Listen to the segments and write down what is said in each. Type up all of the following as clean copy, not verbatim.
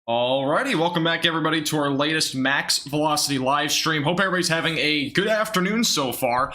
Alrighty, welcome back everybody to our latest max velocity live stream. Hope everybody's having a good afternoon so far.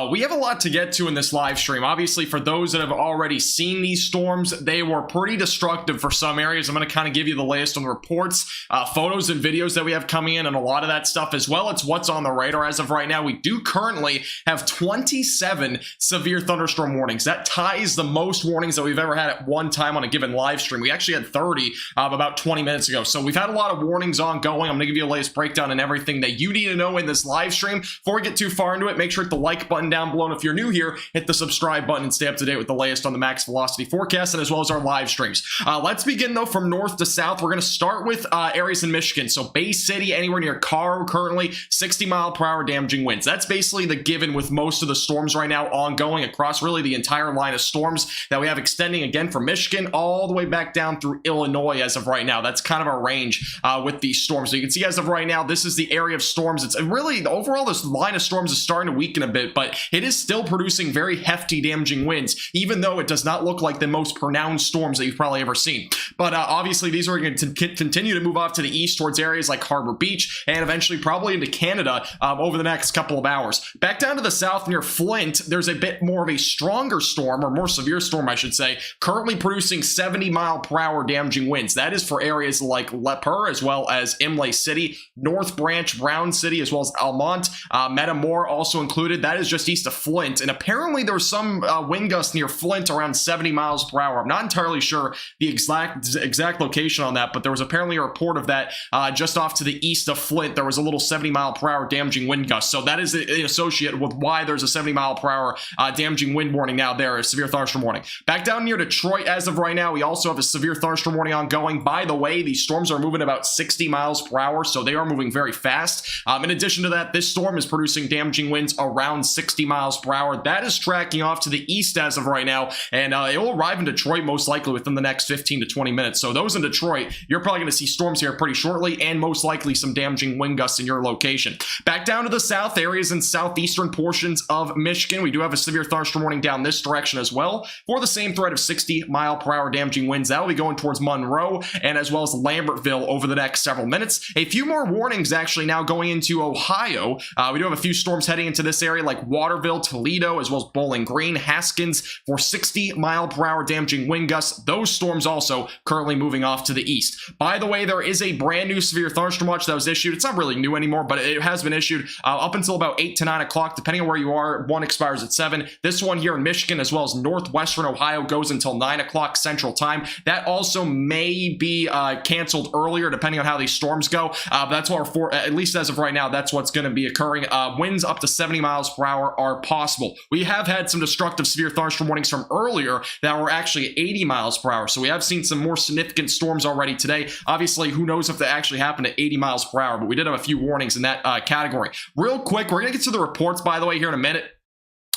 We have a lot to get to in this live stream. Obviously, for those that have already seen these storms, they were pretty destructive for some areas. I'm going to kind of give you the latest on the reports, photos and videos that we have coming in, and a lot of that stuff as well. It's what's on the radar as of right now. We do currently have 27 severe thunderstorm warnings. That ties the most warnings that we've ever had at one time on a given live stream. We actually had 30 about 20 minutes ago. So we've had a lot of warnings ongoing. I'm going to give you the latest breakdown and everything that you need to know in this live stream. Before we get too far into it, make sure to hit the like button down below. And if you're new here, hit the subscribe button and stay up to date with the latest on the max velocity forecast and as well as our live streams. Let's begin though from north to south. We're going to start with areas in Michigan. So Bay City, anywhere near Carr, currently 60-mile-per-hour damaging winds. That's basically the given with most of the storms right now ongoing across really the entire line of storms that we have extending again from Michigan all the way back down through Illinois as of right now. That's kind of our range with these storms. So you can see as of right now, this is the area of storms. It's really, overall, this line of storms is starting to weaken a bit, but it is still producing very hefty damaging winds, even though it does not look like the most pronounced storms that you've probably ever seen. But obviously, these are going to continue to move off to the east towards areas like Harbor Beach and eventually probably into Canada over the next couple of hours. Back down to the south near Flint, there's a bit more of a stronger storm, or more severe storm, I should say, currently producing 70-mile-per-hour damaging winds. That is for areas like Lepper, as well as Imlay City, North Branch, Brown City, as well as Almont, Metamore also included. That is just east of Flint. And apparently there was some wind gusts near Flint around 70 miles per hour. I'm not entirely sure the exact location on that, but there was apparently a report of that just off to the east of Flint. There was a little 70-mile-per-hour damaging wind gust. So that is associated with why there's a 70-mile-per-hour damaging wind warning now there, a severe thunderstorm warning. Back down near Detroit, as of right now, we also have a severe thunderstorm warning ongoing. By the way, these storms are moving about 60 miles per hour, so they are moving very fast. In addition to that, this storm is producing damaging winds around 60 miles per hour. That is tracking off to the east as of right now, and it will arrive in Detroit most likely within the next 15 to 20 minutes. So those in Detroit, you're probably going to see storms here pretty shortly, and most likely some damaging wind gusts in your location. Back down to the south, areas in southeastern portions of Michigan, we do have a severe thunderstorm warning down this direction as well, for the same threat of 60-mile-per-hour damaging winds. That will be going towards Monroe and as well as Lambertville over the next several minutes. A few more warnings actually now going into Ohio. We do have a few storms heading into this area like Waterville, Toledo, as well as Bowling Green, Haskins for 60-mile-per-hour damaging wind gusts. Those storms also currently moving off to the east. By the way, there is a brand new severe thunderstorm watch that was issued. It's not really new anymore, but it has been issued up until about 8 to 9 o'clock, depending on where you are. One expires at 7. This one here in Michigan, as well as northwestern Ohio, goes until 9 o'clock Central Time. That also may be canceled earlier, depending on how these storms go. But that's what at least as of right now, that's what's going to be occurring. Winds up to 70 miles per hour are possible. We have had some destructive severe thunderstorm warnings from earlier that were actually 80 miles per hour. So we have seen some more significant storms already today. Obviously, who knows if they actually happen at 80 miles per hour, but we did have a few warnings in that category. Real quick, we're going to get to the reports, by the way, here in a minute.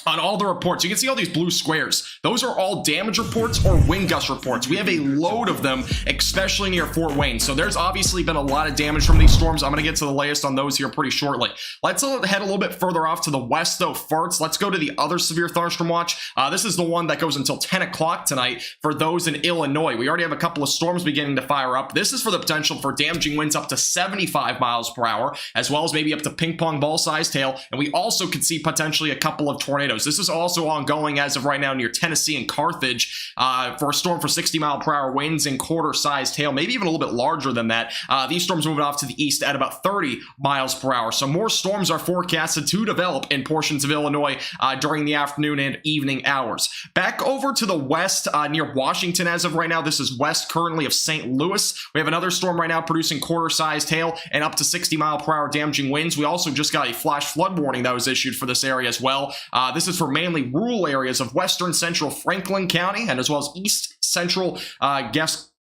On all the reports, you can see all these blue squares. Those are all damage reports or wind gust reports. We have a load of them, especially near Fort Wayne. So there's obviously been a lot of damage from these storms. I'm going to get to the latest on those here pretty shortly. Let's head a little bit further off to the west, though, first. Let's go to the other severe thunderstorm watch. This is the one that goes until 10 o'clock tonight for those in Illinois. We already have a couple of storms beginning to fire up. This is for the potential for damaging winds up to 75 miles per hour, as well as maybe up to ping pong ball-sized hail. And we also could see potentially a couple of tornadoes. This is also ongoing as of right now near Tennessee and Carthage for a storm for 60-mile-per-hour winds and quarter-sized hail, maybe even a little bit larger than that. These storms moving off to the east at about 30 miles per hour. So more storms are forecasted to develop in portions of Illinois during the afternoon and evening hours. Back over to the west near Washington as of right now. This is west currently of St. Louis. We have another storm right now producing quarter-sized hail and up to 60-mile-per-hour damaging winds. We also just got a flash flood warning that was issued for this area as well. This is for mainly rural areas of western central Franklin County and as well as east central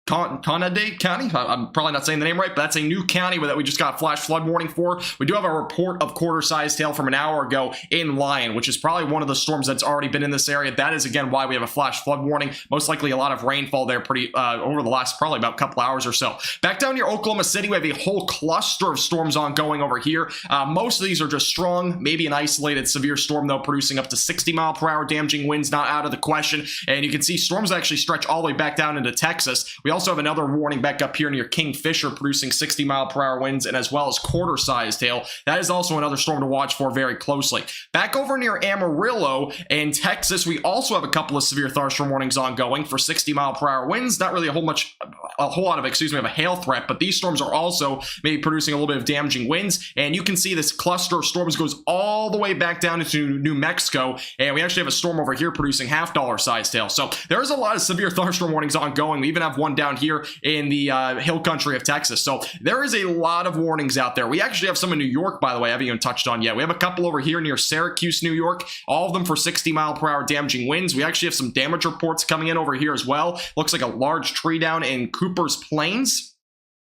Conade County. I'm probably not saying the name right, but that's a new county that we just got a flash flood warning for. We do have a report of quarter-sized hail from an hour ago in Lyon, which is probably one of the storms that's already been in this area. That is, again, why we have a flash flood warning. Most likely a lot of rainfall there over the last probably about couple hours or so. Back down near Oklahoma City, we have a whole cluster of storms ongoing over here. Most of these are just strong, maybe an isolated severe storm, though, producing up to 60-mile-per-hour damaging winds, not out of the question. And you can see storms actually stretch all the way back down into Texas. We also have another warning back up here near Kingfisher producing 60-mile-per-hour winds, and as well as quarter-sized hail. That is also another storm to watch for very closely. Back over near Amarillo and Texas, we also have a couple of severe thunderstorm warnings ongoing for 60-mile-per-hour winds. Not really a whole lot of, of a hail threat, but these storms are also maybe producing a little bit of damaging winds. And you can see this cluster of storms goes all the way back down into New Mexico, and we actually have a storm over here producing half-dollar sized hail. So there's a lot of severe thunderstorm warnings ongoing. We even have one down here in the hill country of Texas. So there is a lot of warnings out there. We actually have some in New York, by the way, I haven't even touched on yet. We have a couple over here near Syracuse, New York, all of them for 60-mile-per-hour damaging winds. We actually have some damage reports coming in over here as well. Looks like a large tree down in Cooper's Plains.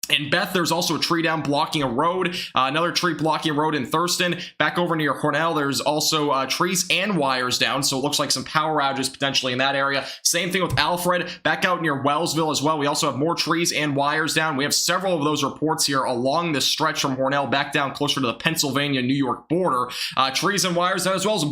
In Beth, there's also a tree down blocking a road, another tree blocking a road in Thurston. Back over near Cornell, there's also trees and wires down, so it looks like some power outages potentially in that area. Same thing with Alfred. Back out near Wellsville as well, we also have more trees and wires down. We have several of those reports here along this stretch from Cornell back down closer to the Pennsylvania-New York border. Trees and wires down, as well as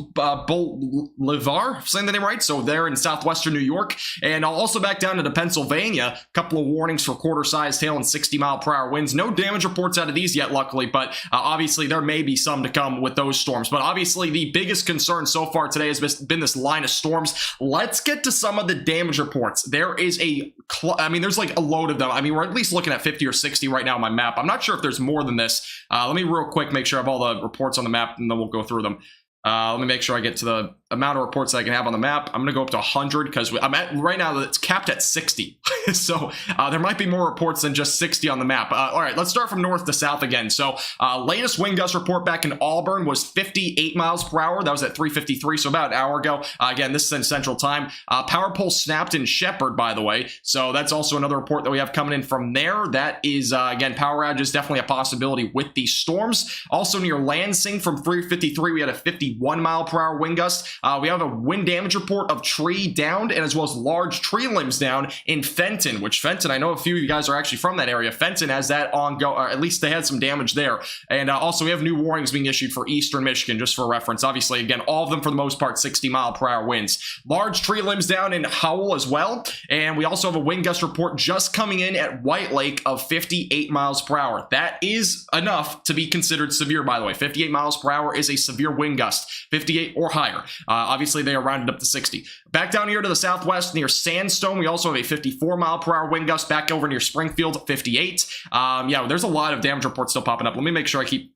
Bolivar, saying the name right, so they're in southwestern New York. And also back down into Pennsylvania, a couple of warnings for quarter-sized hail and 60-mile-per-hour winds. No damage reports out of these yet, luckily, but obviously there may be some to come with those storms. But obviously the biggest concern so far today has been this line of storms. Let's get to some of the damage reports. There is there's like a load of them. I mean, we're at least looking at 50 or 60 right now on my map. I'm not sure if there's more than this. Let me real quick make sure I have all the reports on the map, and then we'll go through them. Let me make sure I get to the amount of reports that I can have on the map. I'm going to go up to 100 because I'm at right now it's capped at 60. So there might be more reports than just 60 on the map. All right, let's start from north to south again. So latest wind gust report back in Auburn was 58 miles per hour. That was at 3:53, so about an hour ago. Again, this is in Central Time. Power pole snapped in Shepherd, by the way. So that's also another report that we have coming in from there. That is, again, power outage is definitely a possibility with these storms. Also near Lansing from 3:53, we had a 51-mile-per-hour wind gust. We have a wind damage report of tree downed and as well as large tree limbs down in Fenton, which Fenton, I know a few of you guys are actually from that area. Fenton has that ongoing, or at least they had some damage there. And also we have new warnings being issued for eastern Michigan, just for reference. Obviously, again, all of them for the most part 60-mile-per-hour winds. Large tree limbs down in Howell as well. And we also have a wind gust report just coming in at White Lake of 58 miles per hour. That is enough to be considered severe, by the way. 58 miles per hour is a severe wind gust, 58 or higher. Obviously, they are rounded up to 60. Back down here to the southwest near Sandstone, we also have a 54-mile-per-hour wind gust. Back over near Springfield, 58. Yeah, there's a lot of damage reports still popping up. Let me make sure I keep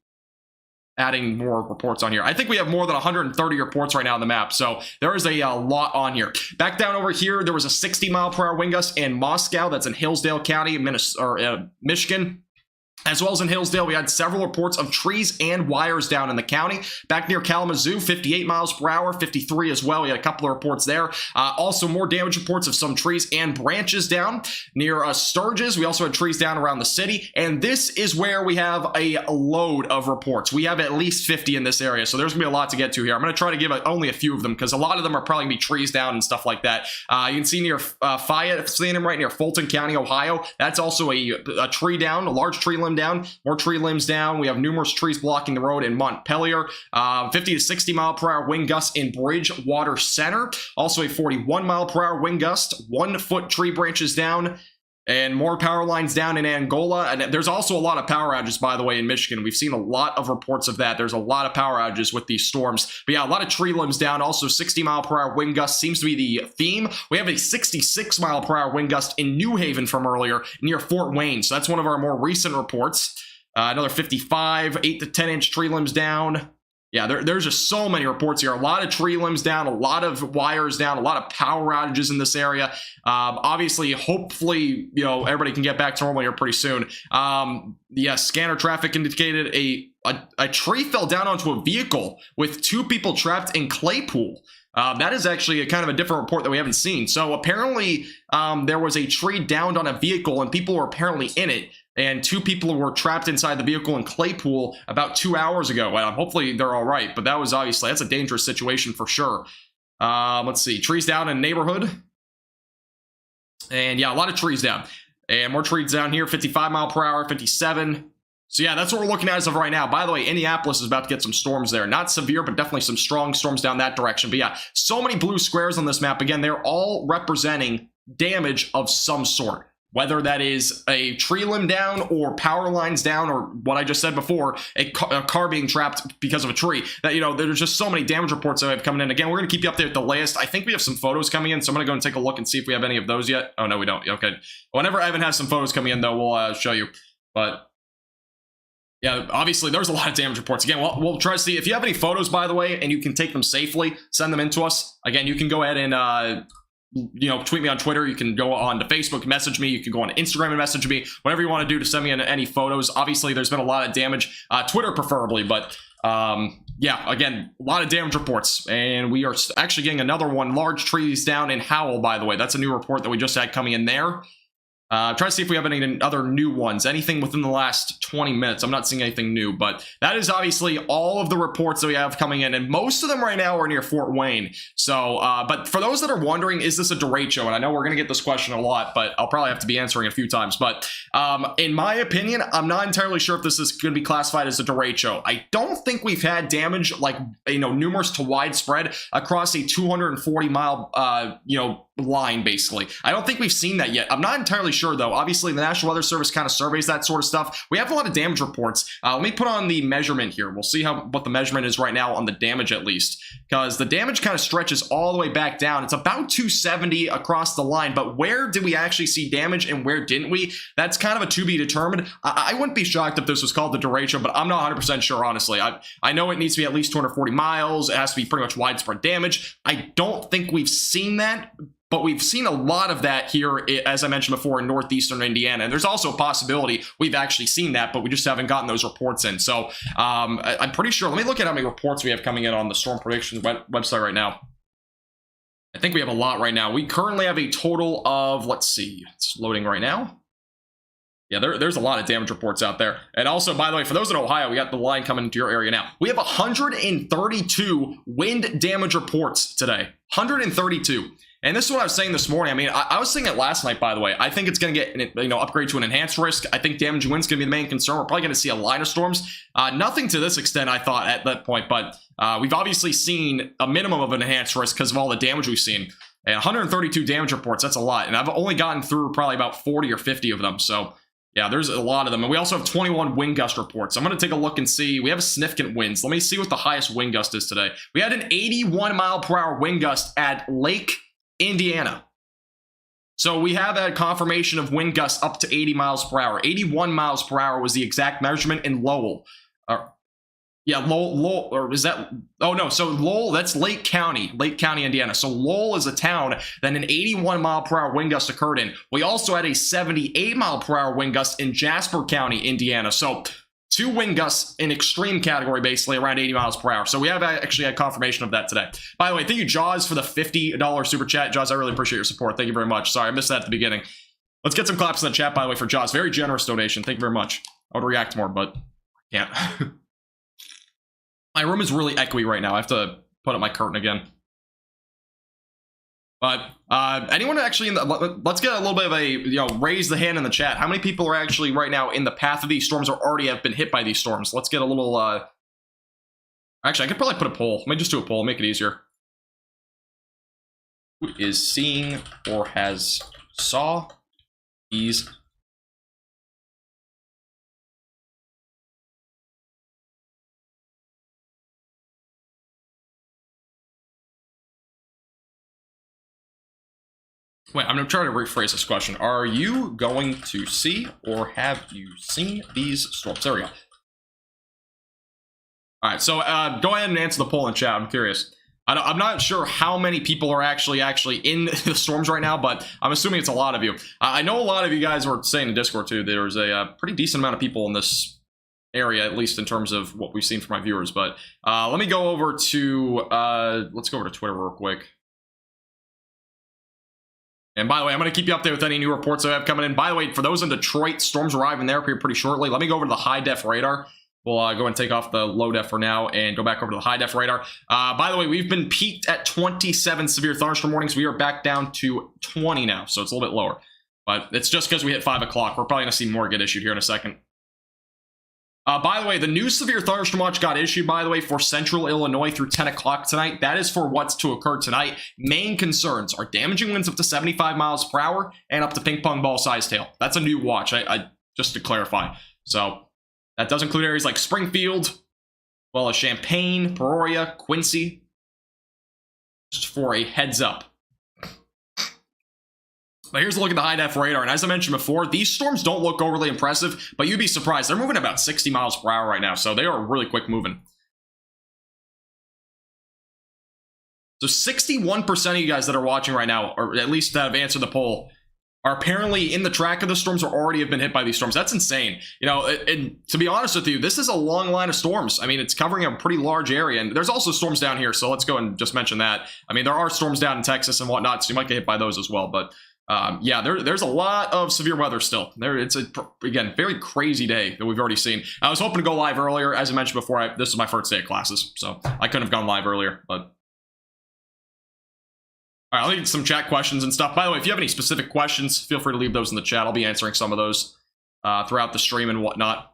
adding more reports on here. I think we have more than 130 reports right now on the map, so there is a lot on here. Back down over here, there was a 60-mile-per-hour wind gust in Moscow. That's in Hillsdale County, Michigan. As well as in Hillsdale, we had several reports of trees and wires down in the county. Back near Kalamazoo, 58 miles per hour, 53 as well. We had a couple of reports there. Also, more damage reports of some trees and branches down. Near Sturgis, we also had trees down around the city. And this is where we have a load of reports. We have at least 50 in this area, so there's going to be a lot to get to here. I'm going to try to give only a few of them because a lot of them are probably going to be trees down and stuff like that. You can see near Fayette, seeing them right near Fulton County, Ohio. That's also a tree down, a large tree limb down, more tree limbs down. We have numerous trees blocking the road in Montpelier. 50 to 60 mile per hour wind gusts in Bridgewater Center. Also a 41 mile per hour wind gust, 1 foot tree branches down, and more power lines down in Angola. And there's also a lot of power outages, by the way, in Michigan. We've seen a lot of reports of that. There's a lot of power outages with these storms. But yeah, a lot of tree limbs down. Also 60 mile per hour wind gust seems to be the theme. We have a 66 mile per hour wind gust in New Haven from earlier near Fort Wayne. So that's one of our more recent reports. Another 55, 8 to 10 inch tree limbs down. Yeah, there's just so many reports here. A lot of tree limbs down, a lot of wires down, a lot of power outages in this area. Obviously, hopefully, everybody can get back to normal here pretty soon. Yeah, scanner traffic indicated a tree fell down onto a vehicle with 2 people trapped in Claypool. That is actually a kind of a different report that we haven't seen. So apparently there was a tree downed on a vehicle and people were apparently in it. And 2 people were trapped inside the vehicle in Claypool about 2 hours ago. Hopefully they're all right. But that was that's a dangerous situation for sure. Let's see. Trees down in neighborhood. And yeah, a lot of trees down. And more trees down here. 55 mile per hour, 57. So yeah, that's what we're looking at as of right now. By the way, Indianapolis is about to get some storms there. Not severe, but definitely some strong storms down that direction. But yeah, so many blue squares on this map. Again, they're all representing damage of some sort. whether that is a tree limb down or power lines down or what I just said before, a car being trapped because of a tree. That, you know, there's just so many damage reports that have coming in. Again, we're going to keep you updated with the latest. I think we have some photos coming in, so I'm going to go and take a look and see if we have any of those yet. Oh, no, we don't. Okay. Whenever Evan has some photos coming in, though, we'll show you. But yeah, obviously, there's a lot of damage reports. Again, we'll try to see. If you have any photos, by the way, and you can take them safely, send them in to us. Again, you can go ahead and you know, tweet me on Twitter. You can go on to Facebook, message me. You can go on Instagram and message me. Whatever you want to do to send me any photos. Obviously, there's been a lot of damage. Twitter preferably, but yeah, again, a lot of damage reports. And we are actually getting another one. Large trees down in Howell, by the way. That's a new report that we just had coming in there. Try to see if we have any other new ones. Anything within the last 20 minutes. I'm not seeing anything new, but that is obviously all of the reports that we have coming in, and most of them right now are near Fort Wayne. So, but for those that are wondering, is this a derecho? And I know we're going to get this question a lot, but I'll probably have to be answering it a few times. But in my opinion, I'm not entirely sure if this is going to be classified as a derecho. I don't think we've had damage like, you know, numerous to widespread across a 240-mile, you know, line, basically. I don't think we've seen that yet. I'm not entirely sure, though. Obviously, the National Weather Service kind of surveys that sort of stuff. We have a lot of damage reports. Let me put on the measurement here. We'll see what the measurement is right now on the damage, at least, because the damage kind of stretches all the way back down. It's about 270 across the line, but where did we actually see damage and where didn't we? That's kind of a to be determined. I wouldn't be shocked if this was called the derecho, but I'm not 100% sure, honestly. I know it needs to be at least 240 miles. It has to be pretty much widespread damage. I don't think we've seen that, but we've seen a lot of that here, as I mentioned before, in northeastern Indiana. And there's also a possibility we've actually seen that, but we just haven't gotten those reports in. So I'm pretty sure. Let me look at how many reports we have coming in on the Storm Predictions website right now. I think we have a lot right now. We currently have a total of, let's see, it's loading right now. Yeah, there's a lot of damage reports out there. And also, by the way, for those in Ohio, we got the line coming into your area now. We have 132 wind damage reports today. 132. And this is what I was saying this morning. I mean, I was saying it last night, by the way. I think it's going to get, you know, upgrade to an enhanced risk. I think damaging winds going to be the main concern. We're probably going to see a line of storms. Nothing to this extent, I thought, at that point. But we've obviously seen a minimum of an enhanced risk because of all the damage we've seen. And 132 damage reports, that's a lot. And I've only gotten through probably about 40 or 50 of them. So, yeah, there's a lot of them. And we also have 21 wind gust reports. I'm going to take a look and see. We have significant winds. Let me see what the highest wind gust is today. We had an 81-mile-per-hour wind gust at Lake Indiana. So we have that confirmation of wind gusts up to 80 miles per hour. 81 miles per hour was the exact measurement in Lowell. Yeah, Lowell, or is that? Oh no, so Lowell, that's Lake County, Indiana. So Lowell is a town that an 81 mile per hour wind gust occurred in. We also had a 78 mile per hour wind gust in Jasper County, Indiana. So 2 wind gusts in extreme category, basically around 80 miles per hour. So we have actually had confirmation of that today. By the way, thank you, Jaws, for the $50 super chat. Jaws, I really appreciate your support. Thank you very much. Sorry, I missed that at the beginning. Let's get some claps in the chat, by the way, for Jaws. Very generous donation. Thank you very much. I would react more, but I can't. My room is really echoey right now. I have to put up my curtain again. But anyone actually in the, let's get a little bit of a, you know, raise the hand in the chat. How many people are actually right now in the path of these storms or already have been hit by these storms? Let's get a little, actually, I could probably put a poll. Let me just do a poll, make it easier. Who is seeing or has saw these? Wait, I'm going to try to rephrase this question. Are you going to see or have you seen these storms? There we go. All right, so go ahead and answer the poll in chat. I'm curious. I'm not sure how many people are actually in the storms right now, but I'm assuming it's a lot of you. I know a lot of you guys were saying in Discord, too. There's a pretty decent amount of people in this area, at least in terms of what we've seen from my viewers. But let me go over to, let's go over to Twitter real quick. And by the way, I'm going to keep you updated with any new reports I have coming in. By the way, for those in Detroit, storms arriving there pretty shortly. Let me go over to the high-def radar. We'll go and take off the low-def for now and go back over to the high-def radar. By the way, we've been peaked at 27 severe thunderstorm warnings. We are back down to 20 now, so it's a little bit lower. But it's just because we hit 5 o'clock. We're probably going to see more get issued here in a second. By the way, the new severe thunderstorm watch got issued, by the way, for central Illinois through 10 o'clock tonight. That is for what's to occur tonight. Main concerns are damaging winds up to 75 miles per hour and up to ping pong ball size hail. That's a new watch, I just to clarify. So that does include areas like Springfield, as well as Champaign, Peoria, Quincy. Just for a heads up. But here's a look at the high-def radar, and as I mentioned before, these storms don't look overly impressive, but you'd be surprised. They're moving about 60 miles per hour right now, so they are really quick moving. So 61% of you guys that are watching right now, or at least that have answered the poll, are apparently in the track of the storms or already have been hit by these storms. That's insane. You know, and to be honest with you, this is a long line of storms. I mean, it's covering a pretty large area, and there's also storms down here, so let's go and just mention that. I mean, there are storms down in Texas and whatnot, so you might get hit by those as well, but yeah, there's a lot of severe weather still. It's again, very crazy day that we've already seen. I was hoping to go live earlier. As I mentioned before, this is my first day of classes, so I couldn't have gone live earlier, but all right, I'll get some chat questions and stuff. By the way, if you have any specific questions, feel free to leave those in the chat. I'll be answering some of those throughout the stream and whatnot.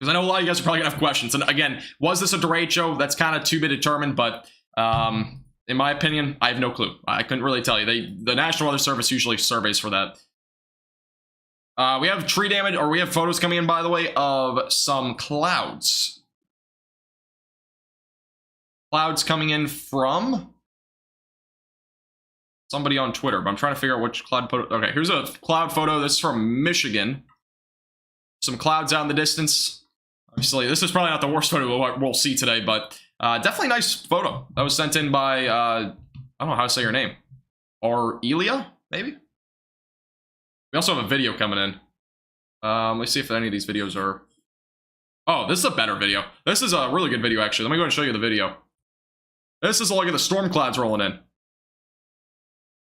Because I know a lot of you guys are probably going to have questions. And again, was this a derecho? That's kind of to be determined, but in my opinion, I have no clue. I couldn't really tell you. The National Weather Service usually surveys for that. We have tree damage, or we have photos coming in, by the way, of some clouds. Clouds coming in from somebody on Twitter, but I'm trying to figure out which cloud photo. Okay, here's a cloud photo. This is from Michigan. Some clouds out in the distance. Obviously, this is probably not the worst photo we'll see today, but definitely nice photo. That was sent in by, I don't know how to say your name. Or Elia, maybe? We also have a video coming in. Let's see if any of these videos are... Oh, this is a better video. This is a really good video, actually. Let me go and show you the video. This is a look at the storm clouds rolling in.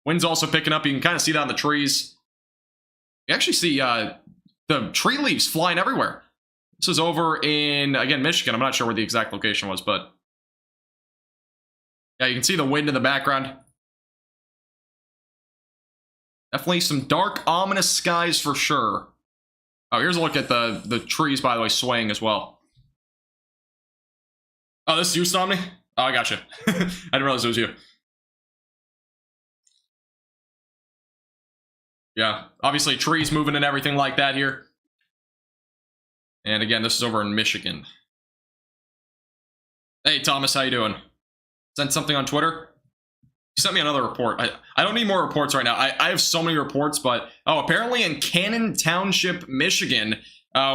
Wind's also picking up. You can kind of see that on the trees. You actually see the tree leaves flying everywhere. This is over in, again, Michigan. I'm not sure where the exact location was, but yeah, you can see the wind in the background. Definitely some dark, ominous skies for sure. Oh, here's a look at the trees, by the way, swaying as well. Oh, this is you, Stomney? Oh, I got you. I didn't realize it was you. Yeah, obviously trees moving and everything like that here. And again, this is over in Michigan. Hey, Thomas, how you doing? Sent something on Twitter? You sent me another report. I don't need more reports right now. I have so many reports, but... Oh, apparently in Cannon Township, Michigan,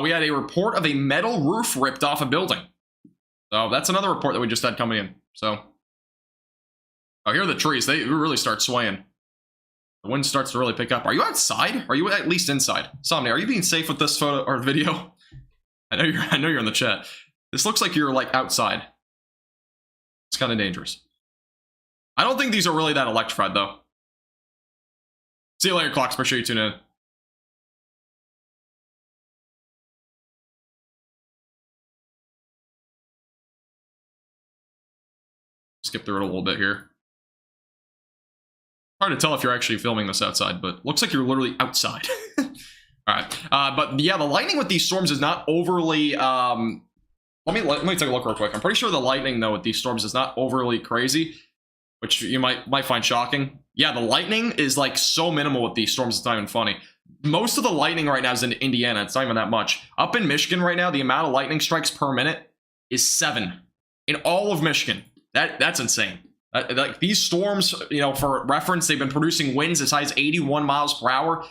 we had a report of a metal roof ripped off a building. So that's another report that we just had coming in. So... Oh, here are the trees. They really start swaying. The wind starts to really pick up. Are you outside? Are you at least inside? Somni, are you being safe with this photo or video? I know you're in the chat. This looks like you're like outside. It's kind of dangerous. I don't think these are really that electrified though. See you later, Clocks. Make sure you tune in. Skip through it a little bit here. Hard to tell if you're actually filming this outside, but looks like you're literally outside. All right, but yeah, the lightning with these storms is not overly. Let me take a look real quick. I'm pretty sure the lightning though with these storms is not overly crazy, which you might find shocking. Yeah, the lightning is like so minimal with these storms. It's not even funny. Most of the lightning right now is in Indiana. It's not even that much. Up in Michigan right now, the amount of lightning strikes per minute is 7 in all of Michigan. That's insane. Like these storms, you know, for reference, they've been producing winds as high as 81 miles per hour.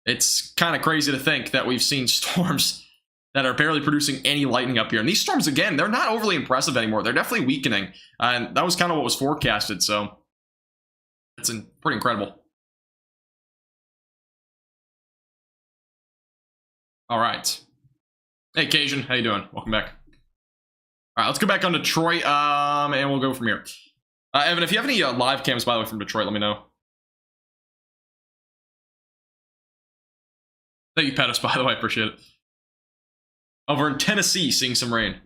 It's kind of crazy to think that we've seen storms that are barely producing any lightning up here. And these storms, again, they're not overly impressive anymore. They're definitely weakening. And that was kind of what was forecasted, so it's pretty incredible. All right. Hey, Cajun, how you doing? Welcome back. All right, let's go back on Detroit, and we'll go from here. Evan, if you have any live cams, by the way, from Detroit, let me know. Thank you, Pettis, by the way. I appreciate it. Over in Tennessee, seeing some rain.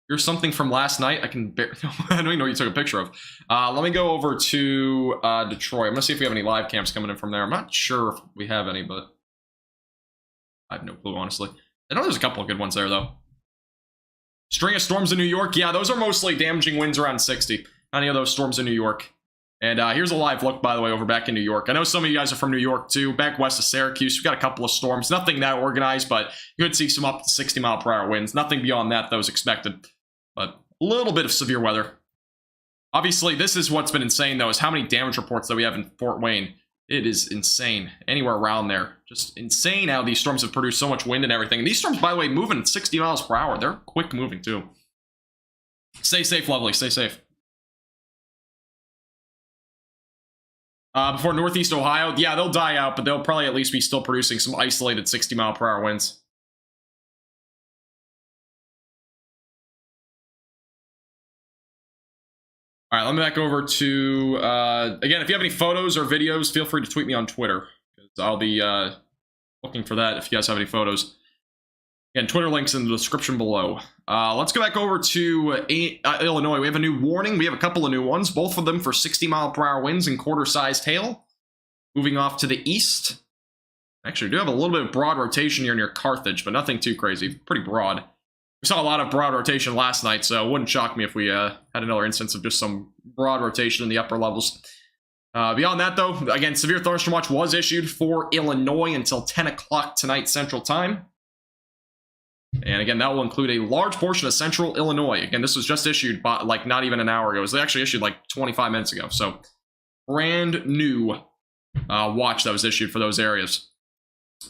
Here's something from last night. I don't even know what you took a picture of. Let me go over to Detroit. I'm going to see if we have any live cams coming in from there. I'm not sure if we have any, but I have no clue, honestly. I know there's a couple of good ones there, though. String of storms in New York. Yeah, those are mostly damaging winds around 60. Any of those storms in New York. And here's a live look, by the way, over back in New York. I know some of you guys are from New York, too. Back west of Syracuse, we've got a couple of storms. Nothing that organized, but you could see some up to 60-mile-per-hour winds. Nothing beyond that was expected. But a little bit of severe weather. Obviously, this is what's been insane, though, is how many damage reports that we have in Fort Wayne. It is insane. Anywhere around there. Just insane how these storms have produced so much wind and everything. And these storms, by the way, moving at 60 miles per hour. They're quick moving, too. Stay safe, lovely. Stay safe. Before Northeast Ohio, yeah, they'll die out, but they'll probably at least be still producing some isolated 60-mile-per-hour winds. All right, let me back over to, again, if you have any photos or videos, feel free to tweet me on Twitter, because I'll be looking for that if you guys have any photos. Again, Twitter links in the description below. Let's go back over to Illinois. We have a new warning. We have a couple of new ones, both of them for 60-mile-per-hour winds and quarter-sized hail. Moving off to the east. Actually, we do have a little bit of broad rotation here near Carthage, but nothing too crazy. Pretty broad. We saw a lot of broad rotation last night, so it wouldn't shock me if we had another instance of just some broad rotation in the upper levels. Beyond that, though, again, severe thunderstorm watch was issued for Illinois until 10 o'clock tonight Central Time. And again, that will include a large portion of central Illinois. Again, this was just issued by, like, not even an hour ago. It was actually issued like 25 minutes ago. So, brand new watch that was issued for those areas.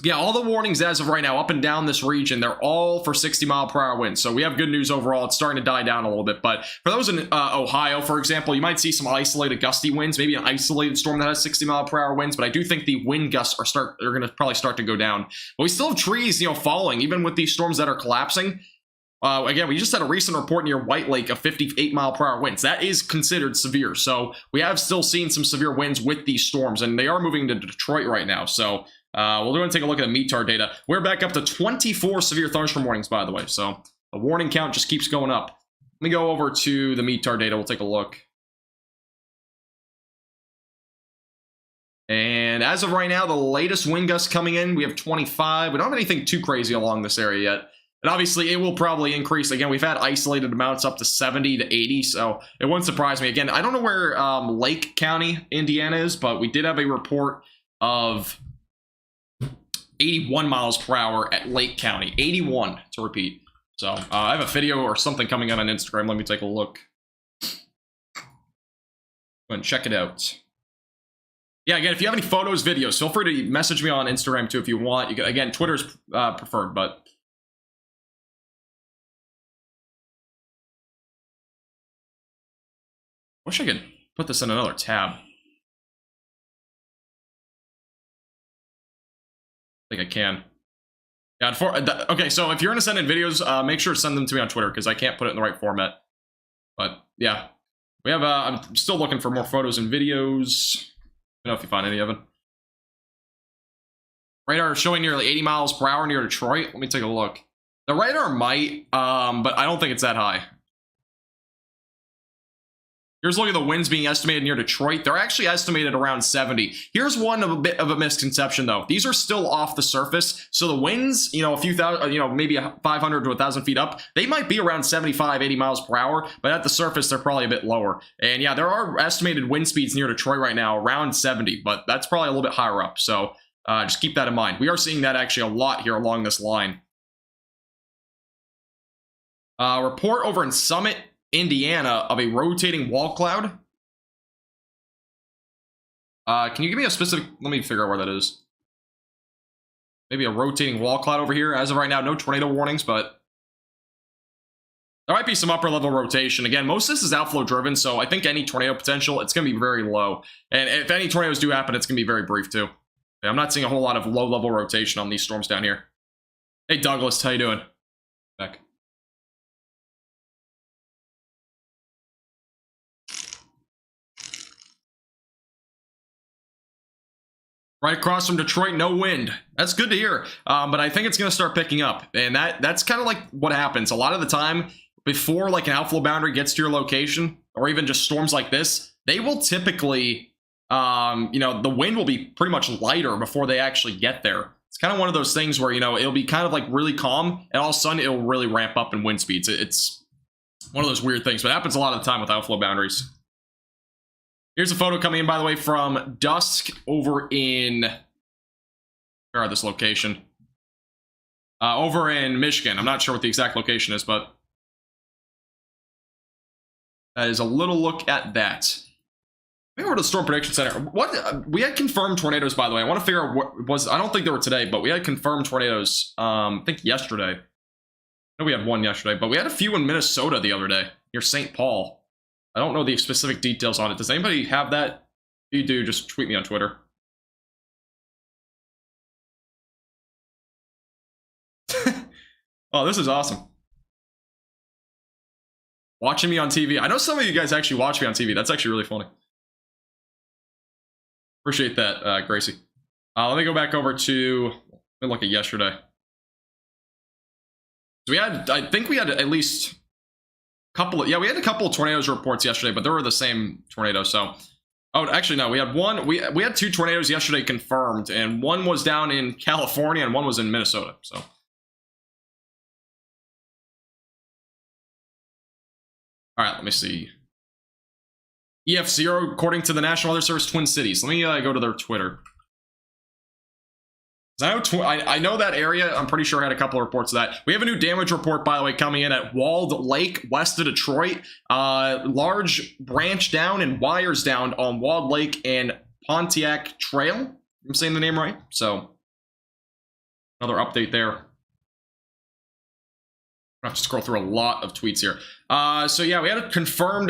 Yeah, all the warnings as of right now, up and down this region, they're all for 60-mile-per-hour winds. So we have good news overall. It's starting to die down a little bit. But for those in Ohio, for example, you might see some isolated gusty winds, maybe an isolated storm that has 60-mile-per-hour winds. But I do think the wind gusts are going to probably start to go down. But we still have trees, falling, even with these storms that are collapsing. Again, we just had a recent report near White Lake of 58-mile-per-hour winds. That is considered severe. So we have still seen some severe winds with these storms, and they are moving to Detroit right now. So we'll go and take a look at the METAR data. We're back up to 24 severe thunderstorm warnings, by the way. So the warning count just keeps going up. Let me go over to the METAR data. We'll take a look. And as of right now, the latest wind gusts coming in, we have 25. We don't have anything too crazy along this area yet. And obviously, it will probably increase. Again, we've had isolated amounts up to 70 to 80, so it wouldn't surprise me. Again, I don't know where Lake County, Indiana is, but we did have a report of 81 miles per hour at Lake County. 81, to repeat. So, I have a video or something coming out on Instagram. Let me take a look. Go and check it out. Yeah, again, if you have any photos, videos, feel free to message me on Instagram, too, if you want. You can, again, Twitter's preferred, but wish I could put this in another tab. I think I can. Yeah, okay, so if you're going to send in videos, make sure to send them to me on Twitter, because I can't put it in the right format. But, yeah. We have, I'm still looking for more photos and videos. I don't know if you find any of them. Radar showing nearly 80 miles per hour near Detroit. Let me take a look. The radar might, but I don't think it's that high. Here's a look at the winds being estimated near Detroit. They're actually estimated around 70. Here's one of a bit of a misconception, though. These are still off the surface. So the winds, a few thousand, maybe 500 to 1,000 feet up, they might be around 75, 80 miles per hour, but at the surface, they're probably a bit lower. And yeah, there are estimated wind speeds near Detroit right now around 70, but that's probably a little bit higher up. So just keep that in mind. We are seeing that actually a lot here along this line. Report over in Summit, Indiana, of a rotating wall cloud. Can you give me a specific... Let me figure out where that is. Maybe a rotating wall cloud over here. As of right now, no tornado warnings, but there might be some upper level rotation. Again, most of this is outflow driven, so I think any tornado potential, it's going to be very low. And if any tornadoes do happen, it's going to be very brief too. I'm not seeing a whole lot of low level rotation on these storms down here. Hey Douglas, how you doing? Back. Right across from Detroit, no wind. That's good to hear, but I think it's going to start picking up, and that's kind of like what happens. A lot of the time, before like an outflow boundary gets to your location, or even just storms like this, they will typically, the wind will be pretty much lighter before they actually get there. it's kind of one of those things where, you know, it'll be kind of like really calm, and all of a sudden it'll really ramp up in wind speeds. It's one of those weird things, but it happens a lot of the time with outflow boundaries. Here's a photo coming in, by the way, from dusk over in, where are this location? Over in Michigan. I'm not sure what the exact location is, but that is a little look at that. Maybe we're to the Storm Prediction Center. What we had confirmed tornadoes, by the way. I want to figure out what was. I don't think they were today, but we had confirmed tornadoes. I think yesterday. I know we had one yesterday, but we had a few in Minnesota the other day near St. Paul. I don't know the specific details on it. Does anybody have that? If you do, just tweet me on Twitter. Oh, this is awesome. Watching me on TV. I know some of you guys actually watch me on TV. That's actually really funny. Appreciate that, Gracie. Let me go back over to, let me look at yesterday. So we had, I think we had at least a couple of, yeah, we had a couple of tornadoes reports yesterday, but they were the same tornado, so. Oh, actually, no, we had one, we had 2 tornadoes yesterday confirmed, and one was down in California and one was in Minnesota, so. All right, let me see. EF0, according to the National Weather Service, Twin Cities. Let me go to their Twitter. I know that area. I'm pretty sure I had a couple of reports of that. We have a new damage report, by the way, coming in at Walled Lake, west of Detroit. Large branch down and wires down on Walled Lake and Pontiac Trail. I'm saying the name right. So, another update there. I have to scroll through a lot of tweets here. So yeah, we had a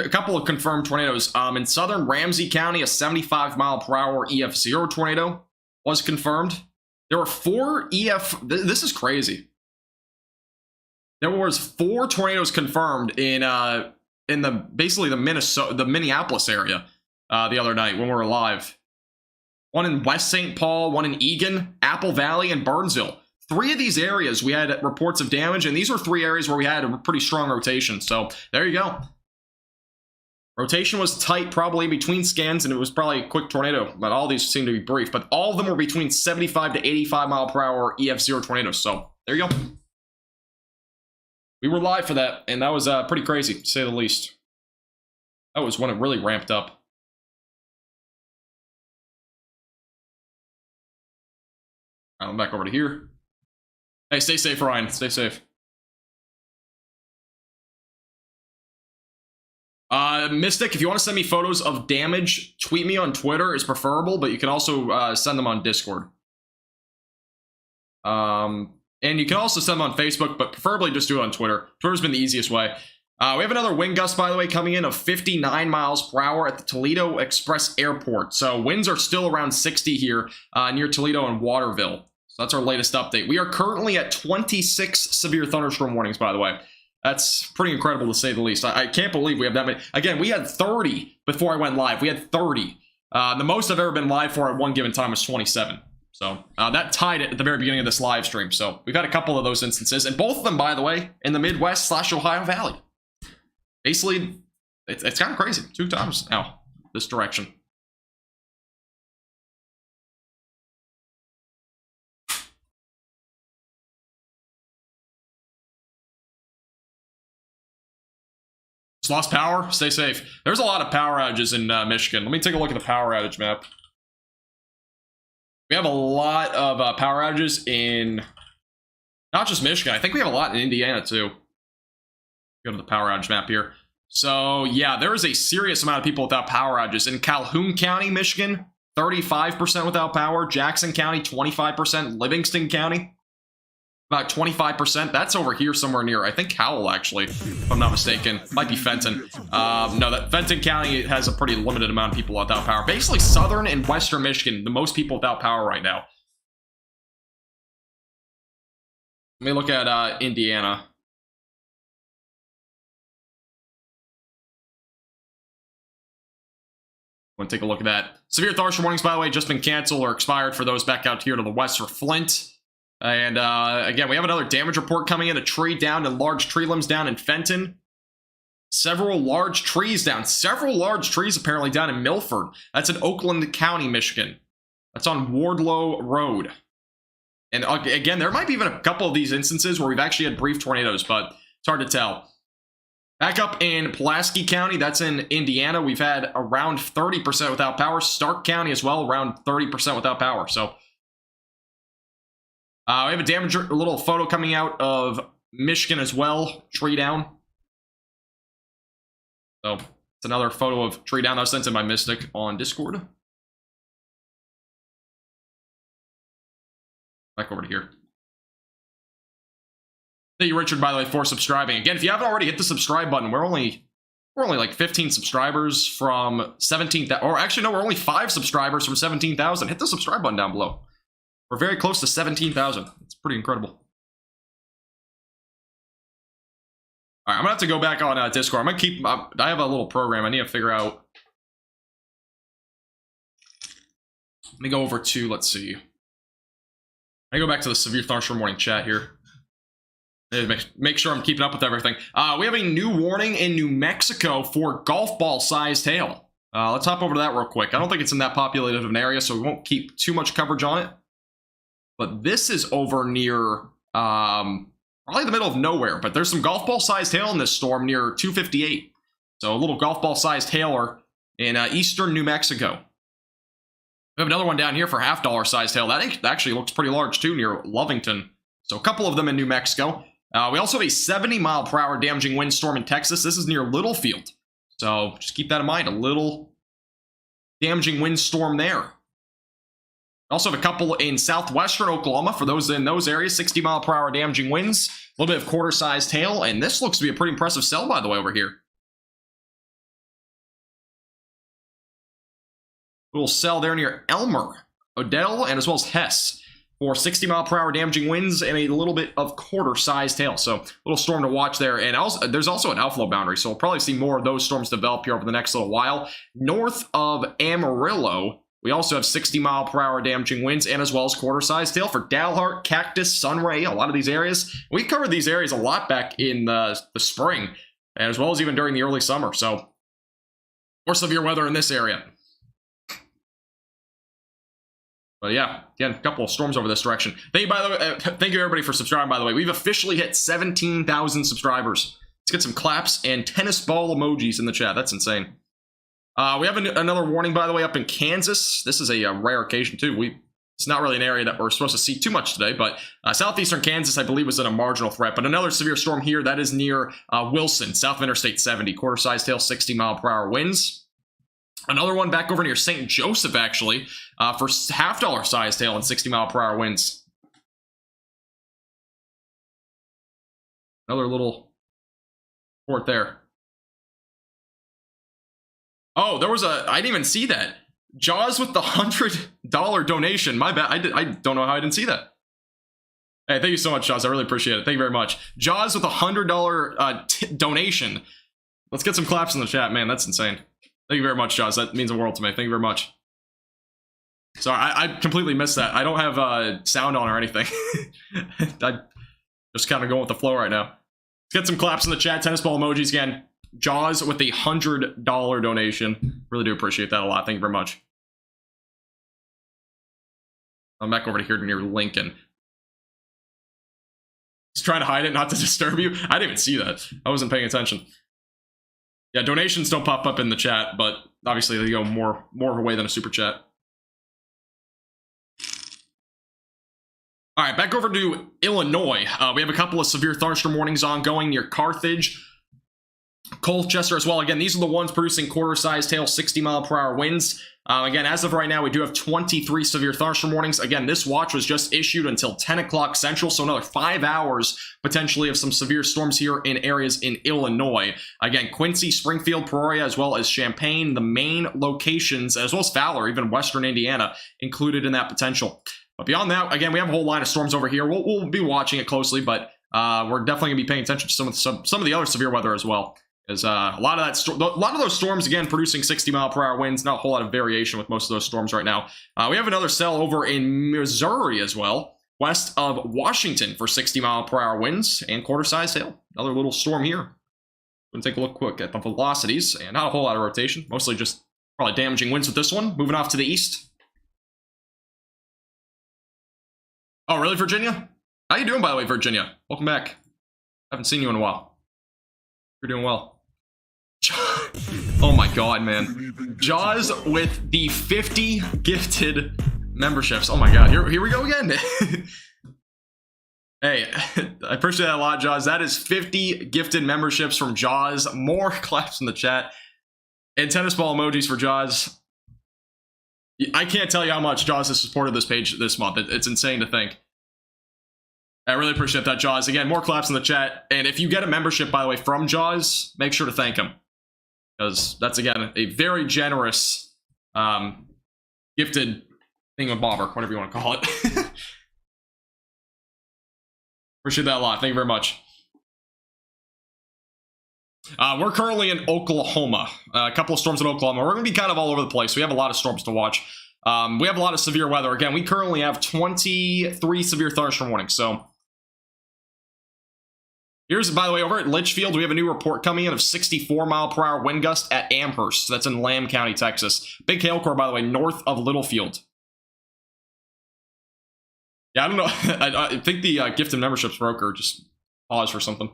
couple of confirmed tornadoes. In southern Ramsey County, a 75-mile-per-hour EF0 tornado was confirmed. There were 4 this is crazy. There was 4 tornadoes confirmed in basically the Minneapolis area the other night when we were live. One in West St. Paul, one in Eagan, Apple Valley, and Burnsville. 3 of these areas we had reports of damage, and these were 3 areas where we had a pretty strong rotation. So there you go. Rotation was tight, probably between scans, and it was probably a quick tornado. But all these seem to be brief. But all of them were between 75 to 85 mile per hour EF0 tornadoes. So there you go. We were live for that, and that was pretty crazy, to say the least. That was when it really ramped up. All right, I'm back over to here. Hey, stay safe, Ryan. Stay safe. Mystic, if you want to send me photos of damage, tweet me on Twitter is preferable, but you can also send them on Discord. And you can also send them on Facebook, but preferably just do it on Twitter. Twitter's been the easiest way. We have another wind gust, by the way, coming in of 59 miles per hour at the Toledo Express Airport. So winds are still around 60 here near Toledo and Waterville. That's our latest update. We are currently at 26 severe thunderstorm warnings, by the way. That's pretty incredible to say the least. I can't believe we have that many. Again, we had 30 before I went live. We had 30. The most I've ever been live for at one given time was 27. So that tied it at the very beginning of this live stream. So we've had a couple of those instances, and both of them, by the way, in the Midwest/Ohio Valley. Basically, it's kind of crazy. 2 times now, this direction. Lost power? Stay safe. There's a lot of power outages in Michigan. Let me take a look at the power outage map. We have a lot of power outages in not just Michigan. I think we have a lot in Indiana too. Go to the power outage map here. So yeah, there is a serious amount of people without power outages. In Calhoun County, Michigan, 35% without power. Jackson County, 25%. Livingston County, about 25%. That's over here somewhere near, I think, Howell, actually, if I'm not mistaken. Might be Fenton. No, that Fenton County has a pretty limited amount of people without power. Basically, southern and western Michigan, the most people without power right now. Let me look at Indiana. Want to take a look at that. Severe thunderstorm warnings, by the way, just been canceled or expired for those back out here to the west for Flint. And again, we have another damage report coming in. A tree down and large tree limbs down in Fenton. Several large trees down. Several large trees apparently down in Milford. That's in Oakland County, Michigan. That's on Wardlow Road. And again, there might be even a couple of these instances where we've actually had brief tornadoes, but it's hard to tell. Back up in Pulaski County, that's in Indiana, we've had around 30% without power. Stark County as well, around 30% without power. So we have a little photo coming out of Michigan as well. Tree down. So it's another photo of tree down that was sent in by Mystic on Discord. Back over to here. Thank you, Richard, by the way, for subscribing. Again, if you haven't already, hit the subscribe button. We're only like 15 subscribers from 17,000. Or actually, no, we're only 5 subscribers from 17,000. Hit the subscribe button down below. We're very close to 17,000. It's pretty incredible. All right, I'm gonna have to go back on Discord. I'm gonna keep. I have a little program I need to figure out. Let me go over to. Let's see. I go back to the severe thunderstorm warning chat here. Make sure I'm keeping up with everything. We have a new warning in New Mexico for golf ball sized hail. Let's hop over to that real quick. I don't think it's in that populated of an area, so we won't keep too much coverage on it. But this is over near probably the middle of nowhere. But there's some golf ball sized hail in this storm near 258. So a little golf ball sized hailer in eastern New Mexico. We have another one down here for $half sized hail. That actually looks pretty large too, near Lovington. So a couple of them in New Mexico. We also have a 70-mile-per-hour damaging windstorm in Texas. This is near Littlefield. So just keep that in mind. A little damaging windstorm there. We also have a couple in southwestern Oklahoma. For those in those areas, 60-mile-per-hour damaging winds. A little bit of quarter-sized hail. And this looks to be a pretty impressive cell, by the way, over here. Little cell there near Elmer, Odell, and as well as Hess for 60-mile-per-hour damaging winds and a little bit of quarter-sized hail. So a little storm to watch there. And also, there's also an outflow boundary, so we'll probably see more of those storms develop here over the next little while. North of Amarillo, we also have 60-mile-per-hour damaging winds and as well as quarter-sized hail for Dalhart, Cactus, Sunray, a lot of these areas. We covered these areas a lot back in the spring, as well as even during the early summer. So more severe weather in this area. But yeah, again, a couple of storms over this direction. Thank you everybody for subscribing, by the way. We've officially hit 17,000 subscribers. Let's get some claps and tennis ball emojis in the chat. That's insane. We have another warning, by the way, up in Kansas. This is a rare occasion, too. It's not really an area that we're supposed to see too much today, but southeastern Kansas, I believe, was at a marginal threat. But another severe storm here, that is near Wilson, south of Interstate 70. Quarter-sized hail, 60-mile-per-hour winds. Another one back over near St. Joseph, actually, for $half sized hail and 60-mile-per-hour winds. Another little port there. Oh, there was I didn't even see that. Jaws with the $100 donation. My bad. I don't know how I didn't see that. Hey, thank you so much, Jaws. I really appreciate it. Thank you very much. Jaws with a $100 donation. Let's get some claps in the chat. Man, that's insane. Thank you very much, Jaws. That means the world to me. Thank you very much. Sorry, I completely missed that. I don't have sound on or anything. I'm just kind of going with the flow right now. Let's get some claps in the chat. Tennis ball emojis again. Jaws with a $100 donation. Really do appreciate that a lot. Thank you very much. I'm back over to here near Lincoln. Just trying to hide it, not to disturb you. I didn't even see that. I wasn't paying attention. Yeah, donations don't pop up in the chat, but obviously they go more of a way than a super chat. All right, back over to Illinois. We have a couple of severe thunderstorm warnings ongoing near Carthage, Colchester as well. Again, these are the ones producing quarter-sized hail, 60-mile-per-hour winds. Again, as of right now, we do have 23 severe thunderstorm warnings. Again, this watch was just issued until 10 o'clock Central, so another 5 hours potentially of some severe storms here in areas in Illinois. Again, Quincy, Springfield, Peoria, as well as Champaign, the main locations, as well as Fowler, even Western Indiana, included in that potential. But beyond that, again, we have a whole line of storms over here. We'll be watching it closely, but we're definitely going to be paying attention to some of the other severe weather as well. There's a lot of those storms, again, producing 60-mile-per-hour winds. Not a whole lot of variation with most of those storms right now. We have another cell over in Missouri as well, west of Washington for 60-mile-per-hour winds and quarter-sized hail. Another little storm here. We'll take a look quick at the velocities, and not a whole lot of rotation. Mostly just probably damaging winds with this one. Moving off to the east. Oh, really, Virginia? How you doing, by the way, Virginia? Welcome back. Haven't seen you in a while. You're doing well. Oh my god, man. Jaws with the 50 gifted memberships. Oh my god, here we go again. Hey, I appreciate that a lot, Jaws. That is 50 gifted memberships from Jaws. More claps in the chat. And tennis ball emojis for Jaws. I can't tell you how much Jaws has supported this page this month. It's insane to think. I really appreciate that, Jaws. Again, more claps in the chat. And if you get a membership, by the way, from Jaws, make sure to thank him. Because that's, again, a very generous gifted thingamabobber, whatever you want to call it. Appreciate that a lot. Thank you very much. We're currently in Oklahoma. A couple of storms in Oklahoma. We're going to be kind of all over the place. We have a lot of storms to watch. We have a lot of severe weather. Again, we currently have 23 severe thunderstorm warnings. So here's, by the way, over at Litchfield, we have a new report coming in of 64-mile-per-hour wind gust at Amherst. That's in Lamb County, Texas. Big hail core, by the way, north of Littlefield. Yeah, I don't know. I think the gifted memberships broker just paused for something.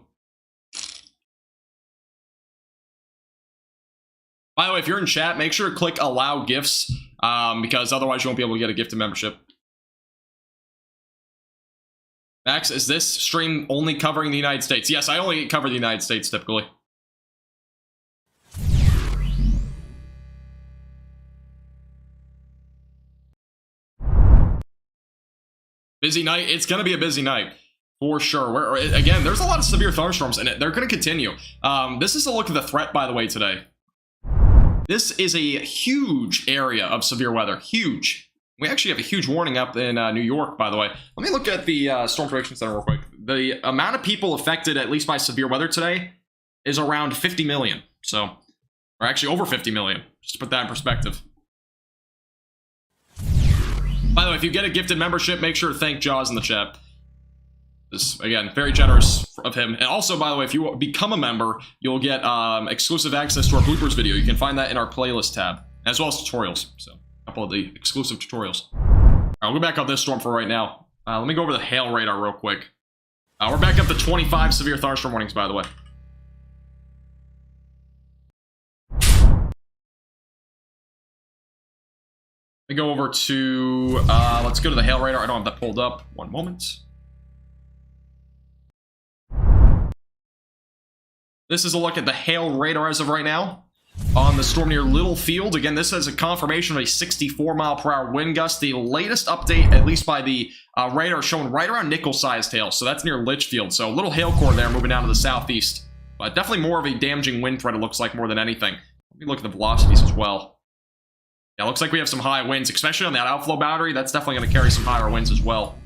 By the way, if you're in chat, make sure to click allow gifts, because otherwise you won't be able to get a gifted membership. Max, is this stream only covering the United States? Yes, I only cover the United States typically. Busy night. It's going to be a busy night for sure. Again, there's a lot of severe thunderstorms and they're going to continue. This is a look at the threat, by the way, today. This is a huge area of severe weather. Huge. We actually have a huge warning up in New York, by the way. Let me look at the Storm Prediction Center real quick. The amount of people affected, at least by severe weather today, is around 50 million. So, or actually over 50 million, just to put that in perspective. By the way, if you get a gifted membership, make sure to thank Jaws in the chat. This, again, very generous of him. And also, by the way, if you become a member, you'll get exclusive access to our bloopers video. You can find that in our playlist tab, as well as tutorials. So, a couple of the exclusive tutorials. All right, we'll go back up this storm for right now. Let me go over the hail radar real quick. We're back up to 25 severe thunderstorm warnings, by the way. Let me go over to, let's go to the hail radar. I don't have that pulled up. One moment. This is a look at the hail radar as of right now on the storm near Littlefield. Again, this is a confirmation of a 64-mile-per-hour wind gust. The latest update, at least by the radar, showing right around nickel-sized hail. So that's near Litchfield. So a little hail core there moving down to the southeast. But definitely more of a damaging wind threat, it looks like, more than anything. Let me look at the velocities as well. Yeah, looks like we have some high winds, especially on that outflow boundary. That's definitely going to carry some higher winds as well.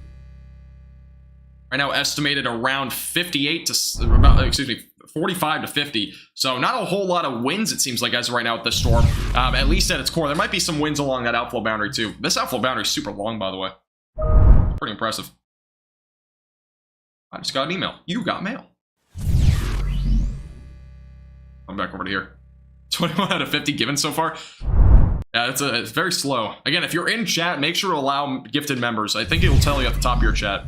Right now, estimated around 58 to, about, excuse me, 45 to 50. So not a whole lot of winds, it seems like, as of right now with this storm. At least at its core. There might be some winds along that outflow boundary, too. This outflow boundary is super long, by the way. Pretty impressive. I just got an email. You got mail. I'm back over to here. 21 out of 50 given so far. Yeah, it's very slow. Again, if you're in chat, make sure to allow gifted members. I think it will tell you at the top of your chat.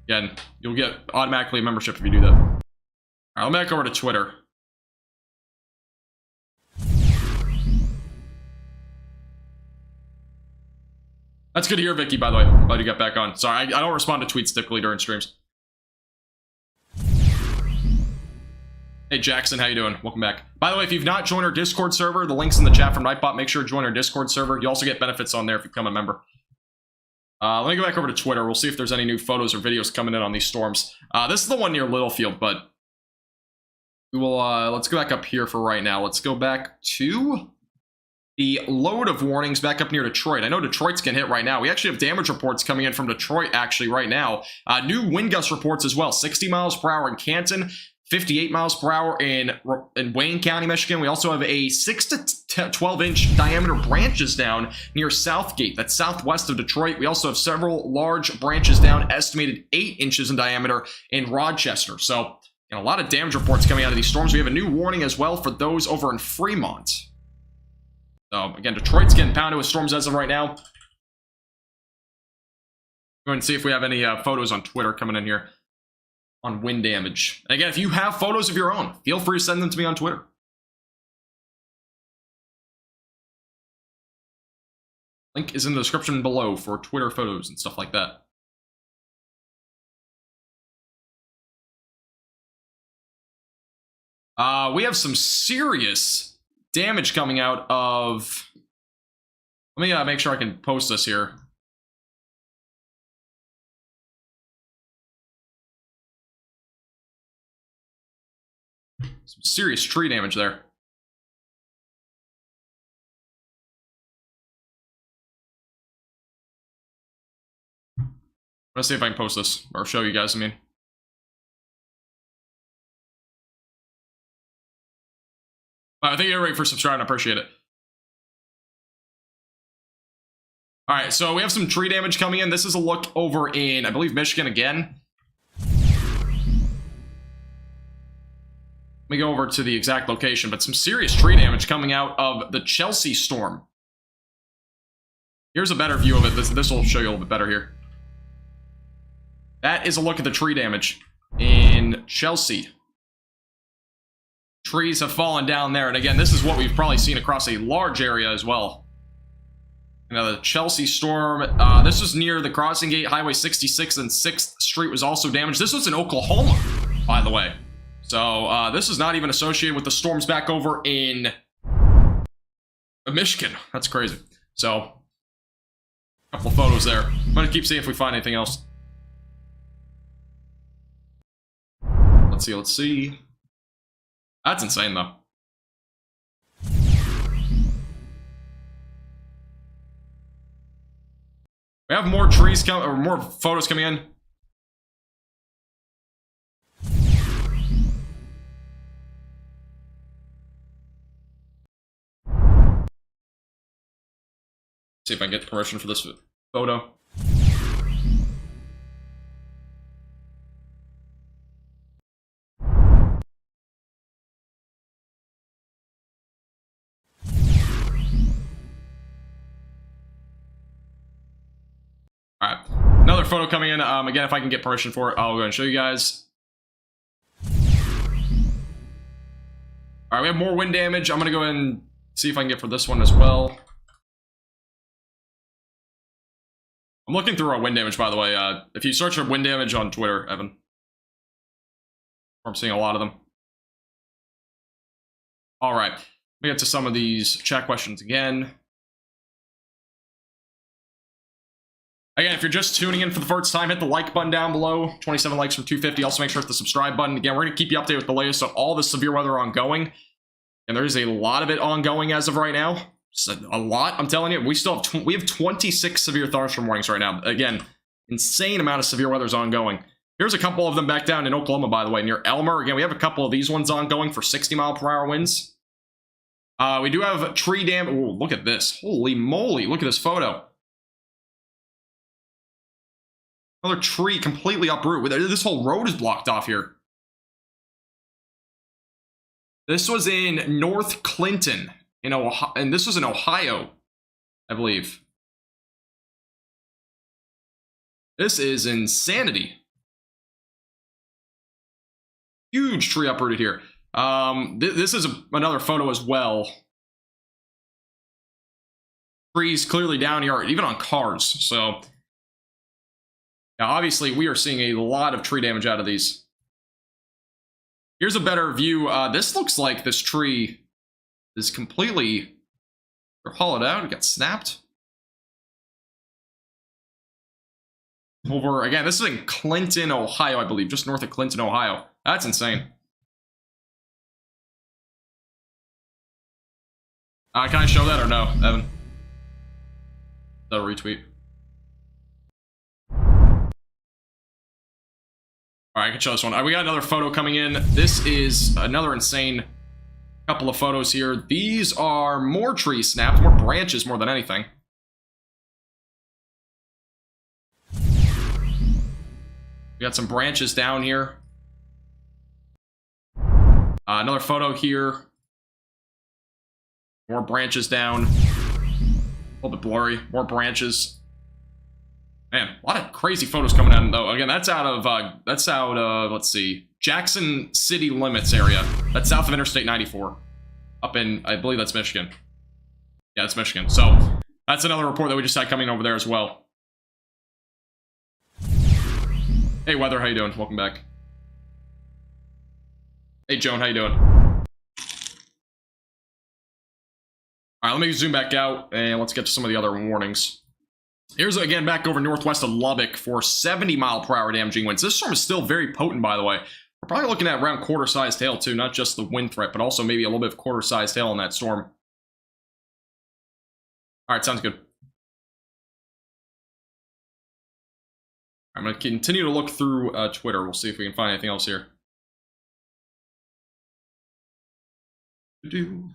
Again, you'll get automatically a membership if you do that. All right, I'll back over to Twitter. That's good to hear, Vicky, by the way. Glad you got back on. Sorry, I don't respond to tweets typically during streams. Hey, Jackson, how you doing? Welcome back. By the way, if you've not joined our Discord server, the link's in the chat from Nightbot. Make sure to join our Discord server. You also get benefits on there if you become a member. Let me go back over to Twitter. We'll see if there's any new photos or videos coming in on these storms. This is the one near Littlefield, but we will, let's go back up here for right now. Let's go back to the load of warnings back up near Detroit. I know Detroit's getting hit right now. We actually have damage reports coming in from Detroit, actually, right now. New wind gust reports as well. 60 miles per hour in Canton. 58 miles per hour in Wayne County, Michigan. We also have a 6 to 12-inch diameter branches down near Southgate. That's southwest of Detroit. We also have several large branches down, estimated 8 inches in diameter in Rochester. So, a lot of damage reports coming out of these storms. We have a new warning as well for those over in Fremont. So, again, Detroit's getting pounded with storms as of right now. Go and see if we have any photos on Twitter coming in here on wind damage. And again, if you have photos of your own, feel free to send them to me on Twitter. Link is in the description below for Twitter photos and stuff like that. We have some serious damage coming out of... Let me make sure I can post this here. Some serious tree damage there. Let's see if I can post this, or show you guys, I mean. Thank you everybody for subscribing, I appreciate it. Alright, so we have some tree damage coming in. This is a look over in, I believe, Michigan again. Let me go over to the exact location, but some serious tree damage coming out of the Chelsea storm. Here's a better view of it. This will show you a little bit better here. That is a look at the tree damage in Chelsea. Trees have fallen down there, and again, this is what we've probably seen across a large area as well. You know, the Chelsea storm, this was near the crossing gate, Highway 66, and 6th Street was also damaged. This was in Oklahoma, by the way. So, this is not even associated with the storms back over in Michigan. That's crazy. So, a couple of photos there. I'm gonna keep seeing if we find anything else. Let's see. That's insane, though. We have more trees coming, or more photos coming in. See if I can get permission for this photo. Alright, another photo coming in. Again, if I can get permission for it, I'll go and show you guys. Alright, we have more wind damage. I'm gonna go ahead and see if I can get for this one as well. I'm looking through our wind damage, by the way. If you search for wind damage on Twitter, Evan, I'm seeing a lot of them. Alright, let me get to some of these chat questions again. Again, if you're just tuning in for the first time, hit the like button down below. 27 likes from 250. Also, make sure to hit the subscribe button. Again, we're going to keep you updated with the latest on all the severe weather ongoing. And there is a lot of it ongoing as of right now. Just a lot, I'm telling you. We still have we have 26 severe thunderstorm warnings right now. Again, insane amount of severe weather is ongoing. Here's a couple of them back down in Oklahoma, by the way, near Elmer. Again, we have a couple of these ones ongoing for 60-mile-per-hour winds. We do have tree damage. Oh, look at this. Holy moly. Look at this photo. Another tree completely uprooted. This whole road is blocked off here. This was in North Clinton, in Ohio, and this was in Ohio, I believe. This is insanity. Huge tree uprooted here. This is another photo as well. Trees clearly down here, even on cars, so... Now, obviously, we are seeing a lot of tree damage out of these. Here's a better view. This looks like this tree is completely hollowed out. It got snapped. Over, again, this is in Clinton, Ohio, I believe. Just north of Clinton, Ohio. That's insane. Can I show that or no, Evan? Is that a retweet? Alright, I can show this one. We got another photo coming in. This is another insane couple of photos here. These are more trees snapped, more branches more than anything. We got some branches down here. Another photo here. More branches down. A little bit blurry. More branches. Man, a lot of crazy photos coming in, though. Again, that's out of, let's see, Jackson City Limits area. That's south of Interstate 94. Up in, I believe that's Michigan. Yeah, it's Michigan. So, that's another report that we just had coming over there as well. Hey, Weather, how you doing? Welcome back. Hey, Joan, how you doing? Alright, let me zoom back out, and let's get to some of the other warnings. Here's, again, back over northwest of Lubbock for 70-mile-per-hour damaging winds. This storm is still very potent, by the way. We're probably looking at around quarter-sized hail, too. Not just the wind threat, but also maybe a little bit of quarter-sized hail in that storm. Alright, sounds good. I'm going to continue to look through Twitter. We'll see if we can find anything else here. Again,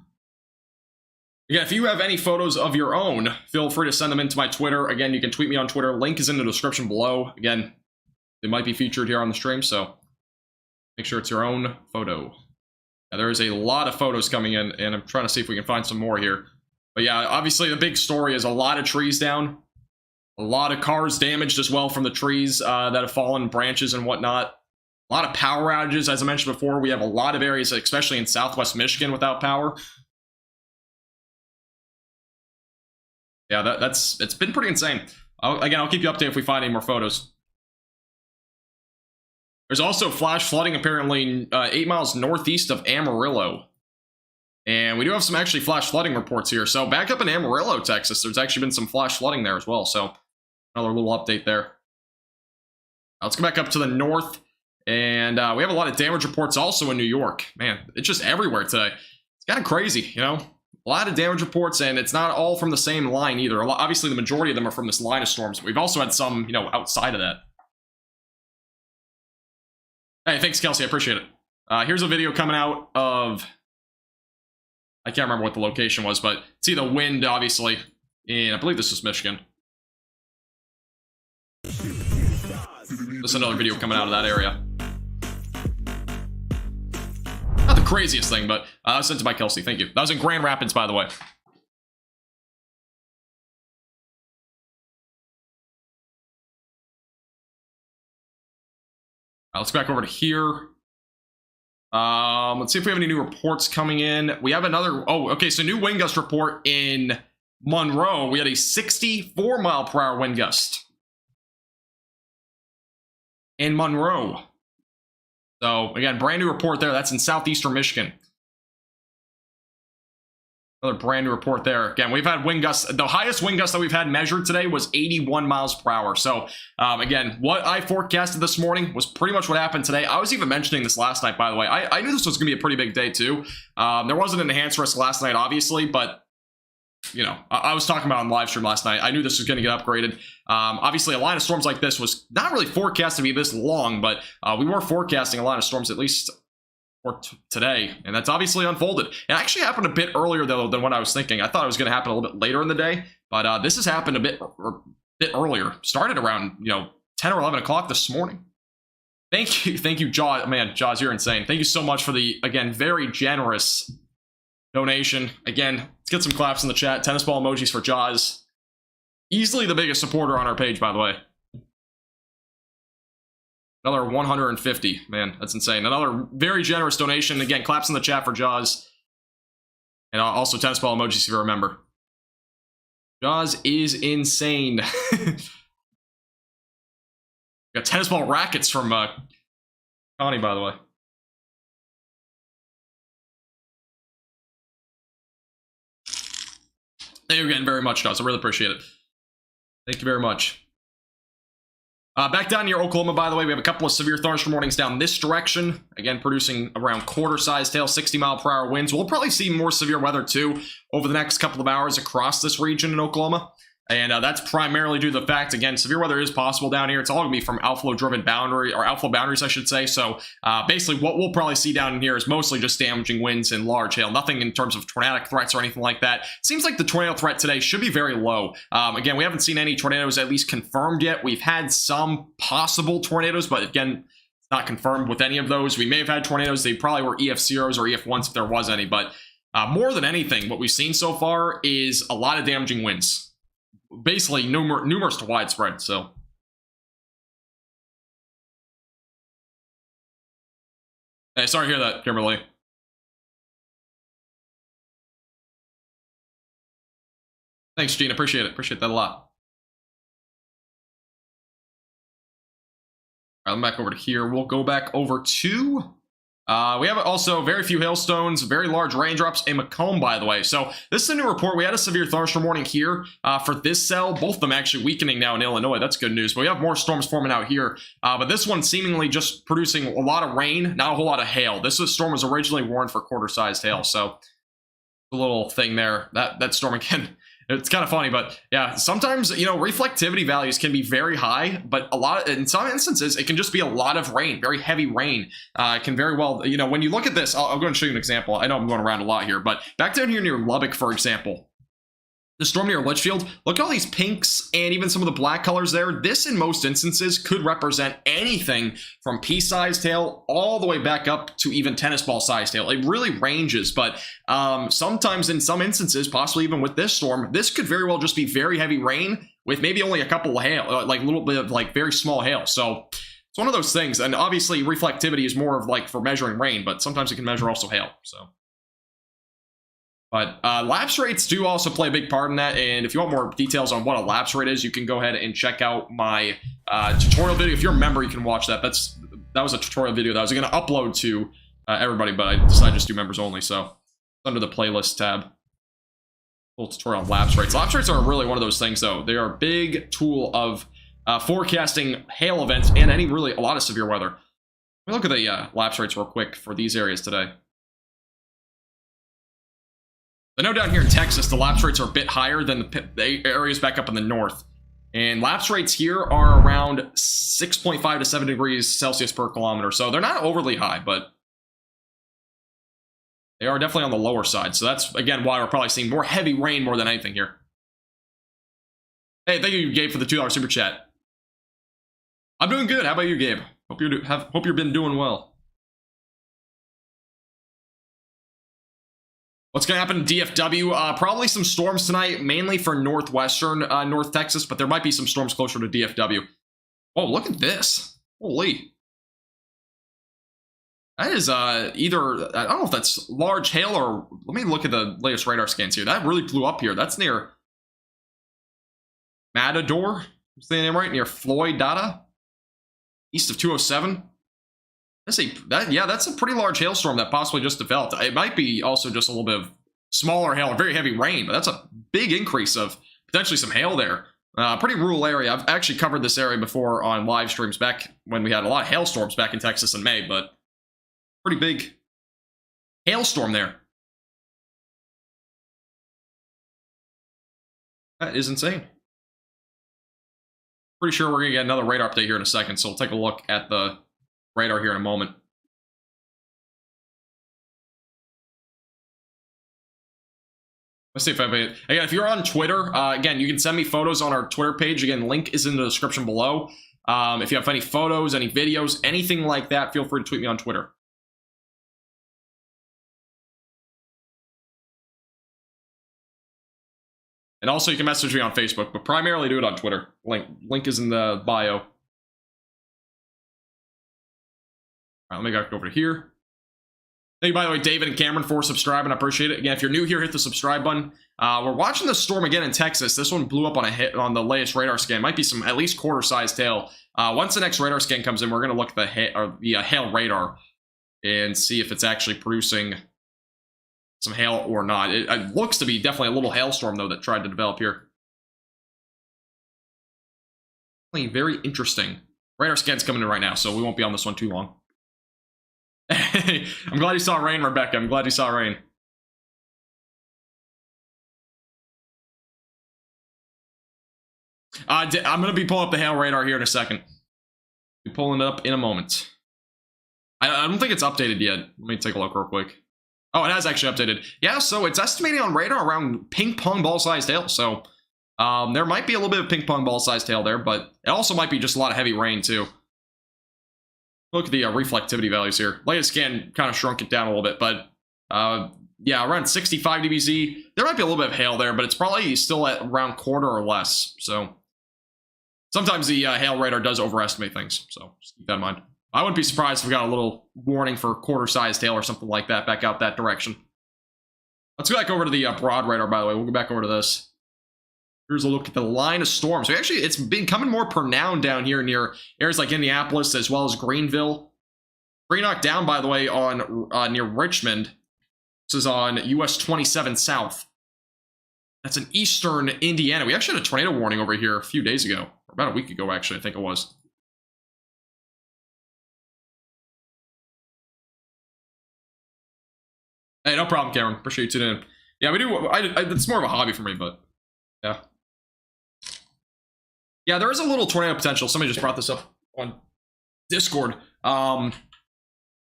if you have any photos of your own, feel free to send them into my Twitter. Again, you can tweet me on Twitter. Link is in the description below. Again, they might be featured here on the stream, so make sure it's your own photo. Now, there is a lot of photos coming in, and I'm trying to see if we can find some more here. But yeah, obviously the big story is a lot of trees down. A lot of cars damaged as well from the trees that have fallen, branches and whatnot. A lot of power outages, as I mentioned before. We have a lot of areas, especially in southwest Michigan, without power. Yeah, it's been pretty insane. Again, I'll keep you updated if we find any more photos. There's also flash flooding apparently 8 miles northeast of Amarillo. And we do have some actually flash flooding reports here. So back up in Amarillo, Texas, there's actually been some flash flooding there as well. So another little update there. Let's go back up to the north. And we have a lot of damage reports also in New York. Man, it's just everywhere today. It's kind of crazy, you know? A lot of damage reports, and it's not all from the same line either. Obviously, the majority of them are from this line of storms. But we've also had some, you know, outside of that. Hey, thanks, Kelsey. I appreciate it. Here's a video coming out of... I can't remember what the location was, but see the wind, obviously, in, I believe this is Michigan. There's another video coming out of that area. Not the craziest thing, but sent to by Kelsey. Thank you. That was in Grand Rapids, by the way. Let's go back over to here. Let's see if we have any new reports coming in. We have another... Oh, okay, so new wind gust report in Monroe. We had a 64-mile-per-hour wind gust in Monroe. So, again, brand new report there. That's in southeastern Michigan. Another brand new report there. Again, we've had wind gusts. The highest wind gust that we've had measured today was 81 miles per hour. So, again, what I forecasted this morning was pretty much what happened today. I was even mentioning this last night, by the way. I knew this was going to be a pretty big day, too. There wasn't an enhanced risk last night, obviously, but, you know, I was talking about it on live stream last night. I knew this was going to get upgraded. Obviously, a line of storms like this was not really forecast to be this long, but we were forecasting a line of storms at least for today, and that's obviously unfolded. It actually happened a bit earlier, though, than what I was thinking. I thought it was going to happen a little bit later in the day, but this has happened a bit earlier. Started around, you know, 10 or 11 o'clock this morning. Thank you, Jaws. Man, Jaws, you're insane. Thank you so much for the, again, very generous donation. Again, let's get some claps in the chat. Tennis ball emojis for Jaws. Easily the biggest supporter on our page, by the way. Another 150. Man, that's insane. Another very generous donation. Again, claps in the chat for Jaws. And also tennis ball emojis if you remember. Jaws is insane. Got tennis ball rackets from Connie, by the way. Thank you again very much, Jaws. I really appreciate it. Thank you very much. Back down near Oklahoma, by the way, we have a couple of severe thunderstorm warnings down this direction. Again, producing around quarter-sized hail, 60-mile-per-hour winds. We'll probably see more severe weather, too, over the next couple of hours across this region in Oklahoma. And that's primarily due to the fact, again, severe weather is possible down here. It's all going to be from outflow-driven boundary, or outflow boundaries, I should say. So basically what we'll probably see down here is mostly just damaging winds and large hail. Nothing in terms of tornadic threats or anything like that. Seems like the tornado threat today should be very low. Again, we haven't seen any tornadoes at least confirmed yet. We've had some possible tornadoes, but again, it's not confirmed with any of those. We may have had tornadoes. They probably were EF0s or EF1s if there was any. But more than anything, what we've seen so far is a lot of damaging winds. Basically numerous to widespread. So Hey, sorry to hear that, Kimberly. Thanks, Gene. Appreciate it. Appreciate that a lot. All right, I'm back over to here. We'll go back over to... we have also very few hailstones, very large raindrops, and Macomb, by the way. So this is a new report. We had a severe thunderstorm warning here for this cell. Both of them actually weakening now in Illinois. That's good news. But we have more storms forming out here. But this one seemingly just producing a lot of rain, not a whole lot of hail. This storm was originally warned for quarter-sized hail. So a little thing there. That storm again. It's kind of funny, but yeah, sometimes, you know, reflectivity values can be very high, but in some instances, it can just be a lot of rain, very heavy rain. It can very well, you know, when you look at this, I'll go and show you an example. I know I'm going around a lot here, but back down here near Lubbock, for example, the storm near Litchfield, look at all these pinks and even some of the black colors there. This, in most instances, could represent anything from pea-sized hail all the way back up to even tennis ball-sized hail. It really ranges, but sometimes in some instances, possibly even with this storm, this could very well just be very heavy rain with maybe only a couple of hail, like a little bit of like very small hail. So it's one of those things, and obviously reflectivity is more of like for measuring rain, but sometimes it can measure also hail, so... But lapse rates do also play a big part in that, and if you want more details on what a lapse rate is, you can go ahead and check out my tutorial video. If you're a member, you can watch that. That was a tutorial video that I was going to upload to everybody, but I decided to just do members only, so it's under the playlist tab. Full tutorial on lapse rates. Lapse rates are really one of those things, though. They are a big tool of forecasting hail events and a lot of severe weather. Let me look at the lapse rates real quick for these areas today. I know down here in Texas, the lapse rates are a bit higher than the areas back up in the north. And lapse rates here are around 6.5 to 7 degrees Celsius per kilometer. So they're not overly high, but they are definitely on the lower side. So that's, again, why we're probably seeing more heavy rain more than anything here. Hey, thank you, Gabe, for the $2 super chat. I'm doing good. How about you, Gabe? Hope you've been doing well. What's going to happen in DFW? Probably some storms tonight, mainly for northwestern North Texas, but there might be some storms closer to DFW. Oh, look at this. Holy. That is either, I don't know if that's large hail or, let me look at the latest radar scans here. That really blew up here. That's near Matador. Is the name right? Near Floyd Data, east of 207. That's a pretty large hailstorm that possibly just developed. It might be also just a little bit of smaller hail, very heavy rain, but that's a big increase of potentially some hail there. Pretty rural area. I've actually covered this area before on live streams back when we had a lot of hailstorms back in Texas in May, but pretty big hailstorm there. That is insane. Pretty sure we're going to get another radar update here in a second, so we'll take a look at the radar here in a moment. Let's see if I have it. Again, if you're on Twitter, again, you can send me photos on our Twitter page. Again, link is in the description below. If you have any photos, any videos, anything like that, feel free to tweet me on Twitter. And also, you can message me on Facebook, but primarily do it on Twitter. Link is in the bio. All right, let me go over to here. Thank you, by the way, David and Cameron, for subscribing. I appreciate it. Again, if you're new here, hit the subscribe button. We're watching the storm again in Texas. This one blew up on on the latest radar scan. Might be some at least quarter-sized hail. Once the next radar scan comes in, we're going to look at the hail radar and see if it's actually producing some hail or not. It looks to be definitely a little hailstorm, though, that tried to develop here. Very interesting. Radar scan's coming in right now, so we won't be on this one too long. I'm glad you saw rain, Rebecca. I'm glad you saw rain. I'm going to be pulling up the hail radar here in a second. Be pulling it up in a moment. I don't think it's updated yet. Let me take a look real quick. Oh, it has actually updated. Yeah, so it's estimating on radar around ping pong ball-sized hail. So there might be a little bit of ping pong ball-sized hail there, but it also might be just a lot of heavy rain, too. Look at the reflectivity values here. Latest scan kind of shrunk it down a little bit, but yeah, around 65 dBz. There might be a little bit of hail there, but it's probably still at around quarter or less. So sometimes the hail radar does overestimate things, so just keep that in mind. I wouldn't be surprised if we got a little warning for quarter-sized hail or something like that back out that direction. Let's go back over to the broad radar, by the way. We'll go back over to this. Here's a look at the line of storms. So actually, it's been coming more pronounced down here near areas like Indianapolis as well as Greenville. Pretty knocked down, by the way, on near Richmond. This is on US 27 South. That's in eastern Indiana. We actually had a tornado warning over here a few days ago. Or about a week ago, actually, I think it was. Hey, no problem, Cameron. Appreciate you tuning in. Yeah, we do. It's more of a hobby for me, but yeah. Yeah, there is a little tornado potential. Somebody just brought this up on Discord.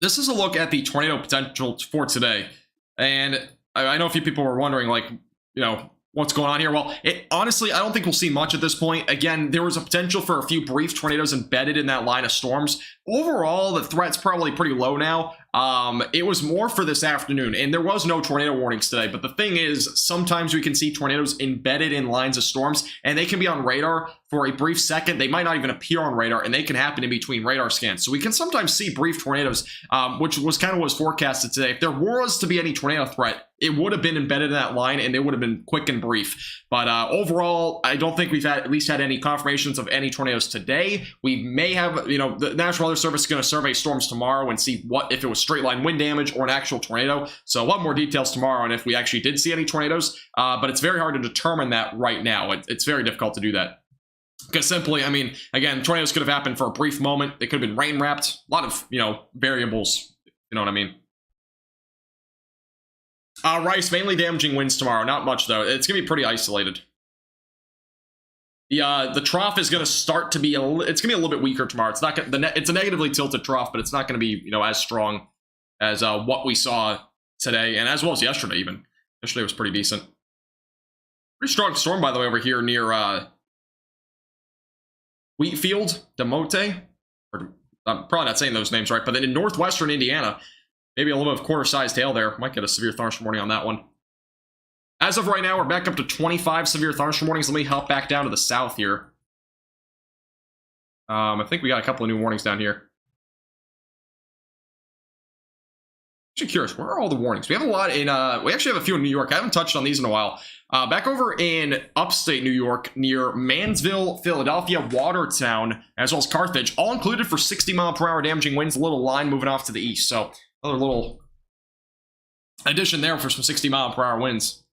This is a look at the tornado potential for today. And I know a few people were wondering, like, you know, what's going on here? Well, honestly, I don't think we'll see much at this point. Again, there was a potential for a few brief tornadoes embedded in that line of storms. Overall, the threat's probably pretty low now. It was more for this afternoon, and there was no tornado warnings today. But the thing is, sometimes we can see tornadoes embedded in lines of storms, and they can be on radar for a brief second. They might not even appear on radar, and they can happen in between radar scans. So we can sometimes see brief tornadoes, which was kind of what was forecasted today. If there was to be any tornado threat, it would have been embedded in that line, and they would have been quick and brief. But overall, I don't think we've at least had any confirmations of any tornadoes today. We may have, you know, the National Weather Service is going to survey storms tomorrow and see what if it was straight line wind damage or an actual tornado. So a lot more details tomorrow on if we actually did see any tornadoes. But it's very hard to determine that right now. It's very difficult to do that. Because simply, I mean, again, tornadoes could have happened for a brief moment. They could have been rain wrapped. A lot of, you know, variables. You know what I mean? Rice, mainly damaging winds tomorrow. Not much, though. It's going to be pretty isolated. The trough is going to start to be it's going to be a little bit weaker tomorrow. It's not gonna, it's a negatively tilted trough, but it's not going to be, you know, as strong as what we saw today, and as well as yesterday even. Yesterday was pretty decent. Pretty strong storm, by the way, over here near Wheatfield, Demote. Or, I'm probably not saying those names right, but then in northwestern Indiana, maybe a little bit of quarter-sized hail there. Might get a severe thunderstorm warning on that one. As of right now, we're back up to 25 severe thunderstorm warnings. Let me hop back down to the south here. I think we got a couple of new warnings down here. Actually curious, where are all the warnings? We have a lot in, we actually have a few in New York. I haven't touched on these in a while. Back over in upstate New York, near Mansville, Philadelphia, Watertown, as well as Carthage, all included for 60-mile-per-hour damaging winds, a little line moving off to the east. So, another little addition there for some 60-mile-per-hour winds.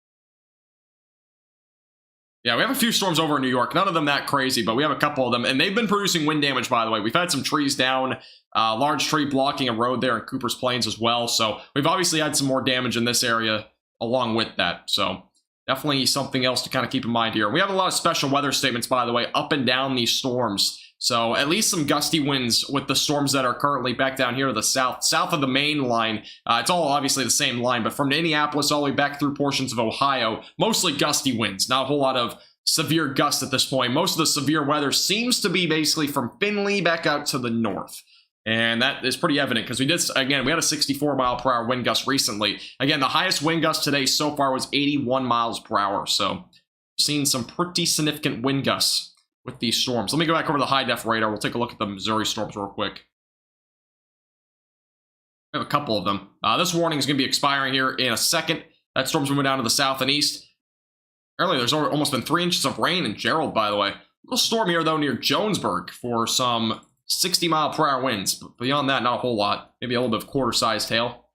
Yeah, we have a few storms over in New York. None of them that crazy, but we have a couple of them. And they've been producing wind damage, by the way. We've had some trees down, large tree blocking a road there in Cooper's Plains as well. So we've obviously had some more damage in this area along with that. So definitely something else to kind of keep in mind here. We have a lot of special weather statements, by the way, up and down these storms. So at least some gusty winds with the storms that are currently back down here to the south of the main line. It's all obviously the same line, but from Indianapolis all the way back through portions of Ohio, mostly gusty winds. Not a whole lot of severe gusts at this point. Most of the severe weather seems to be basically from Findlay back out to the north. And that is pretty evident because we did, again, we had a 64-mile-per-hour wind gust recently. Again, the highest wind gust today so far was 81 miles per hour. So we've seen some pretty significant wind gusts with these storms. Let me go back over to the high-def radar. We'll take a look at the Missouri storms real quick. We have a couple of them. This warning is going to be expiring here in a second. That storm's moving down to the south and east. Apparently, there's almost been 3 inches of rain in Gerald, by the way. A little storm here, though, near Jonesburg for some 60-mile-per-hour winds. But beyond that, not a whole lot. Maybe a little bit of quarter-sized hail.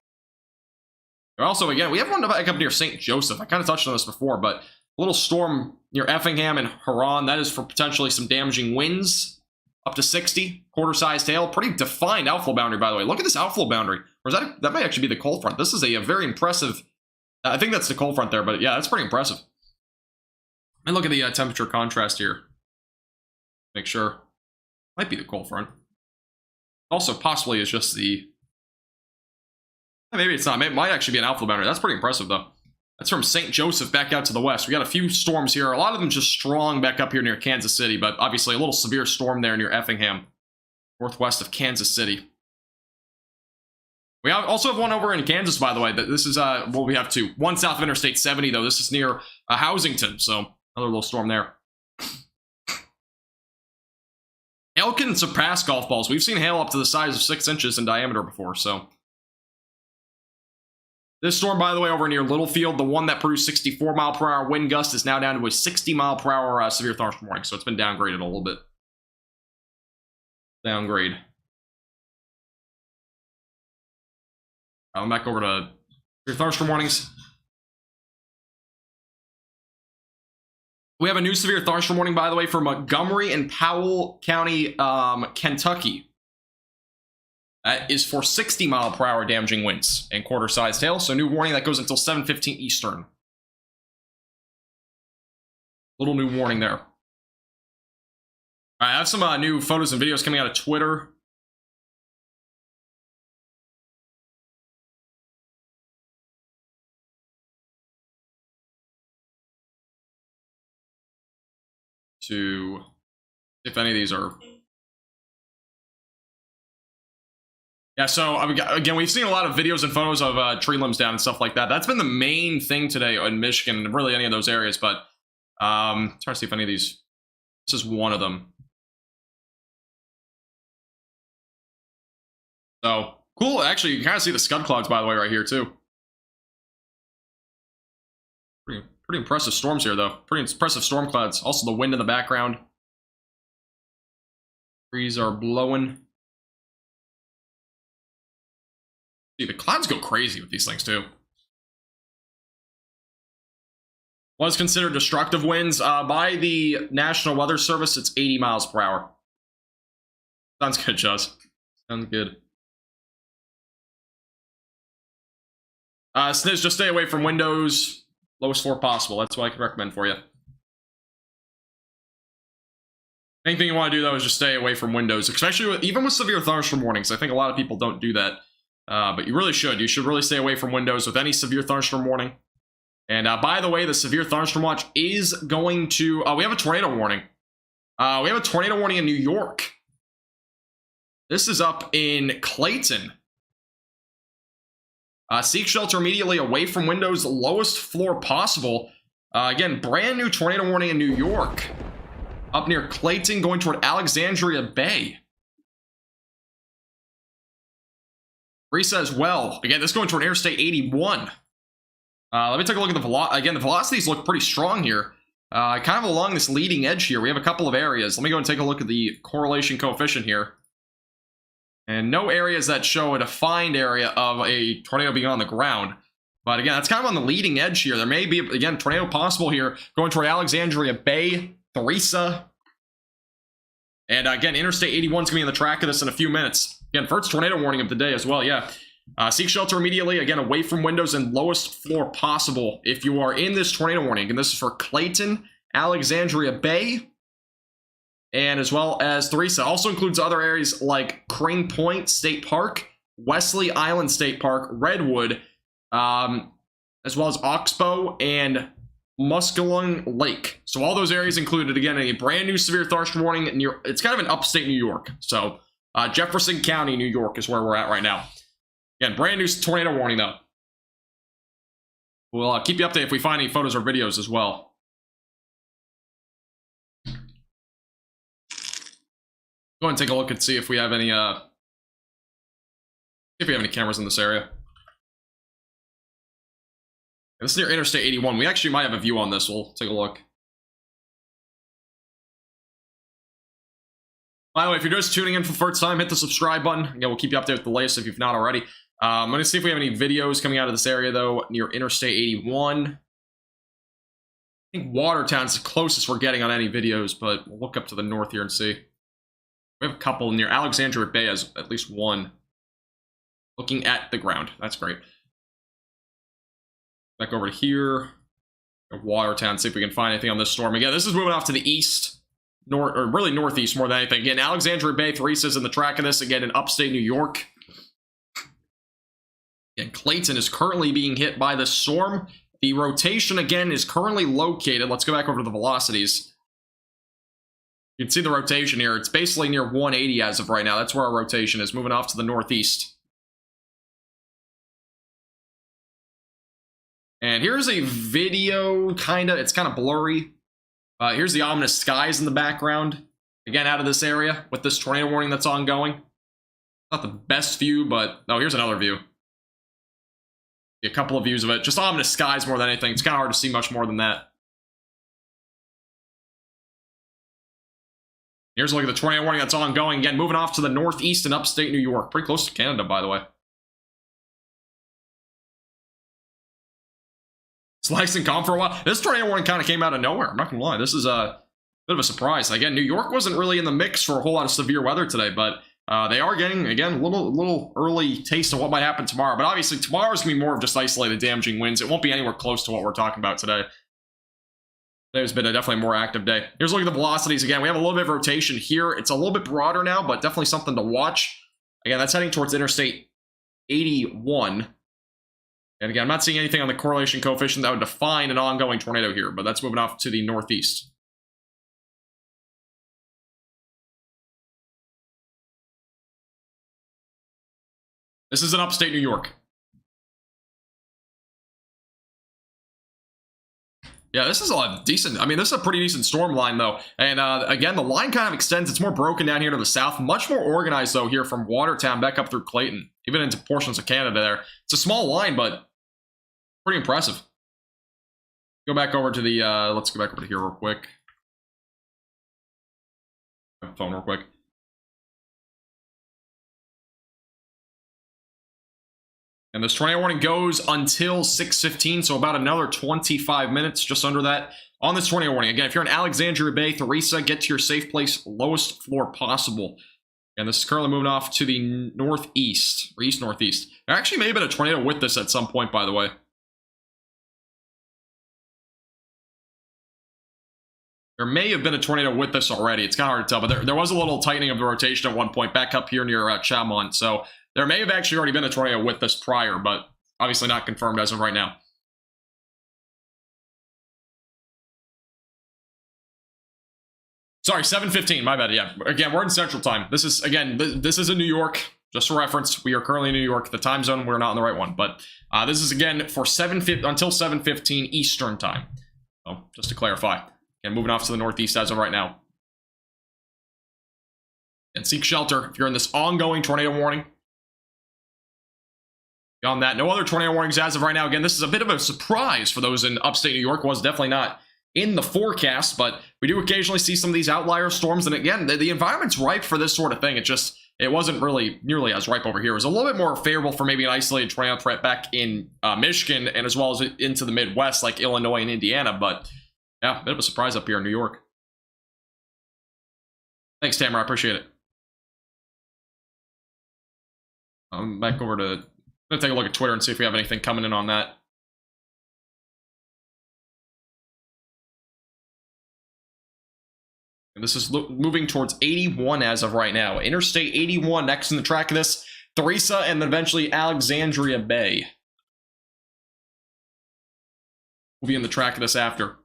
Also, again, we have one back up near St. Joseph. I kind of touched on this before, but a little storm near Effingham and Huron. That is for potentially some damaging winds. Up to 60, quarter-sized hail. Pretty defined outflow boundary, by the way. Look at this outflow boundary. Or is that might actually be the cold front. This is a very impressive... I think that's the cold front there, but yeah, that's pretty impressive. And look at the temperature contrast here. Make sure. Might be the cold front. Also, possibly is just the... Maybe it's not. It might actually be an outflow boundary. That's pretty impressive, though. That's from St. Joseph back out to the west. We got a few storms here. A lot of them just strong back up here near Kansas City, but obviously a little severe storm there near Effingham, northwest of Kansas City. We also have one over in Kansas, by the way. This is, well, we have two. One south of Interstate 70, though. This is near Housington, so another little storm there. Hail can surpass golf balls. We've seen hail up to the size of 6 inches in diameter before, so. This storm, by the way, over near Littlefield, the one that produced 64-mile-per-hour wind gust is now down to a 60-mile-per-hour severe thunderstorm warning, so it's been downgraded a little bit. Downgrade. I'm back over to severe thunderstorm warnings. We have a new severe thunderstorm warning, by the way, for Montgomery and Powell County, Kentucky. That is for 60-mile-per-hour damaging winds and quarter-sized hail. So new warning that goes until 7:15 Eastern. Little new warning there. All right, I have some new photos and videos coming out of Twitter. To if any of these are. Yeah, so again, we've seen a lot of videos and photos of tree limbs down and stuff like that. That's been the main thing today in Michigan and really any of those areas. But trying to see if any of these. This is one of them. So cool. Actually, you can kind of see the scud clouds, by the way, right here too. Pretty impressive storms here, though. Pretty impressive storm clouds. Also, the wind in the background. Trees are blowing. See, the clouds go crazy with these things, too. What is considered destructive winds? By the National Weather Service, it's 80 miles per hour. Sounds good, Juz. Sounds good. Sniz, just stay away from windows. Lowest floor possible. That's what I can recommend for you. Anything you want to do, though, is just stay away from windows, especially even with severe thunderstorm warnings. I think a lot of people don't do that, but you really should. You should really stay away from windows with any severe thunderstorm warning. And by the way, the severe thunderstorm watch is going to... we have a tornado warning. We have a tornado warning in New York. This is up in Clayton. Seek shelter immediately away from windows, lowest floor possible. Again, brand new tornado warning in New York. Up near Clayton, going toward Alexandria Bay. Risa as well. Again, this is going toward Interstate 81. Let me take a look at the velocity. Again, the velocities look pretty strong here. Kind of along this leading edge here. We have a couple of areas. Let me go and take a look at the correlation coefficient here. And no areas that show a defined area of a tornado being on the ground. But again, that's kind of on the leading edge here. There may be, again, tornado possible here going toward Alexandria Bay, Theresa. And again, Interstate 81 is going to be on the track of this in a few minutes. Again, first tornado warning of the day as well, yeah. Seek shelter immediately, again, away from windows and lowest floor possible if you are in this tornado warning. And this is for Clayton, Alexandria Bay, and as well as Theresa. Also includes other areas like Crane Point State Park, Wesley Island State Park, Redwood, as well as Oxbow and Muskellunge Lake. So all those areas included, again, a brand new severe thunderstorm warning near, it's kind of in upstate New York. So Jefferson County, New York is where we're at right now. Again, brand new tornado warning though. We'll keep you updated if we find any photos or videos as well. Go ahead and take a look and see if we have any cameras in this area. This is near Interstate 81. We actually might have a view on this. We'll take a look. By the way, if you're just tuning in for the first time, hit the subscribe button. Again, we'll keep you updated with the latest if you've not already. I'm going to see if we have any videos coming out of this area, though, near Interstate 81. I think Watertown's the closest we're getting on any videos, but we'll look up to the north here and see. We have a couple near Alexandria Bay, has at least one. Looking at the ground. That's great. Back over to here. Watertown, see if we can find anything on this storm. Again, this is moving off to the east. Or really northeast more than anything. Again, Alexandria Bay, Theresa's in the track of this. Again, in upstate New York. Again, Clayton is currently being hit by the storm. The rotation, again, is currently located. Let's go back over to the velocities. You can see the rotation here. It's basically near 180 as of right now. That's where our rotation is, moving off to the northeast. And here's a video, it's kind of blurry. Here's the ominous skies in the background. again, out of this area with this tornado warning that's ongoing. Not the best view, but... Oh, here's another view. A couple of views of it. Just ominous skies more than anything. It's kind of hard to see much more than that. Here's a look at the tornado warning that's ongoing. Again, moving off to the northeast in upstate New York. Pretty close to Canada, by the way. It's nice and calm for a while. This tornado warning kind of came out of nowhere. I'm not going to lie. This is a bit of a surprise. Again, New York wasn't really in the mix for a whole lot of severe weather today, but... they are getting, again, a little early taste of what might happen tomorrow. But obviously, tomorrow's going to be more of just isolated damaging winds. It won't be anywhere close to what we're talking about today. Today's been a definitely more active day. Here's a look at the velocities again. We have a little bit of rotation here. It's a little bit broader now, but definitely something to watch. Again, that's heading towards Interstate 81. And again, I'm not seeing anything on the correlation coefficient that would define an ongoing tornado here, but that's moving off to the northeast. This is in upstate New York. Yeah, this is a decent, I mean, this is a pretty decent storm line, though. And again, the line kind of extends. It's more broken down here to the south. Much more organized, though, here from Watertown back up through Clayton, even into portions of Canada there. It's a small line, but pretty impressive. Go back over to the, let's go back over to here real quick. Phone real quick. And this tornado warning goes until 6:15, so about another 25 minutes, just under that, on this tornado warning. Again, if you're in Alexandria Bay, Theresa, get to your safe place, lowest floor possible. And this is currently moving off to the northeast, or east-northeast. There actually may have been a tornado with this at some point, by the way. There may have been a tornado with this already. It's kind of hard to tell, but there was a little tightening of the rotation at one point back up here near Chamont, so... There may have actually already been a tornado with this prior, but obviously not confirmed as of right now. Sorry, 7:15, my bad, yeah. Again, we're in Central Time. This is, again, this is in New York. Just for reference, we are currently in New York. The time zone, we're not in the right one. But this is, again, for until 7:15 Eastern Time. So, just to clarify. Again, moving off to the northeast as of right now. And seek shelter if you're in this ongoing tornado warning. Beyond that, no other tornado warnings as of right now. Again, this is a bit of a surprise for those in upstate New York. Was definitely not in the forecast, but we do occasionally see some of these outlier storms. And again, the environment's ripe for this sort of thing. It wasn't really nearly as ripe over here. It was a little bit more favorable for maybe an isolated tornado threat back in Michigan and as well as into the Midwest, like Illinois and Indiana. But yeah, a bit of a surprise up here in New York. Thanks, Tamara. I appreciate it. I'm back over to... I'm going to take a look at Twitter and see if we have anything coming in on that. And this is moving towards 81 as of right now. Interstate 81 next in the track of this. Theresa and then eventually Alexandria Bay will be in the track of this after.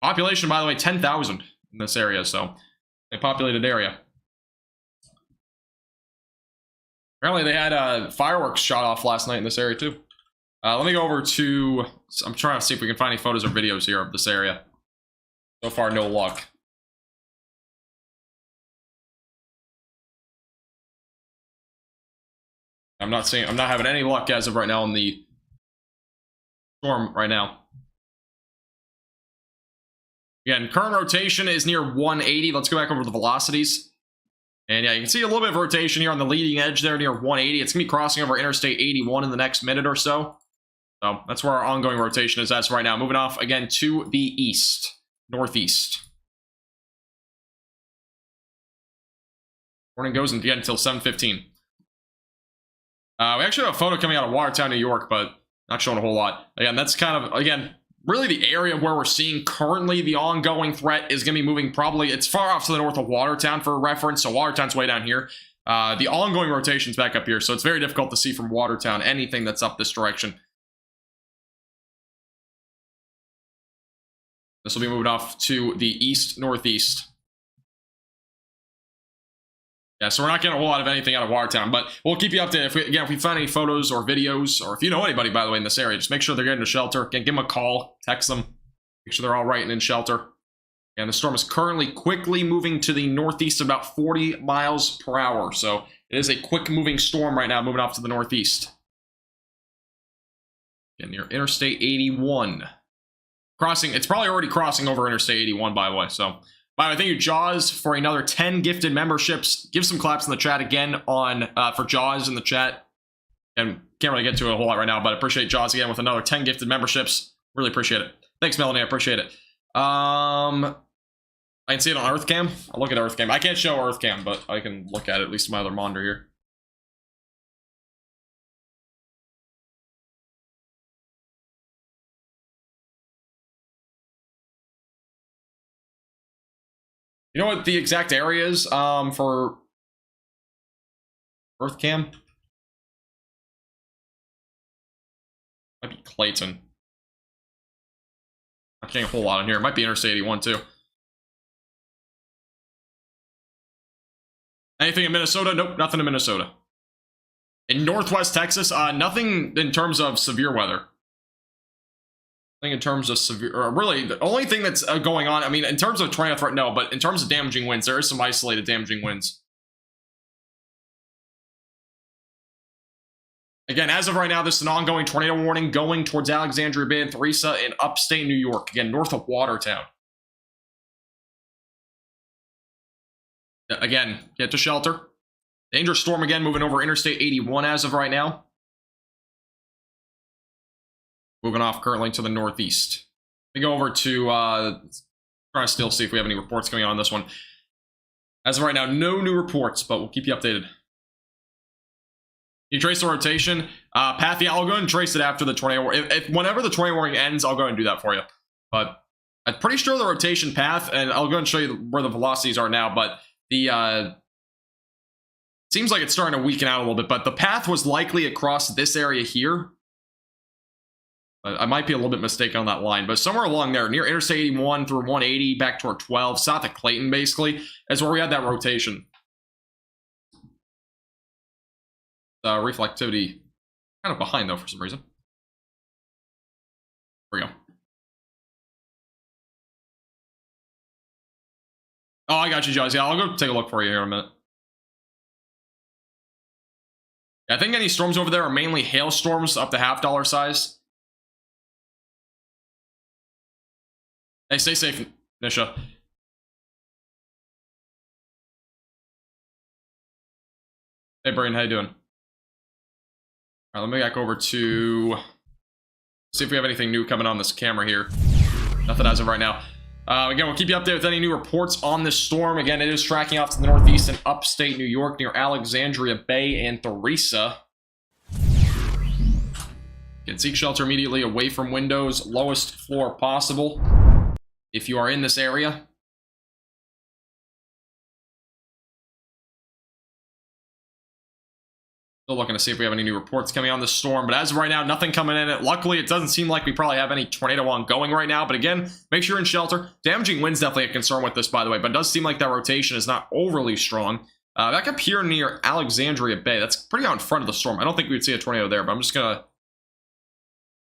Population, by the way, 10,000 in this area, so a populated area. Apparently they had fireworks shot off last night in this area too. Let me go over to... I'm trying to see if we can find any photos or videos here of this area. So far, no luck. I'm not having any luck as of right now in the storm right now. Again, current rotation is near 180. Let's go back over to the velocities. And yeah, you can see a little bit of rotation here on the leading edge there near 180. It's going to be crossing over Interstate 81 in the next minute or so. So that's where our ongoing rotation is as right now. Moving off again to the east, northeast. Morning goes again until 7:15. We actually have a photo coming out of Watertown, New York, but not showing a whole lot. Again, that's kind of, again, really the area where we're seeing currently the ongoing threat is going to be moving probably, it's far off to the north of Watertown for reference, so Watertown's way down here. The ongoing rotation's back up here, so it's very difficult to see from Watertown anything that's up this direction. This will be moving off to the east-northeast. Yeah, so we're not getting a whole lot of anything out of Watertown, but we'll keep you updated. If we find any photos or videos, or if you know anybody, by the way, in this area, just make sure they're getting to shelter. Again, give them a call, text them, make sure they're all right and in shelter. And the storm is currently quickly moving to the northeast about 40 miles per hour. So it is a quick moving storm right now, moving off to the northeast. Again, near Interstate 81. Crossing, it's probably already crossing over Interstate 81, by the way. So, by the way, thank you, Jaws, for another 10 gifted memberships. Give some claps in the chat again on for Jaws in the chat. And can't really get to it a whole lot right now, but I appreciate Jaws again with another 10 gifted memberships. Really appreciate it. Thanks, Melanie. I appreciate it. I can see it on EarthCam. I'll look at EarthCam. I can't show EarthCam, but I can look at it, at least my other monitor here. You know what the exact area is for EarthCam? Might be Clayton. I can't a whole lot in here. It might be Interstate 81 too. Anything in Minnesota? Nope, nothing in Minnesota. In Northwest Texas, nothing in terms of severe weather. Nothing in terms of severe, or really, the only thing that's going on, I mean, in terms of tornado threat, no, but in terms of damaging winds, there is some isolated damaging winds. Again, as of right now, this is an ongoing tornado warning going towards Alexandria Bay and Theresa in upstate New York, again, north of Watertown. Again, get to shelter. Dangerous storm again, moving over Interstate 81 as of right now. Moving off currently to the northeast. We go over to, try to still see if we have any reports coming on this one. As of right now, no new reports, but we'll keep you updated. You trace the rotation. Path, yeah, I'll go and trace it after the tornado. Whenever the tornado warning ends, I'll go and do that for you. But I'm pretty sure the rotation path, and I'll go and show you where the velocities are now, but the, seems like it's starting to weaken out a little bit, but the path was likely across this area here. I might be a little bit mistaken on that line, but somewhere along there, near Interstate 81 through 180, back toward 12, south of Clayton, basically, is where we had that rotation. Reflectivity kind of behind, though, for some reason. There we go. Oh, I got you, Jaws. Yeah, I'll go take a look for you here in a minute. I think any storms over there are mainly hailstorms up to $half size. Hey, stay safe, Nisha. Hey, Brian, how you doing? All right, let me back over to see if we have anything new coming on this camera here. Nothing as of right now. Again, we'll keep you updated with any new reports on this storm. Again, it is tracking off to the northeast in upstate New York near Alexandria Bay and Theresa. Again, seek shelter immediately away from windows, lowest floor possible if you are in this area. Still looking to see if we have any new reports coming on this storm, but as of right now, nothing coming in. Luckily, it doesn't seem like we probably have any tornado ongoing right now, but again, make sure you're in shelter. Damaging winds definitely a concern with this, by the way, but it does seem like that rotation is not overly strong. Back up here near Alexandria Bay, that's pretty out in front of the storm. I don't think we would see a tornado there, but I'm just gonna...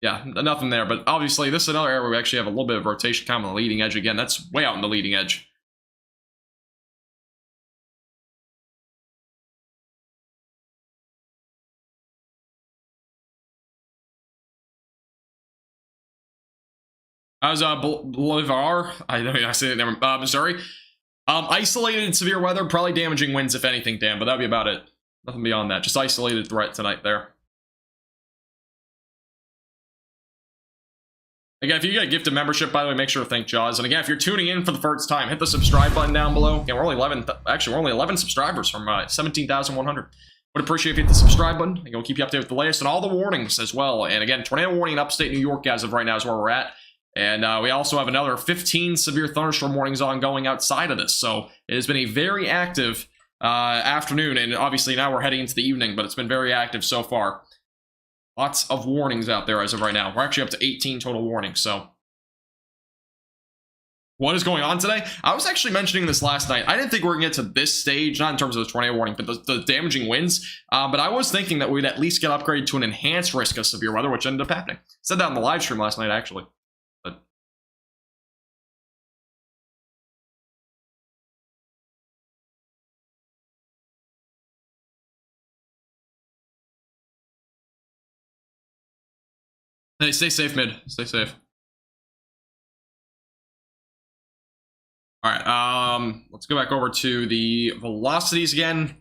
Yeah, nothing there, but obviously this is another area where we actually have a little bit of rotation kind of on the leading edge. Again, that's way out on the leading edge. As Bolivar, I say it never. Missouri, isolated severe weather, probably damaging winds if anything, Dan. But that'd be about it. Nothing beyond that. Just isolated threat tonight there. Again, if you get a gifted membership, by the way, make sure to thank Jaws. And again, if you're tuning in for the first time, hit the subscribe button down below. Again, we're only 11. Actually, we're only 11 subscribers from 17,100. Would appreciate if you hit the subscribe button. Again, we'll keep you updated with the latest and all the warnings as well. And again, tornado warning in upstate New York as of right now is where we're at. And we also have another 15 severe thunderstorm warnings ongoing outside of this. So it has been a very active afternoon. And obviously now we're heading into the evening, but it's been very active so far. Lots of warnings out there as of right now. We're actually up to 18 total warnings. So what is going on today? I was actually mentioning this last night. I didn't think we were going to get to this stage, not in terms of the tornado warning, but the damaging winds. But I was thinking that we'd at least get upgraded to an enhanced risk of severe weather, which ended up happening. Said that on the live stream last night, actually. Hey, stay safe, mid. Stay safe. All right, let's go back over to the velocities again.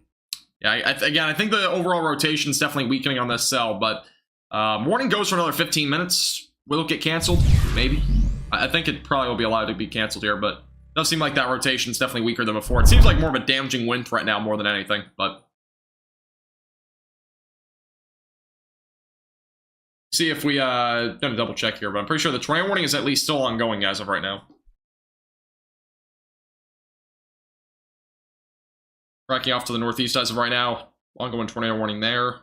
Yeah, again, I think the overall rotation is definitely weakening on this cell, but warning goes for another 15 minutes. Will it get canceled? Maybe. I think it probably will be allowed to be canceled here, but it does seem like that rotation is definitely weaker than before. It seems like more of a damaging wind threat now more than anything, but see if we gonna double check here, but I'm pretty sure the tornado warning is at least still ongoing as of right now. Tracking off to the northeast as of right now. Ongoing tornado warning there.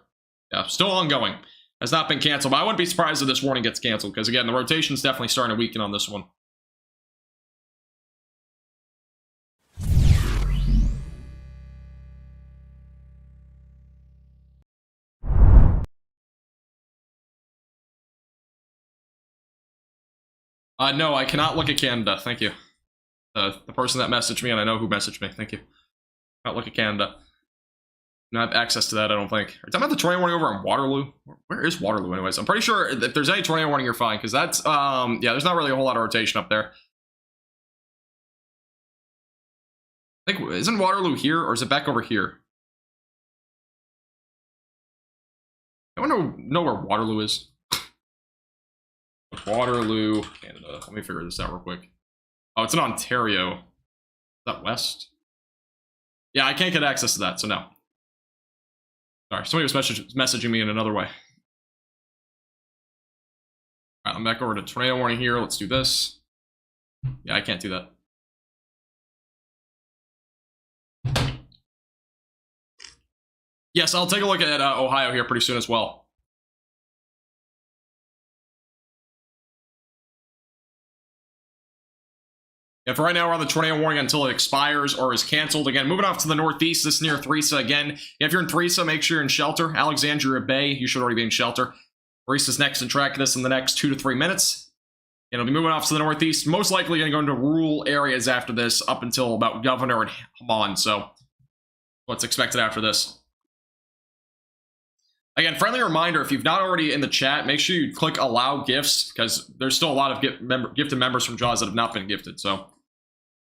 Yeah, still ongoing. Has not been canceled, but I wouldn't be surprised if this warning gets canceled, because again, the rotation's definitely starting to weaken on this one. No, I cannot look at Canada. Thank you. The person that messaged me, and I know who messaged me. Thank you. Not look at Canada. Not have access to that, I don't think. Are you talking about the tornado warning over in Waterloo? Where is Waterloo anyways? I'm pretty sure if there's any tornado warning, you're fine, because that's, yeah, there's not really a whole lot of rotation up there. I think, isn't Waterloo here, or is it back over here? I don't know where Waterloo is. Waterloo, Canada. Let me figure this out real quick. Oh, it's in Ontario. Is that west? Yeah, I can't get access to that, so no. Sorry, somebody was messaging me in another way. Alright, I'm back over to tornado warning here. Let's do this. Yeah, I can't do that. Yes, I'll take a look at Ohio here pretty soon as well. Yeah, for right now, we're on the tornado warning until it expires or is canceled. Again, moving off to the northeast, this is near Theresa again. If you're in Theresa, make sure you're in shelter. Alexandria Bay, you should already be in shelter. Theresa's next to track this in the next 2 to 3 minutes. And it'll be moving off to the northeast. Most likely going to go into rural areas after this, up until about Governor and Hammond. So, what's expected after this? Again, friendly reminder, if you've not already in the chat, make sure you click allow gifts, because there's still a lot of gifted members from Jaws that have not been gifted. So,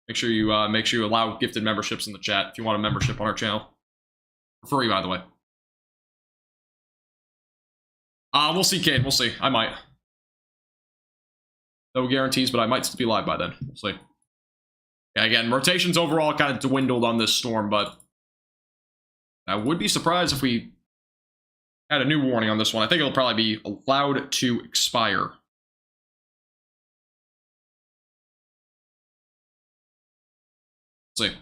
make sure you allow gifted memberships in the chat if you want a membership on our channel. For free, by the way. We'll see, Cade. We'll see. I might. No guarantees, but I might still be live by then. We'll see. Yeah, again, rotations overall kind of dwindled on this storm, but I would be surprised if we had a new warning on this one. I think it'll probably be allowed to expire. Let's see.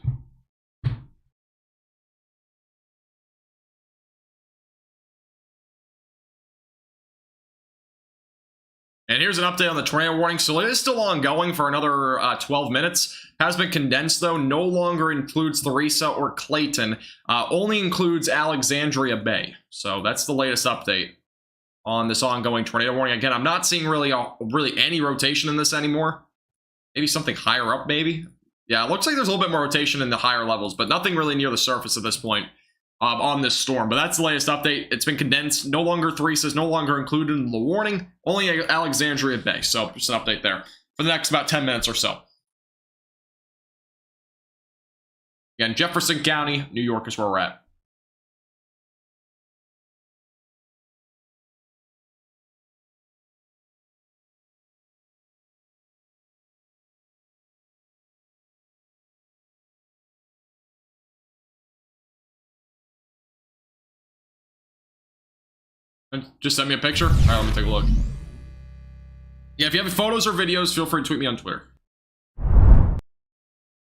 And here's an update on the tornado warning. So it is still ongoing for another 12 minutes. Has been condensed, though. No longer includes Theresa or Clayton. Only includes Alexandria Bay. So that's the latest update on this ongoing tornado warning. Again, I'm not seeing really any rotation in this anymore. Maybe something higher up, maybe? Yeah, it looks like there's a little bit more rotation in the higher levels, but nothing really near the surface at this point. On this storm, but that's the latest update. It's been condensed. No longer Theresa is no longer included in the warning. Only Alexandria Bay. So just an update there for the next about 10 minutes or so. Again, Jefferson County, New York is where we're at. Just send me a picture. All right, let me take a look. Yeah, if you have photos or videos, feel free to tweet me on Twitter.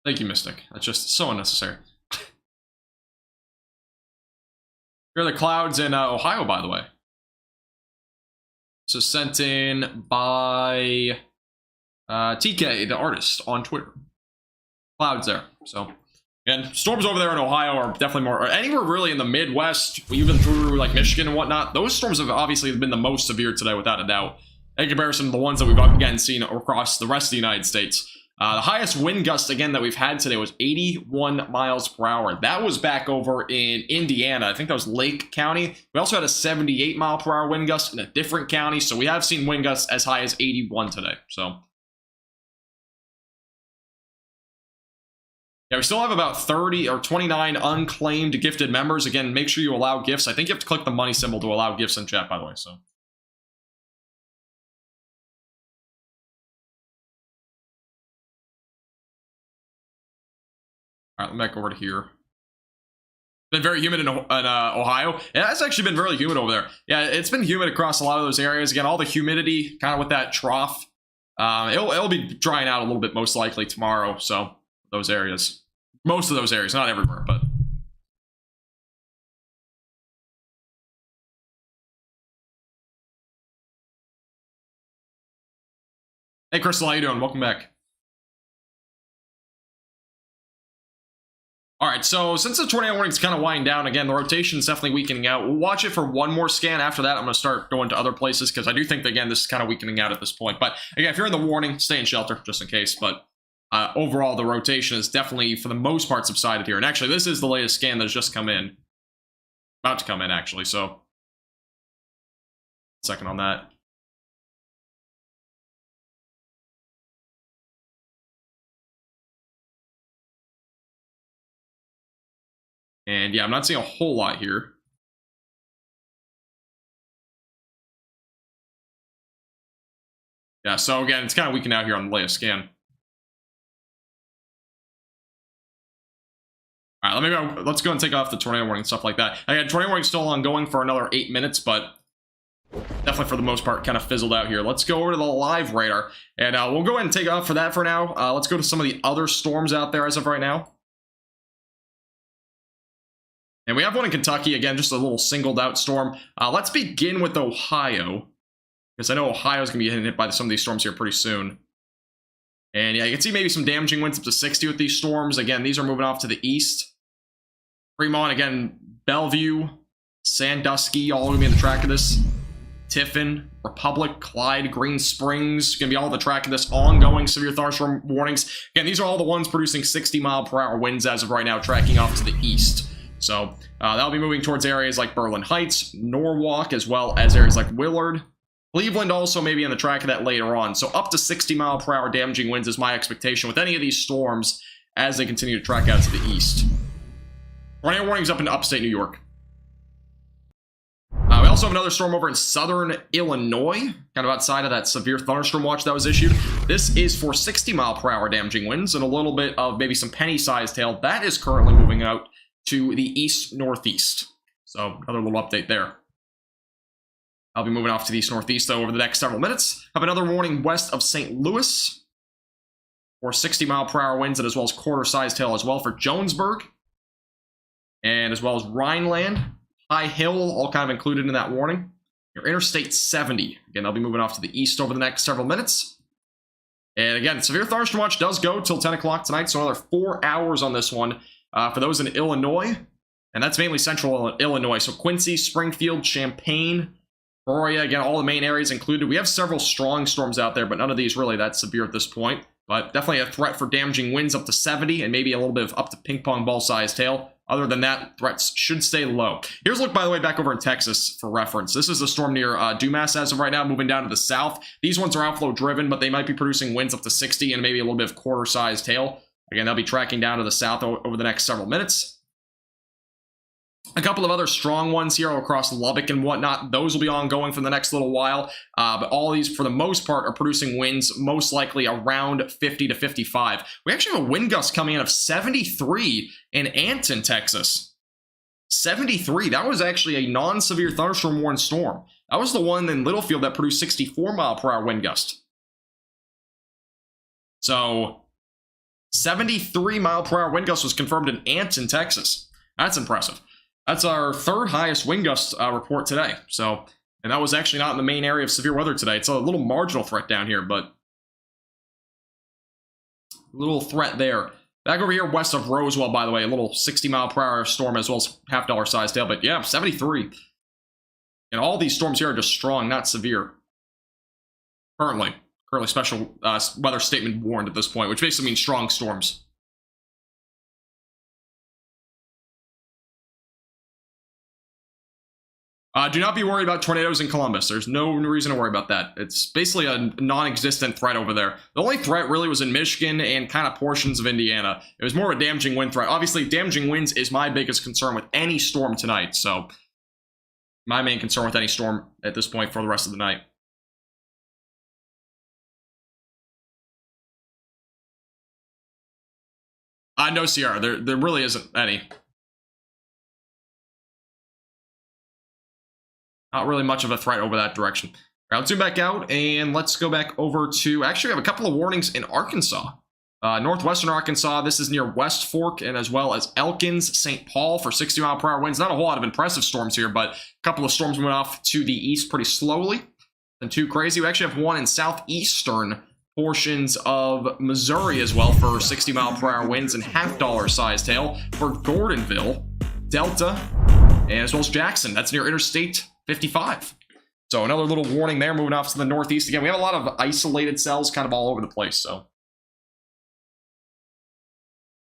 Thank you, Mystic. That's just so unnecessary. Here are the clouds in Ohio, by the way. So sent in by TK, the artist, on Twitter. Clouds there. So, and storms over there in Ohio are definitely more, or anywhere really in the Midwest, even through like Michigan and whatnot. Those storms have obviously been the most severe today, without a doubt, in comparison to the ones that we've again seen across the rest of the United States. The highest wind gust, again, that we've had today was 81 miles per hour. That was back over in Indiana. I think that was Lake County. We also had a 78 mile per hour wind gust in a different county. So we have seen wind gusts as high as 81 today. So yeah, we still have about 30 or 29 unclaimed gifted members. Again, make sure you allow gifts. I think you have to click the money symbol to allow gifts in chat, by the way. So all right, let me back over to here. It's been very humid in Ohio. It has actually been really humid over there. Yeah, it's been humid across a lot of those areas. Again, all the humidity kind of with that trough. It'll be drying out a little bit most likely tomorrow. So those areas, most of those areas, not everywhere, but. Hey, Crystal, how you doing? Welcome back. All right, so since the tornado warning's kind of winding down, again, the rotation's definitely weakening out. We'll watch it for one more scan. After that, I'm going to start going to other places because I do think that, again, this is kind of weakening out at this point. But again, if you're in the warning, stay in shelter just in case. But overall, the rotation is definitely, for the most part, subsided here. And actually, this is the latest scan that has just come in. About to come in, actually. So, second on that. And yeah, I'm not seeing a whole lot here. Yeah, so again, it's kind of weakened out here on the latest scan. All right, let's go and take off the tornado warning and stuff like that. Again, tornado warning still ongoing for another 8 minutes, but definitely for the most part kind of fizzled out here. Let's go over to the live radar, and we'll go ahead and take off for that for now. Let's go to some of the other storms out there as of right now. And we have one in Kentucky, again, just a little singled out storm. Let's begin with Ohio, because I know Ohio's going to be getting hit by some of these storms here pretty soon. And yeah, you can see maybe some damaging winds up to 60 with these storms. Again, these are moving off to the east. Fremont, again, Bellevue, Sandusky, all going to be in the track of this. Tiffin, Republic, Clyde, Green Springs, going to be all the track of this ongoing severe thunderstorm warnings. Again, these are all the ones producing 60 mile per hour winds as of right now, tracking off to the east. So that'll be moving towards areas like Berlin Heights, Norwalk, as well as areas like Willard. Cleveland also may be on the track of that later on. So up to 60 mile per hour damaging winds is my expectation with any of these storms as they continue to track out to the east. Tornado warnings up in upstate New York. We also have another storm over in southern Illinois, kind of outside of that severe thunderstorm watch that was issued. This is for 60 mile per hour damaging winds and a little bit of maybe some penny-sized hail. That is currently moving out to the east-northeast. So another little update there. I'll be moving off to the east-northeast, though, over the next several minutes. Have another warning west of St. Louis for 60 mile per hour winds and as well as quarter-sized hail as well for Jonesburg. And as well as Rhineland, High Hill, all kind of included in that warning. Your Interstate 70. Again, I'll be moving off to the east over the next several minutes. And again, severe thunderstorm watch does go till 10 o'clock tonight, so another 4 hours on this one. For those in Illinois, and that's mainly central Illinois. So Quincy, Springfield, Champaign, Peoria, again, all the main areas included. We have several strong storms out there, but none of these really that severe at this point. But definitely a threat for damaging winds up to 70 and maybe a little bit of up to ping pong ball sized hail. Other than that, threats should stay low. Here's a look, by the way, back over in Texas for reference. This is a storm near Dumas as of right now, moving down to the south. These ones are outflow driven, but they might be producing winds up to 60 and maybe a little bit of quarter-sized hail. Again, they'll be tracking down to the south over the next several minutes. A couple of other strong ones here across Lubbock and whatnot. Those will be ongoing for the next little while. But all these, for the most part, are producing winds most likely around 50 to 55. We actually have a wind gust coming in of 73 in Anton, Texas. 73. That was actually a non-severe thunderstorm warned storm. That was the one in Littlefield that produced 64 mile per hour wind gust. So 73 mile per hour wind gust was confirmed in Anton, Texas. That's impressive. That's our third highest wind gust report today. So, and that was actually not in the main area of severe weather today. It's a little marginal threat down here, but a little threat there. Back over here west of Roswell, by the way, a little 60 mile per hour storm as well as half-dollar sized hail. But yeah, 73. And all these storms here are just strong, not severe. Currently. currently special weather statement warned at this point, which basically means strong storms. Do not be worried about tornadoes in Columbus. There's no reason to worry about that. It's basically a non-existent threat over there. The only threat really was in Michigan and kind of portions of Indiana. It was more of a damaging wind threat. Obviously, damaging winds is my biggest concern with any storm tonight. So, my main concern with any storm at this point for the rest of the night. No Sierra. There really isn't any. Not really much of a threat over that direction. All right, let's zoom back out, and let's go back over to... Actually, we have a couple of warnings in Arkansas. Northwestern Arkansas, this is near West Fork, and as well as Elkins, St. Paul for 60-mile-per-hour winds. Not a whole lot of impressive storms here, but a couple of storms went off to the east pretty slowly. Nothing too crazy. We actually have one in southeastern portions of Missouri as well for 60-mile-per-hour winds and half-dollar-sized hail for Gordonville, Delta, and as well as Jackson. That's near Interstate 55. So another little warning there, moving off to the northeast. Again, we have a lot of isolated cells kind of all over the place. So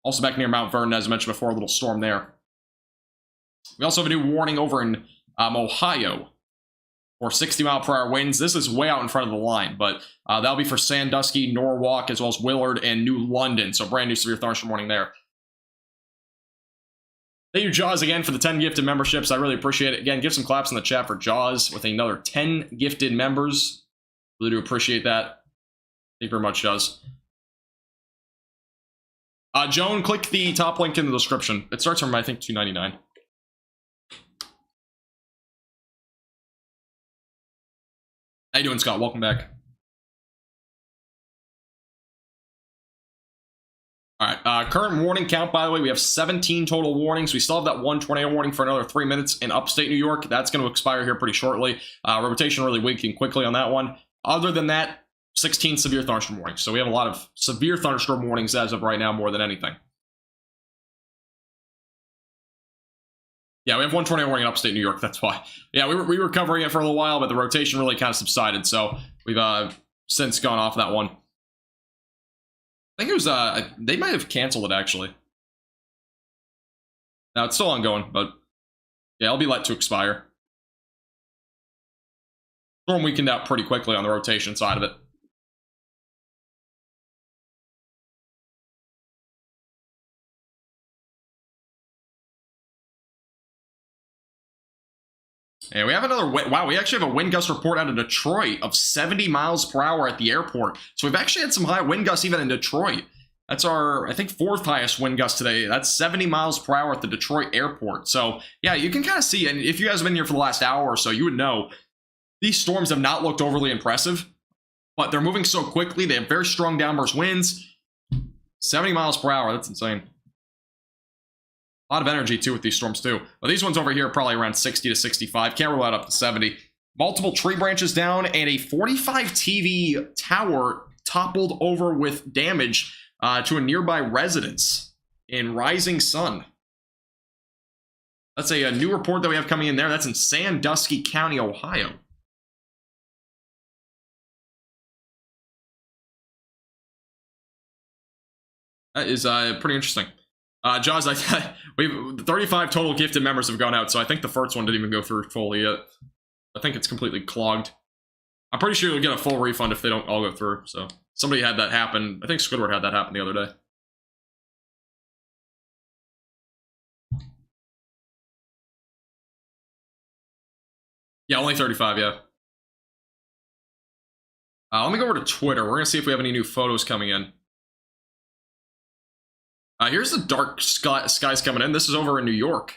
also back near Mount Vernon, as I mentioned before, a little storm there. We also have a new warning over in Ohio for 60-mile-per-hour winds. This is way out in front of the line, but that'll be for Sandusky, Norwalk, as well as Willard and New London. So brand new severe thunderstorm warning there. Thank you, Jaws, again, for the 10 gifted memberships. I really appreciate it. Again, give some claps in the chat for Jaws with another 10 gifted members. Really do appreciate that. Thank you very much, Jaws. Joan, click the top link in the description. It starts from, I think, $2.99. How you doing, Scott? Welcome back. All right, current warning count, by the way, we have 17 total warnings. We still have that one tornado warning for another 3 minutes in upstate New York. That's going to expire here pretty shortly. Rotation really weakening quickly on that one. Other than that, 16 severe thunderstorm warnings. So we have a lot of severe thunderstorm warnings as of right now more than anything. Yeah, we have one tornado warning in upstate New York, that's why. Yeah, we were covering it for a little while, but the rotation really kind of subsided. So we've since gone off that one. I think it was, they might have canceled it, actually. Now, it's still ongoing, but yeah, it'll be let to expire. Storm weakened out pretty quickly on the rotation side of it. And we have another, wow, we actually have a wind gust report out of Detroit of 70 miles per hour at the airport. So we've actually had some high wind gusts even in Detroit. That's our, I think, 4th highest wind gust today. That's 70 miles per hour at the Detroit airport. So yeah, you can kind of see, and if you guys have been here for the last hour or so, you would know these storms have not looked overly impressive, but they're moving so quickly. They have very strong downburst winds. 70 miles per hour, that's insane. A lot of energy, too, with these storms, too. But these ones over here are probably around 60 to 65. Can't rule out up to 70. Multiple tree branches down, and a 45 TV tower toppled over with damage to a nearby residence in Rising Sun. That's a new report that we have coming in there. That's in Sandusky County, Ohio. That is pretty interesting. Jaws, we've 35 total gifted members have gone out, so I think the first one didn't even go through fully yet. I think it's completely clogged. I'm pretty sure you'll get a full refund if they don't all go through. So somebody had that happen. I think Squidward had that happen the other day. Yeah, only 35, yeah. Let me go over to Twitter. We're going to see if we have any new photos coming in. Here's the dark skies coming in. This is over in New York.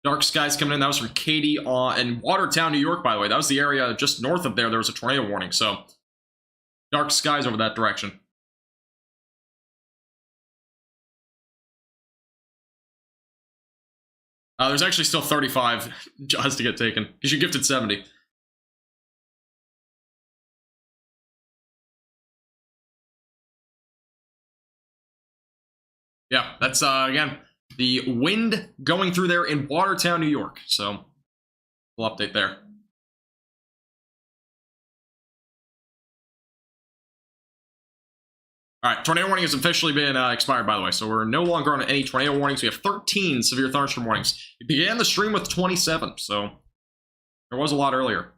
Dark skies coming in. That was from Katie in Watertown, New York, by the way. That was the area just north of there. There was a tornado warning. So, dark skies over that direction. There's actually still 35 jobs to get taken because you gifted 70. Yeah, that's, again, the wind going through there in Watertown, New York. So, we'll update there. All right, tornado warning has officially been expired, by the way, so we're no longer on any tornado warnings. We have 13 severe thunderstorm warnings. We began the stream with 27, so there was a lot earlier.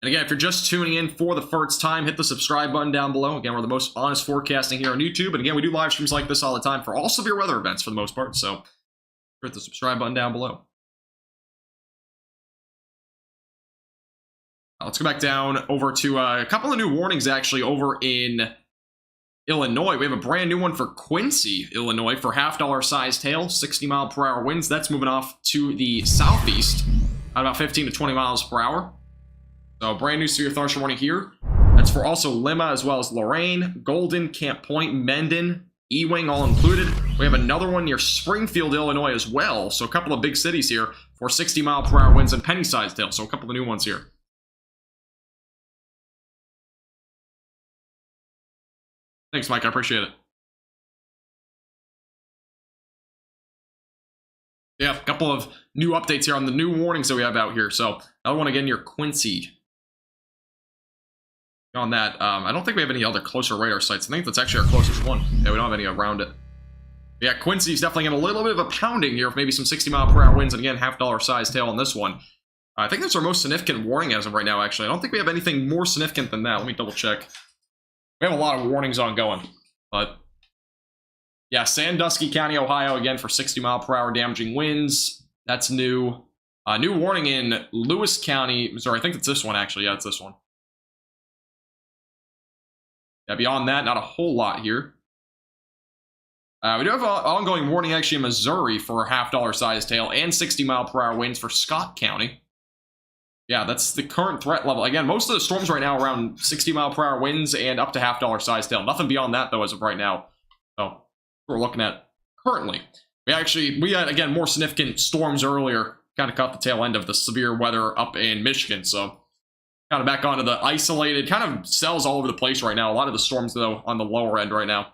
And again, if you're just tuning in for the first time, hit the subscribe button down below. Again, we're the most honest forecasting here on YouTube. And again, we do live streams like this all the time for all severe weather events for the most part. So hit the subscribe button down below. Let's go back down over to a couple of new warnings, actually, over in Illinois. We have a brand new one for Quincy, Illinois, for half-dollar sized hail, 60-mile-per-hour winds. That's moving off to the southeast at about 15 to 20 miles per hour. So, brand new severe thunderstorm warning here. That's for also Lima as well as Lorain, Golden, Camp Point, Mendon, Ewing, all included. We have another one near Springfield, Illinois as well. So, a couple of big cities here for 60-mile-per-hour winds and penny-sized hail. So, a couple of new ones here. Thanks, Mike. I appreciate it. Yeah, a couple of new updates here on the new warnings that we have out here. So, another one again near Quincy. On that, I don't think we have any other closer radar sites. I think that's actually our closest one. Yeah, we don't have any around it. Yeah, Quincy's definitely getting a little bit of a pounding here, maybe some 60-mile-per-hour winds, and again, half-dollar sized hail on this one. I think that's our most significant warning as of right now, actually. I don't think we have anything more significant than that. Let me double check. We have a lot of warnings ongoing, but yeah, Sandusky County, Ohio, again, for 60-mile-per-hour damaging winds. That's new. New warning in Lewis County, Missouri. I think it's this one, actually. Yeah, it's this one. Yeah, beyond that, not a whole lot here. We do have an ongoing warning, actually, in Missouri for half-dollar sized hail and 60-mile-per-hour winds for Scott County. Yeah, that's the current threat level. Again, most of the storms right now are around 60-mile-per-hour winds and up to half-dollar sized hail. Nothing beyond that, though, as of right now. So, we're looking at currently. We had, again, more significant storms earlier. Kind of caught the tail end of the severe weather up in Michigan, so kind of back onto the isolated, kind of cells all over the place right now. A lot of the storms, though, on the lower end right now.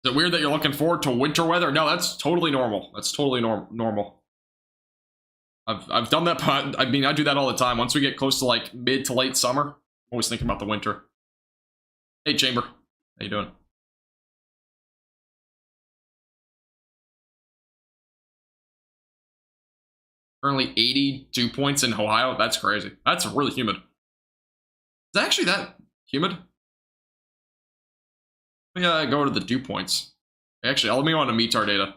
Is it weird that you're looking forward to winter weather? No, that's totally normal. That's totally normal. I've done that, I mean, I do that all the time. Once we get close to, like, mid to late summer, I'm always thinking about the winter. Hey, Chamber. How you doing? Currently 82 points in Ohio. That's crazy. That's really humid. Is it actually that humid? Let me go to the dew points. Actually, let me go on to METAR data.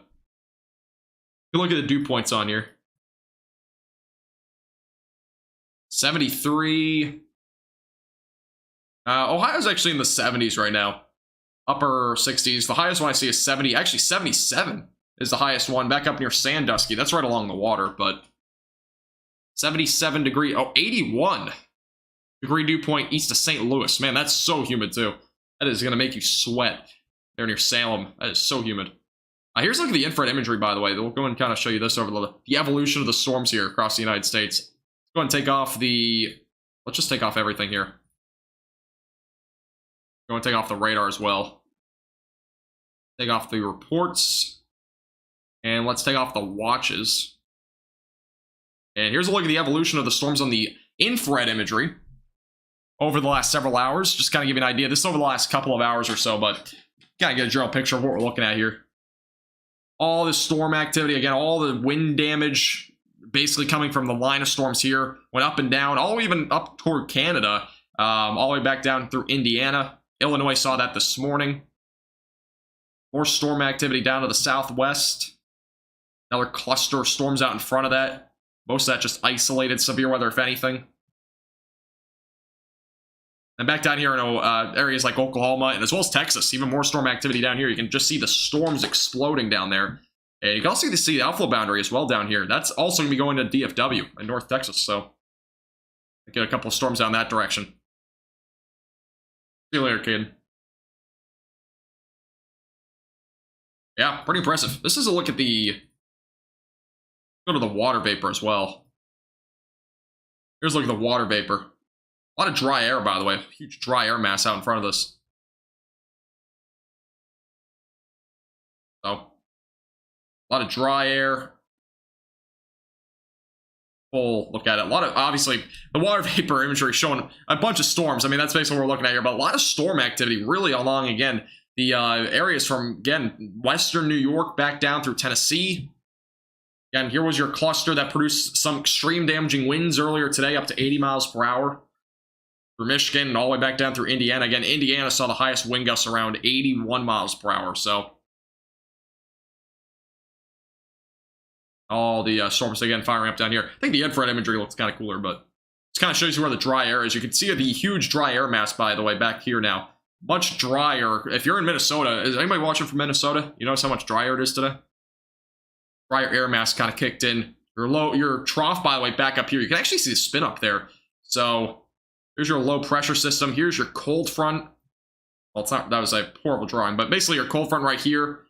You look at the dew points on here. 73. Ohio's actually in the 70s right now. Upper 60s. The highest one I see is 70. Actually, 77 is the highest one. Back up near Sandusky. That's right along the water, but 77 degree. Oh, 81 degree dew point east of St. Louis. Man, that's so humid too. That is going to make you sweat there near Salem. That is so humid. Here's a look at the infrared imagery, by the way. We'll go and kind of show you this over the evolution of the storms here across the United States. Let's go and take off the... Let's just take off everything here. Go and take off the radar as well. Take off the reports. And let's take off the watches. And here's a look at the evolution of the storms on the infrared imagery over the last several hours. Just kind of give you an idea. This is over the last couple of hours or so, but kind of get a general picture of what we're looking at here. All this storm activity, again, all the wind damage basically coming from the line of storms here, went up and down, all the way even up toward Canada, all the way back down through Indiana. Illinois saw that this morning. More storm activity down to the southwest. Another cluster of storms out in front of that. Most of that just isolated severe weather, if anything. And back down here in areas like Oklahoma and as well as Texas, even more storm activity down here. You can just see the storms exploding down there. And you can also see the outflow boundary as well down here. That's also going to be going to DFW in North Texas. So get a couple of storms down that direction. See you later, kid. Yeah, pretty impressive. This is a look at the... Go to the water vapor as well. Here's a look at the water vapor. A lot of dry air, by the way. Huge dry air mass out in front of this. So, a lot of dry air. full look at it. A lot of, obviously, the water vapor imagery showing a bunch of storms. I mean, that's basically what we're looking at here, but a lot of storm activity really along, again, the areas from, again, western New York back down through Tennessee. Again, here was your cluster that produced some extreme damaging winds earlier today, up to 80 miles per hour. Through Michigan and all the way back down through Indiana. Again, Indiana saw the highest wind gusts around 81 miles per hour, so all the storms again firing up down here. I think the infrared imagery looks kind of cooler, but this kind of shows you where the dry air is. You can see the huge dry air mass, by the way, back here now. Much drier. If you're in Minnesota, is anybody watching from Minnesota? You notice how much drier it is today? Drier air mass kind of kicked in. Your trough, by the way, back up here. You can actually see the spin up there. So here's your low pressure system. Here's your cold front. Well, it's not, that was a horrible drawing, but basically your cold front right here.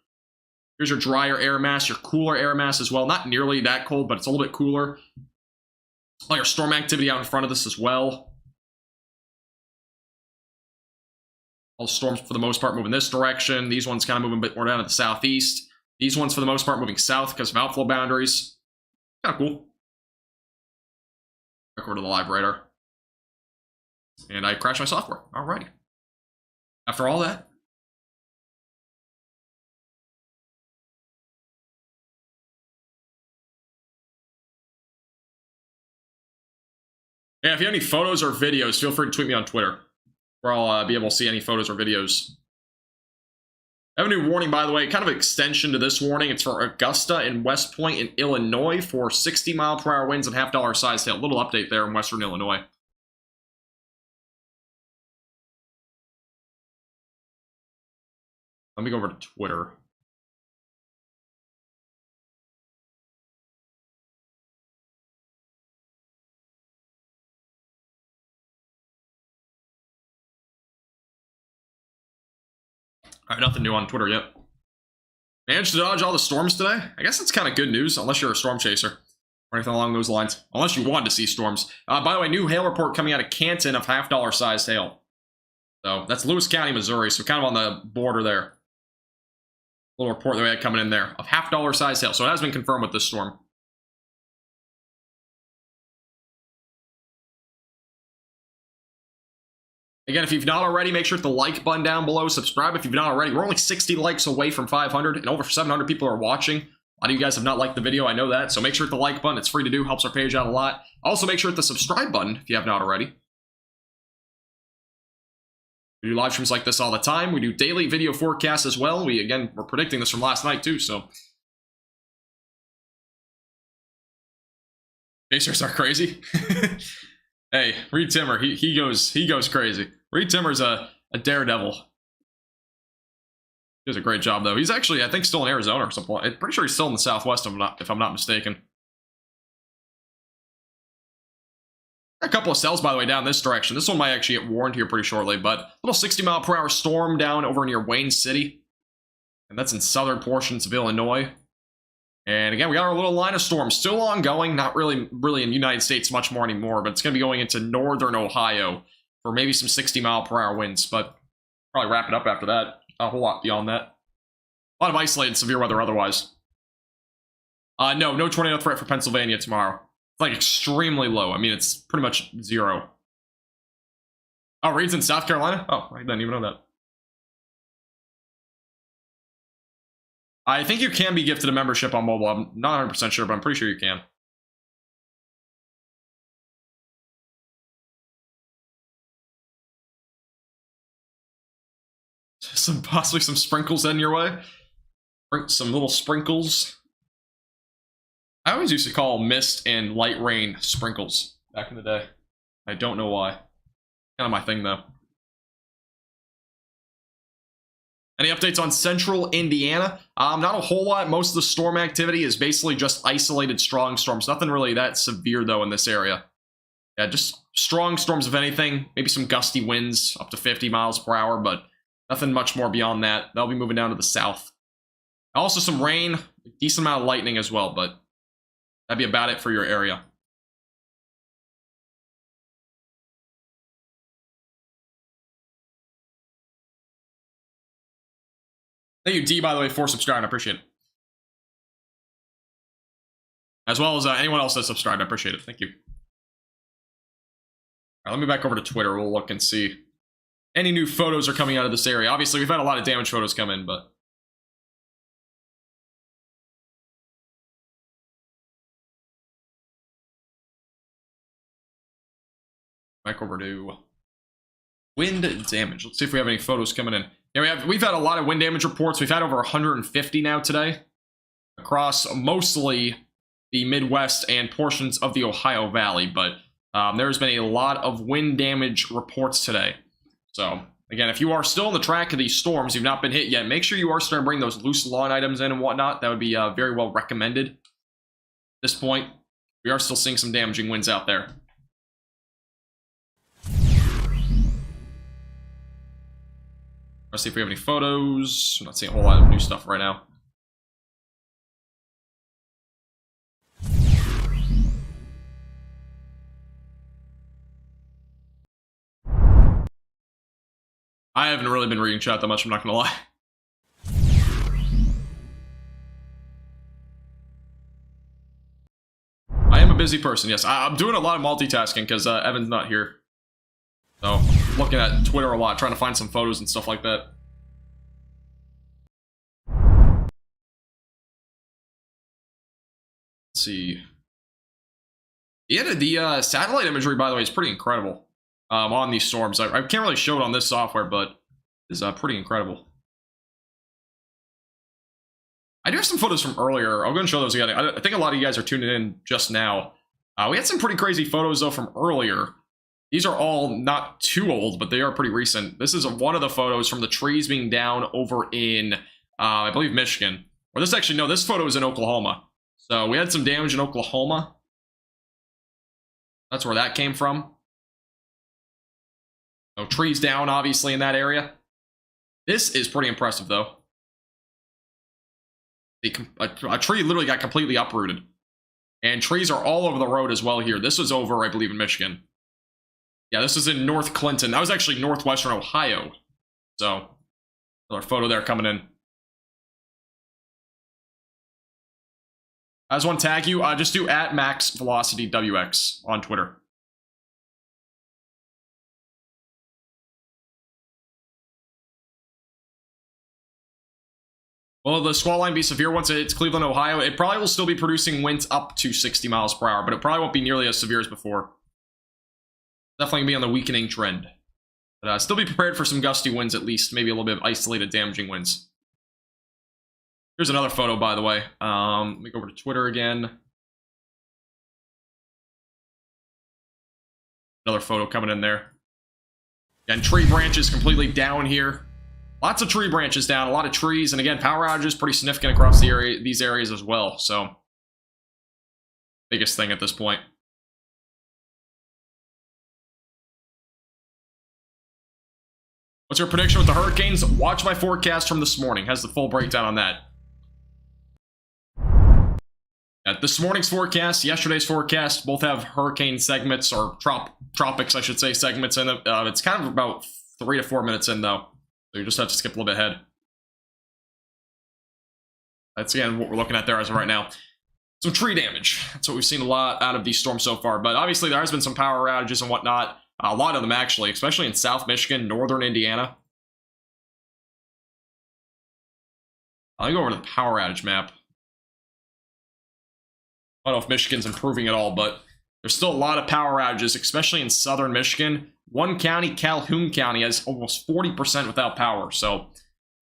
Here's your drier air mass, your cooler air mass as well. Not nearly that cold, but it's a little bit cooler. All your storm activity out in front of this as well. All the storms, for the most part, moving this direction. These ones kind of moving a bit more down to the southeast. These ones, for the most part, moving south because of outflow boundaries. Kind of cool. Back over to the live radar. And I crashed my software. Alrighty. After all that. Yeah, if you have any photos or videos, feel free to tweet me on Twitter, where I'll be able to see any photos or videos. I have a new warning, by the way, kind of an extension to this warning. It's for Augusta and West Point in Illinois for 60-mile-per-hour winds and half-dollar size hail. Little update there in western Illinois. Let me go over to Twitter. All right, nothing new on Twitter yet. Managed to dodge all the storms today? I guess that's kind of good news, unless you're a storm chaser or anything along those lines. Unless you wanted to see storms. By the way, new hail report coming out of Canton of half-dollar sized hail. So that's Lewis County, Missouri, so kind of on the border there. Little report that we had coming in there of half-dollar sized hail. So it has been confirmed with this storm. Again, if you've not already, make sure to hit the like button down below. Subscribe if you've not already. We're only 60 likes away from 500, and over 700 people are watching. A lot of you guys have not liked the video, I know that. So make sure to hit the like button. It's free to do, helps our page out a lot. Also, make sure to hit the subscribe button if you have not already. We do live streams like this all the time. We do daily video forecasts as well. We're predicting this from last night too, so. Chasers are crazy. Hey, Reed Timmer, he goes crazy. Reed Timmer's a daredevil. He does a great job though. He's actually, I think, still in Arizona or something. I'm pretty sure he's still in the Southwest, if I'm not mistaken. A couple of cells, by the way, down this direction. This one might actually get warned here pretty shortly, but a little 60-mile-per-hour storm down over near Wayne City. And that's in southern portions of Illinois. And again, we got our little line of storms still ongoing. Not really in the United States much more anymore, but it's going to be going into northern Ohio for maybe some 60-mile-per-hour winds, but probably wrap it up after that. Not a whole lot beyond that. A lot of isolated severe weather otherwise. No tornado threat for Pennsylvania tomorrow. It's like extremely low. I mean, it's pretty much zero. Oh, Reed's in South Carolina? Oh, I didn't even know that. I think you can be gifted a membership on mobile. I'm not 100% sure, but I'm pretty sure you can. Possibly some sprinkles in your way. Some little sprinkles. I always used to call mist and light rain sprinkles back in the day. I don't know why. Kind of my thing, though. Any updates on central Indiana? Not a whole lot. Most of the storm activity is basically just isolated strong storms. Nothing really that severe, though, in this area. Yeah, just strong storms, if anything. Maybe some gusty winds up to 50 miles per hour, but nothing much more beyond that. They'll be moving down to the south. Also some rain, a decent amount of lightning as well, but that'd be about it for your area. Thank you, D, by the way, for subscribing. I appreciate it. as well as anyone else that's subscribed. I appreciate it. Thank you. All right, let me back over to Twitter. We'll look and see any new photos are coming out of this area. Obviously, we've had a lot of damage photos come in, but back over to wind damage. Let's see if we have any photos coming in. Yeah, we've had a lot of wind damage reports. We've had over 150 now today across mostly the Midwest and portions of the Ohio Valley, but there's been a lot of wind damage reports today. So, again, if you are still on the track of these storms, you've not been hit yet, make sure you are starting to bring those loose lawn items in and whatnot. That would be very well recommended. At this point, we are still seeing some damaging winds out there. Let's see if we have any photos. I'm not seeing a whole lot of new stuff right now. I haven't really been reading chat that much, I'm not gonna lie. I am a busy person, yes. I'm doing a lot of multitasking because Evan's not here. So, looking at Twitter a lot, trying to find some photos and stuff like that. Let's see. Yeah, the satellite imagery, by the way, is pretty incredible. On these storms. I can't really show it on this software, but it's pretty incredible. I do have some photos from earlier. I'll go and show those again. I think a lot of you guys are tuning in just now. We had some pretty crazy photos, though, from earlier. These are all not too old, but they are pretty recent. This is one of the photos from the trees being down over in, I believe, Michigan. Or this actually, no, this photo is in Oklahoma. So we had some damage in Oklahoma. That's where that came from. So trees down, obviously, in that area. This is pretty impressive, though. A tree literally got completely uprooted. And trees are all over the road as well here. This was over, I believe, in Michigan. Yeah, this is in North Clinton. That was actually northwestern Ohio. So, another photo there coming in. I just want to tag you. Just do @MaxVelocityWX on Twitter. Will the squall line be severe once it's Cleveland, Ohio? It probably will still be producing winds up to 60 miles per hour, but it probably won't be nearly as severe as before. Definitely going to be on the weakening trend. But still be prepared for some gusty winds at least, maybe a little bit of isolated damaging winds. Here's another photo, by the way. Let me go over to Twitter again. Another photo coming in there. And tree branches completely down here. Lots of tree branches down, a lot of trees, and again, power outages pretty significant across the area, these areas as well, so biggest thing at this point. What's your prediction with the hurricanes? Watch my forecast from this morning. Has the full breakdown on that. This morning's forecast, yesterday's forecast, both have hurricane segments, or tropics, I should say, segments in it. It's kind of about 3 to 4 minutes in, though. So you just have to skip a little bit ahead. That's, again, what we're looking at there as of right now. Some tree damage. That's what we've seen a lot out of these storms so far. But obviously, there has been some power outages and whatnot. A lot of them, actually, especially in South Michigan, northern Indiana. I'll go over to the power outage map. I don't know if Michigan's improving at all, but there's still a lot of power outages, especially in southern Michigan. One county, Calhoun County, has almost 40% without power, so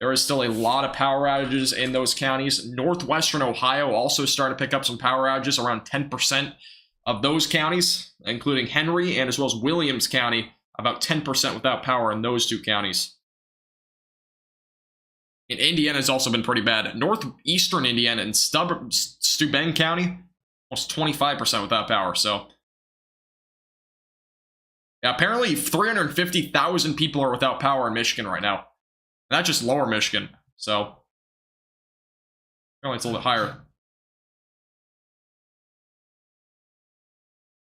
there is still a lot of power outages in those counties. Northwestern Ohio also started to pick up some power outages, around 10% of those counties, including Henry and as well as Williams County, about 10% without power in those two counties. And Indiana has also been pretty bad. Northeastern Indiana and Steuben County, almost 25% without power, so yeah, apparently 350,000 people are without power in Michigan right now. And that's just lower Michigan, so apparently it's a little bit higher.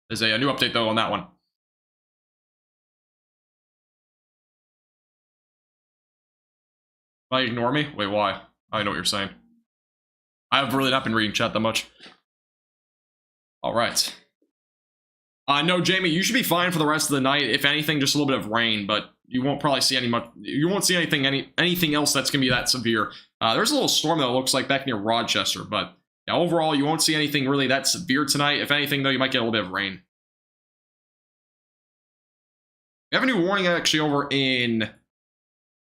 There's a new update, though, on that one. Why ignore me? Wait, why? I know what you're saying. I have really not been reading chat that much. All right. No, Jamie, you should be fine for the rest of the night. If anything, just a little bit of rain, but you won't probably see you won't see anything else that's gonna be that severe. There's a little storm that looks like back near Rochester, but yeah, overall, you won't see anything really that severe tonight. If anything, though, you might get a little bit of rain. We have a new warning actually over in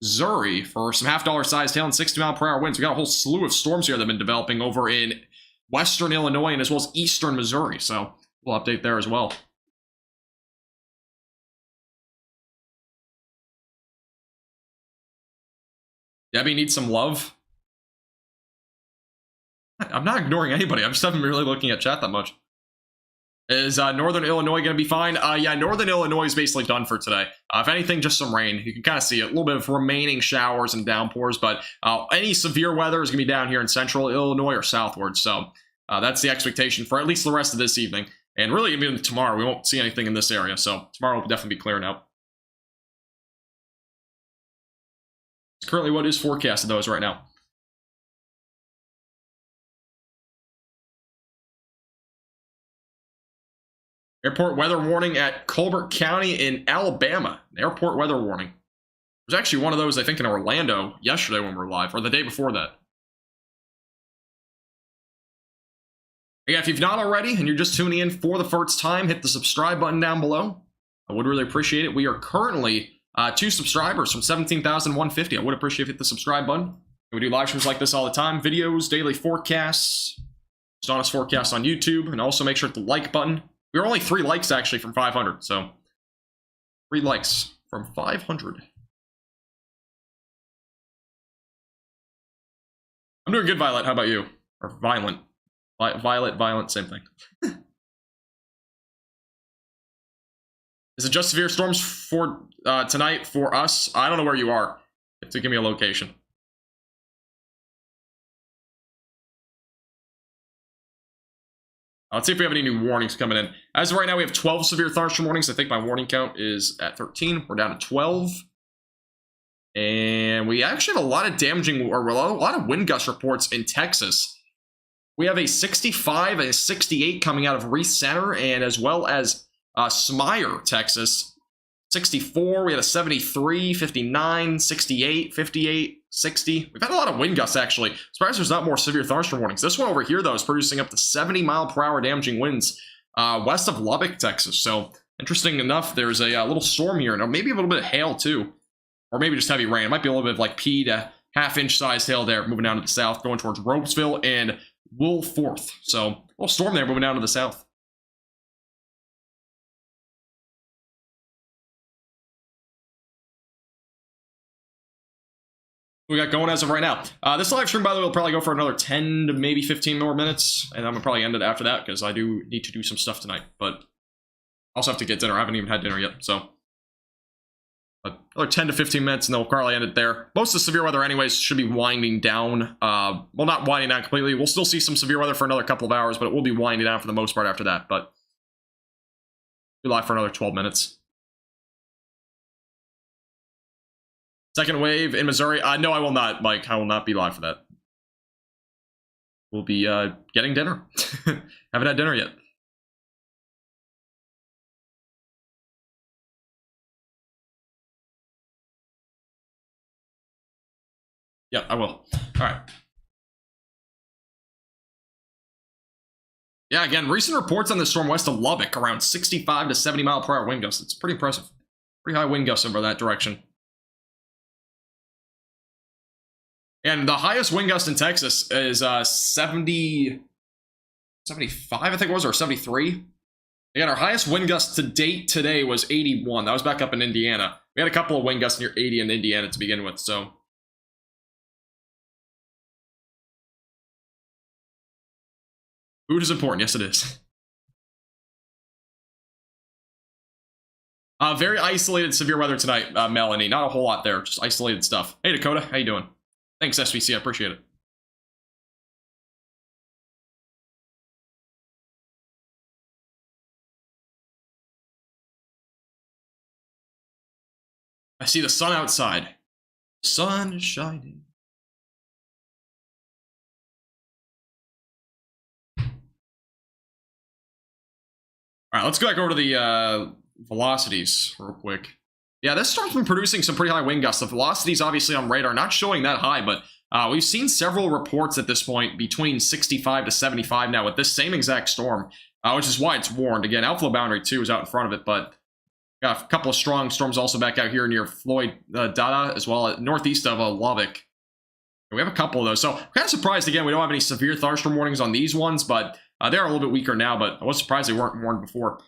Missouri for some half-dollar sized hail and 60-mile-per-hour winds. We got a whole slew of storms here that have been developing over in western Illinois and as well as eastern Missouri. So we'll update there as well. Debbie needs some love. I'm not ignoring anybody. I just haven't been really looking at chat that much. Is northern Illinois going to be fine? Yeah, northern Illinois is basically done for today. If anything, just some rain. You can kind of see it. A little bit of remaining showers and downpours, but any severe weather is going to be down here in central Illinois or southward. So that's the expectation for at least the rest of this evening. And really, even tomorrow, we won't see anything in this area. So tomorrow will definitely be clearing out. It's currently what is forecasted, though, is right now. Airport weather warning at Colbert County in Alabama. Airport weather warning. There's actually one of those, I think, in Orlando yesterday when we were live, or the day before that. Yeah, if you've not already and you're just tuning in for the first time, hit the subscribe button down below. I would really appreciate it. We are currently 2 subscribers from 17,150. I would appreciate if you hit the subscribe button. We do live streams like this all the time. Videos, daily forecasts, just honest forecasts on YouTube, and also make sure to hit the like button. We were only 3 likes, actually, from 500, so 3 likes from 500. I'm doing good, Violet. How about you? Or Violent. Violet, Violent, same thing. Is it just severe storms for tonight for us? I don't know where you are. You have to give me a location. Let's see if we have any new warnings coming in. As of right now, we have 12 severe thunderstorm warnings. I think my warning count is at 13. We're down to 12. And we actually have a lot of damaging, or a lot of wind gust reports in Texas. We have a 65, a 68 coming out of Reese Center, and as well as Smyre, Texas. 64, we had a 73, 59, 68, 58, 60. We've had a lot of wind gusts, actually. Surprised there's not more severe thunderstorm warnings. This one over here, though, is producing up to 70-mile-per-hour damaging winds west of Lubbock, Texas. So, interesting enough, there's a little storm here. Now, maybe a little bit of hail, too. Or maybe just heavy rain. It might be a little bit of, like, pea to half-inch size hail there, moving down to the south, going towards Ropesville and Woolforth. So, a little storm there, moving down to the south. We got going as of right now. This live stream, by the way, will probably go for another 10 to maybe 15 more minutes, and I'm gonna probably end it after that because I do need to do some stuff tonight. But I also have to get dinner. I haven't even had dinner yet, so another 10 to 15 minutes, and then we'll probably end it there. Most of the severe weather, anyways, should be winding down. Well, not winding down completely. We'll still see some severe weather for another couple of hours, but it will be winding down for the most part after that. But we'll be live for another 12 minutes. Second wave in Missouri. No, I will not, Mike. I will not be live for that. We'll be getting dinner. Haven't had dinner yet. Yeah, I will. All right. Yeah, again, recent reports on the storm west of Lubbock, around 65 to 70-mile-per-hour wind gusts. It's pretty impressive. Pretty high wind gusts over that direction. And the highest wind gust in Texas is 75, I think it was, or 73. Again, our highest wind gust to date today was 81. That was back up in Indiana. We had a couple of wind gusts near 80 in Indiana to begin with, so. Food is important. Yes, it is. Very isolated severe weather tonight, Melanie. Not a whole lot there, just isolated stuff. Hey, Dakota, how you doing? Thanks, SVC. I appreciate it. I see the sun outside. The sun is shining. All right, let's go back over to the velocities real quick. Yeah, this storm's been producing some pretty high wind gusts. The velocities, obviously, on radar not showing that high, but we've seen several reports at this point between 65 to 75 now with this same exact storm, which is why it's warned. Again, outflow boundary 2 is out in front of it, but got a couple of strong storms also back out here near Floyd Dada, as well as northeast of Lubbock. We have a couple of those, so I'm kind of surprised, again, we don't have any severe thunderstorm warnings on these ones, but they're a little bit weaker now, but I was surprised they weren't warned before.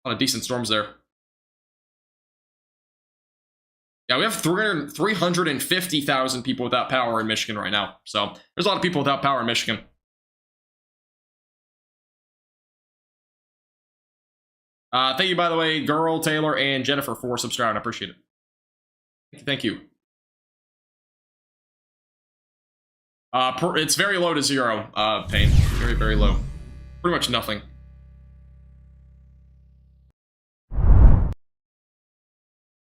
A lot of decent storms there. Yeah, we have 350,000 people without power in Michigan right now. So there's a lot of people without power in Michigan. Thank you, by the way, Girl, Taylor, and Jennifer for subscribing. I appreciate it. Thank you. It's very low to 0, Pain. Very, very low. Pretty much nothing.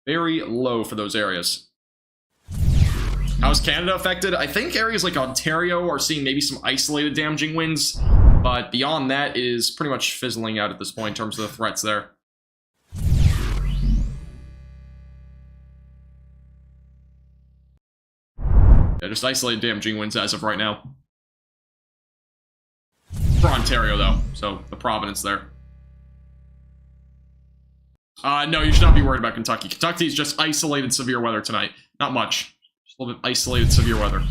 Very low for those areas. How's Canada affected? I think areas like Ontario are seeing maybe some isolated damaging winds, but beyond that is pretty much fizzling out at this point in terms of the threats there. Yeah, just isolated damaging winds as of right now. For Ontario, though, so the province there. No, you should not be worried about Kentucky. Kentucky is just isolated severe weather tonight. Not much. Just a little bit isolated severe weather.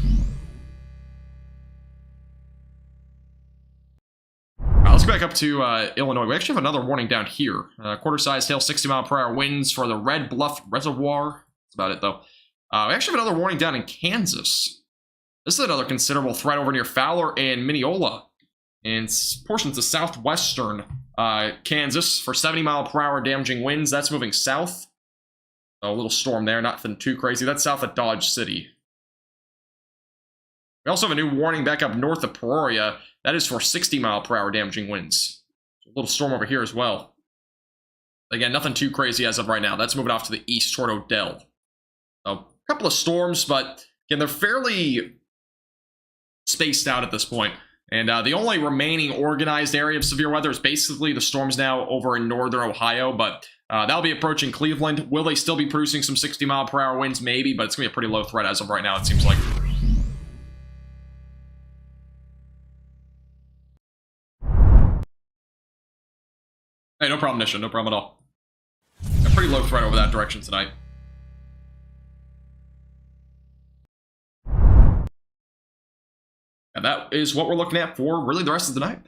Let's go back up to Illinois. We actually have another warning down here. Quarter-sized hail, 60-mile-per-hour winds for the Red Bluff Reservoir. That's about it, though. We actually have another warning down in Kansas. This is another considerable threat over near Fowler and Mineola. And portions of southwestern Kansas for 70-mile-per-hour damaging winds. That's moving south. A little storm there, nothing too crazy. That's south of Dodge City. We also have a new warning back up north of Peoria. That is for 60-mile-per-hour damaging winds. A little storm over here as well. Again, nothing too crazy as of right now. That's moving off to the east toward Odell. So, a couple of storms, but again, they're fairly spaced out at this point. And the only remaining organized area of severe weather is basically the storms now over in northern Ohio, but that'll be approaching Cleveland. Will they still be producing some 60-mile-per-hour winds? Maybe, but it's going to be a pretty low threat as of right now, it seems like. Hey, no problem, Nisha. No problem at all. A pretty low threat over that direction tonight. And that is what we're looking at for really the rest of the night.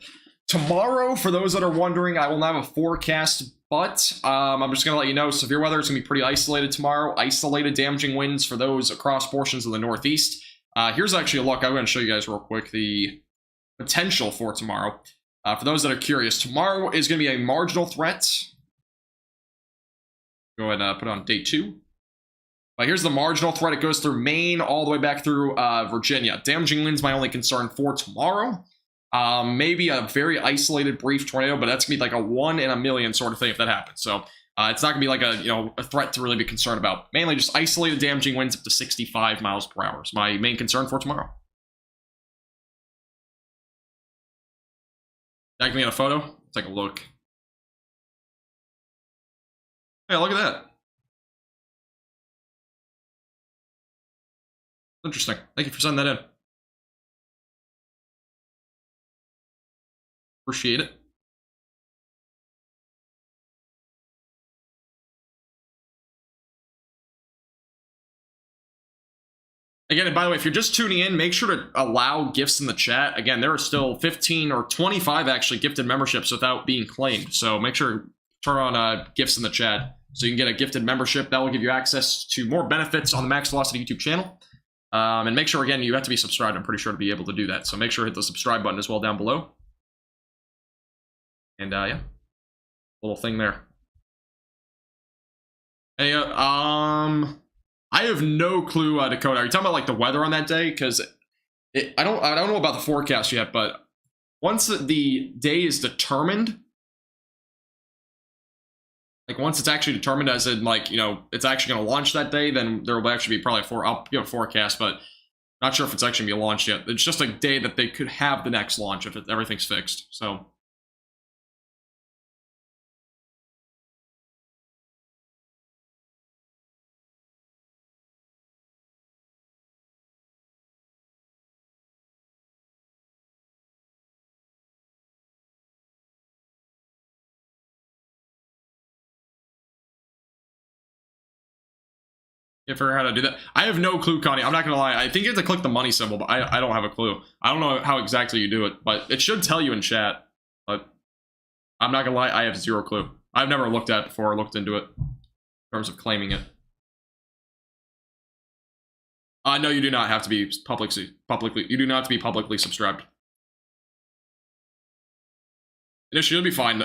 Tomorrow, for those that are wondering, I will not have a forecast, but I'm just going to let you know, severe weather is going to be pretty isolated tomorrow. Isolated damaging winds for those across portions of the Northeast. Here's actually a look. I'm going to show you guys real quick the potential for tomorrow. For those that are curious, tomorrow is going to be a marginal threat. Go ahead and put it on day 2. Here's the marginal threat. It goes through Maine all the way back through Virginia. Damaging winds my only concern for tomorrow. Maybe a very isolated brief tornado, but that's going to be like a 1 in a million sort of thing if that happens. So it's not going to be like a threat to really be concerned about. Mainly just isolated damaging winds up to 65 miles per hour is my main concern for tomorrow. Tag me in a photo. Let's take a look. Hey, look at that. Interesting. Thank you for sending that in. Appreciate it. Again, and by the way, if you're just tuning in, make sure to allow gifts in the chat. Again, there are still 15 or 25 actually gifted memberships without being claimed. So make sure to turn on gifts in the chat so you can get a gifted membership. That will give you access to more benefits on the Max Velocity YouTube channel. And make sure, again, you have to be subscribed. I'm pretty sure to be able to do that. So make sure to hit the subscribe button as well down below. And yeah, little thing there. Hey, I have no clue, Dakota. Are you talking about like the weather on that day? Because I don't know about the forecast yet. But once the day is determined, like once it's actually determined, as in like it's actually going to launch that day, then there will actually be probably a forecast. But not sure if it's actually going to be launched yet. It's just a day that they could have the next launch if everything's fixed. So. Can't figure out how to do that. I have no clue, Connie. I'm not gonna lie. I think you have to click the money symbol, but I don't have a clue. I don't know how exactly you do it, but it should tell you in chat. But I'm not gonna lie, I have zero clue. I've never looked at it before or looked into it in terms of claiming it. No, you do not have to be publicly. You do not have to be publicly subscribed. It should be fine.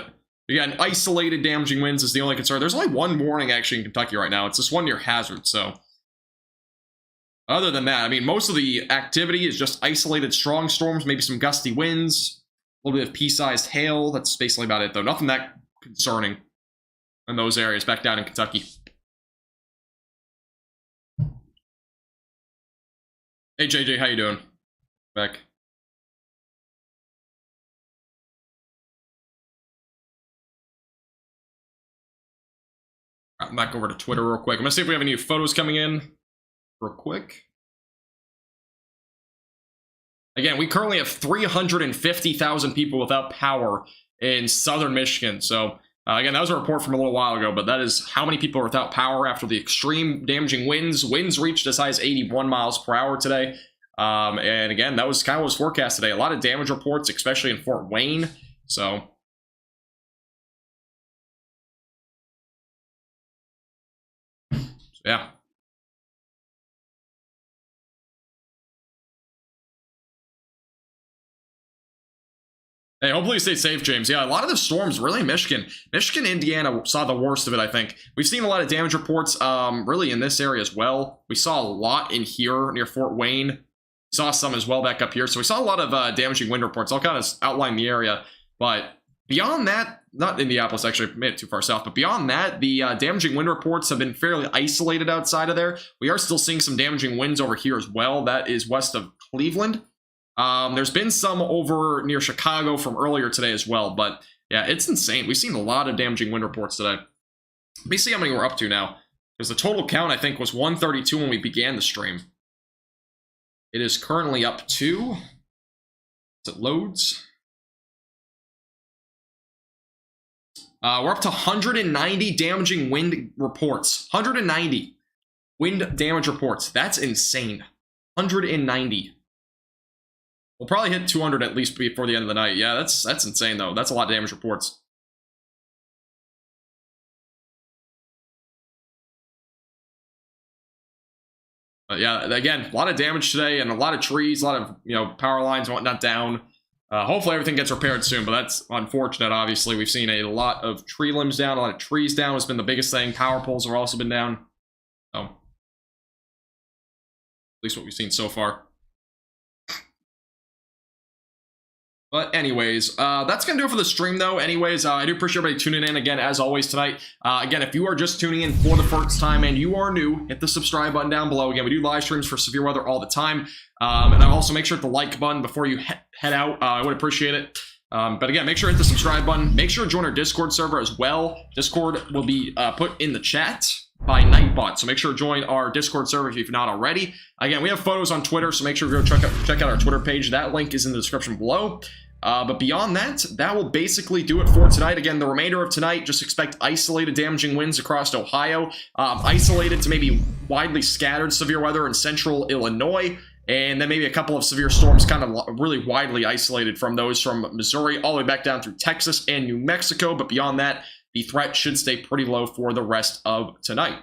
Again, isolated damaging winds is the only concern. There's only one warning actually in Kentucky right now. It's this one near Hazard, so. Other than that, I mean, most of the activity is just isolated strong storms, maybe some gusty winds, a little bit of pea-sized hail. That's basically about it, though. Nothing that concerning in those areas back down in Kentucky. Hey, JJ, how you doing? Back. I'm back over to Twitter real quick. I'm gonna see if we have any photos coming in real quick. Again, we currently have 350,000 people without power in southern Michigan. So, again, that was a report from a little while ago, but that is how many people are without power after the extreme damaging winds. Winds reached as high as 81 miles per hour today. And again, that was kind of what was forecast today. A lot of damage reports, especially in Fort Wayne. So, yeah. Hey, hopefully you stay safe, James. Yeah, a lot of the storms really in Michigan. Michigan, Indiana saw the worst of it, I think. We've seen a lot of damage reports really in this area as well. We saw a lot in here near Fort Wayne. We saw some as well back up here. So we saw a lot of damaging wind reports. I'll kind of outline the area. But beyond that, not Indianapolis, actually, I made it too far south. But beyond that, the damaging wind reports have been fairly isolated outside of there. We are still seeing some damaging winds over here as well. That is west of Cleveland. There's been some over near Chicago from earlier today as well, but yeah, it's insane. We've seen a lot of damaging wind reports today. Let me see how many we're up to now, because the total count, I think, was 132 when we began the stream. It is currently up to, as it loads, we're up to 190 damaging wind reports. 190 wind damage reports. That's insane. 190. We'll probably hit 200 at least before the end of the night. Yeah, that's insane, though. That's a lot of damage reports. But yeah, again, a lot of damage today and a lot of trees, a lot of, power lines and whatnot down. Hopefully everything gets repaired soon, but that's unfortunate, obviously. We've seen a lot of tree limbs down, a lot of trees down has been the biggest thing. Power poles have also been down. So, at least what we've seen so far. But anyways, that's going to do it for the stream, though. Anyways, I do appreciate everybody tuning in again, as always, tonight. Again, if you are just tuning in for the first time and you are new, hit the subscribe button down below. Again, we do live streams for severe weather all the time. And also make sure to hit the like button before you head out. I would appreciate it. But again, make sure to hit the subscribe button. Make sure to join our Discord server as well. Discord will be put in the chat by Nightbot, so make sure to join our Discord server if you've not already. Again, we have photos on Twitter, so make sure to go check out our Twitter page. That link is in the description below. But beyond that, that will basically do it for tonight. Again, the remainder of tonight, just expect isolated damaging winds across Ohio, isolated to maybe widely scattered severe weather in central Illinois, and then maybe a couple of severe storms kind of really widely isolated from those from Missouri all the way back down through Texas and New Mexico. But beyond that, the threat should stay pretty low for the rest of tonight.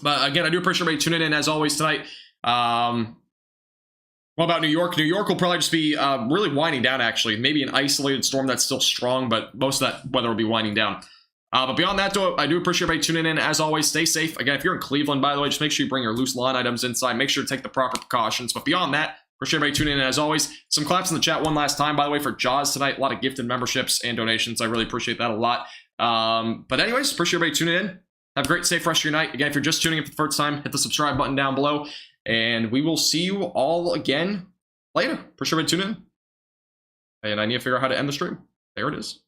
But again, I do appreciate everybody tuning in as always tonight. What about New York? New York will probably just be really winding down, actually. Maybe an isolated storm that's still strong, but most of that weather will be winding down. But beyond that, though, I do appreciate everybody tuning in. As always, stay safe. Again, if you're in Cleveland, by the way, just make sure you bring your loose lawn items inside. Make sure to take the proper precautions. But beyond that, appreciate everybody tuning in. As always, some claps in the chat one last time, by the way, for Jaws tonight. A lot of gifted memberships and donations. I really appreciate that a lot. But anyways, appreciate everybody tuning in. Have a great, safe rest of your night. Again, if you're just tuning in for the first time, hit the subscribe button down below. And we will see you all again later. Appreciate everybody tuning in. And I need to figure out how to end the stream. There it is.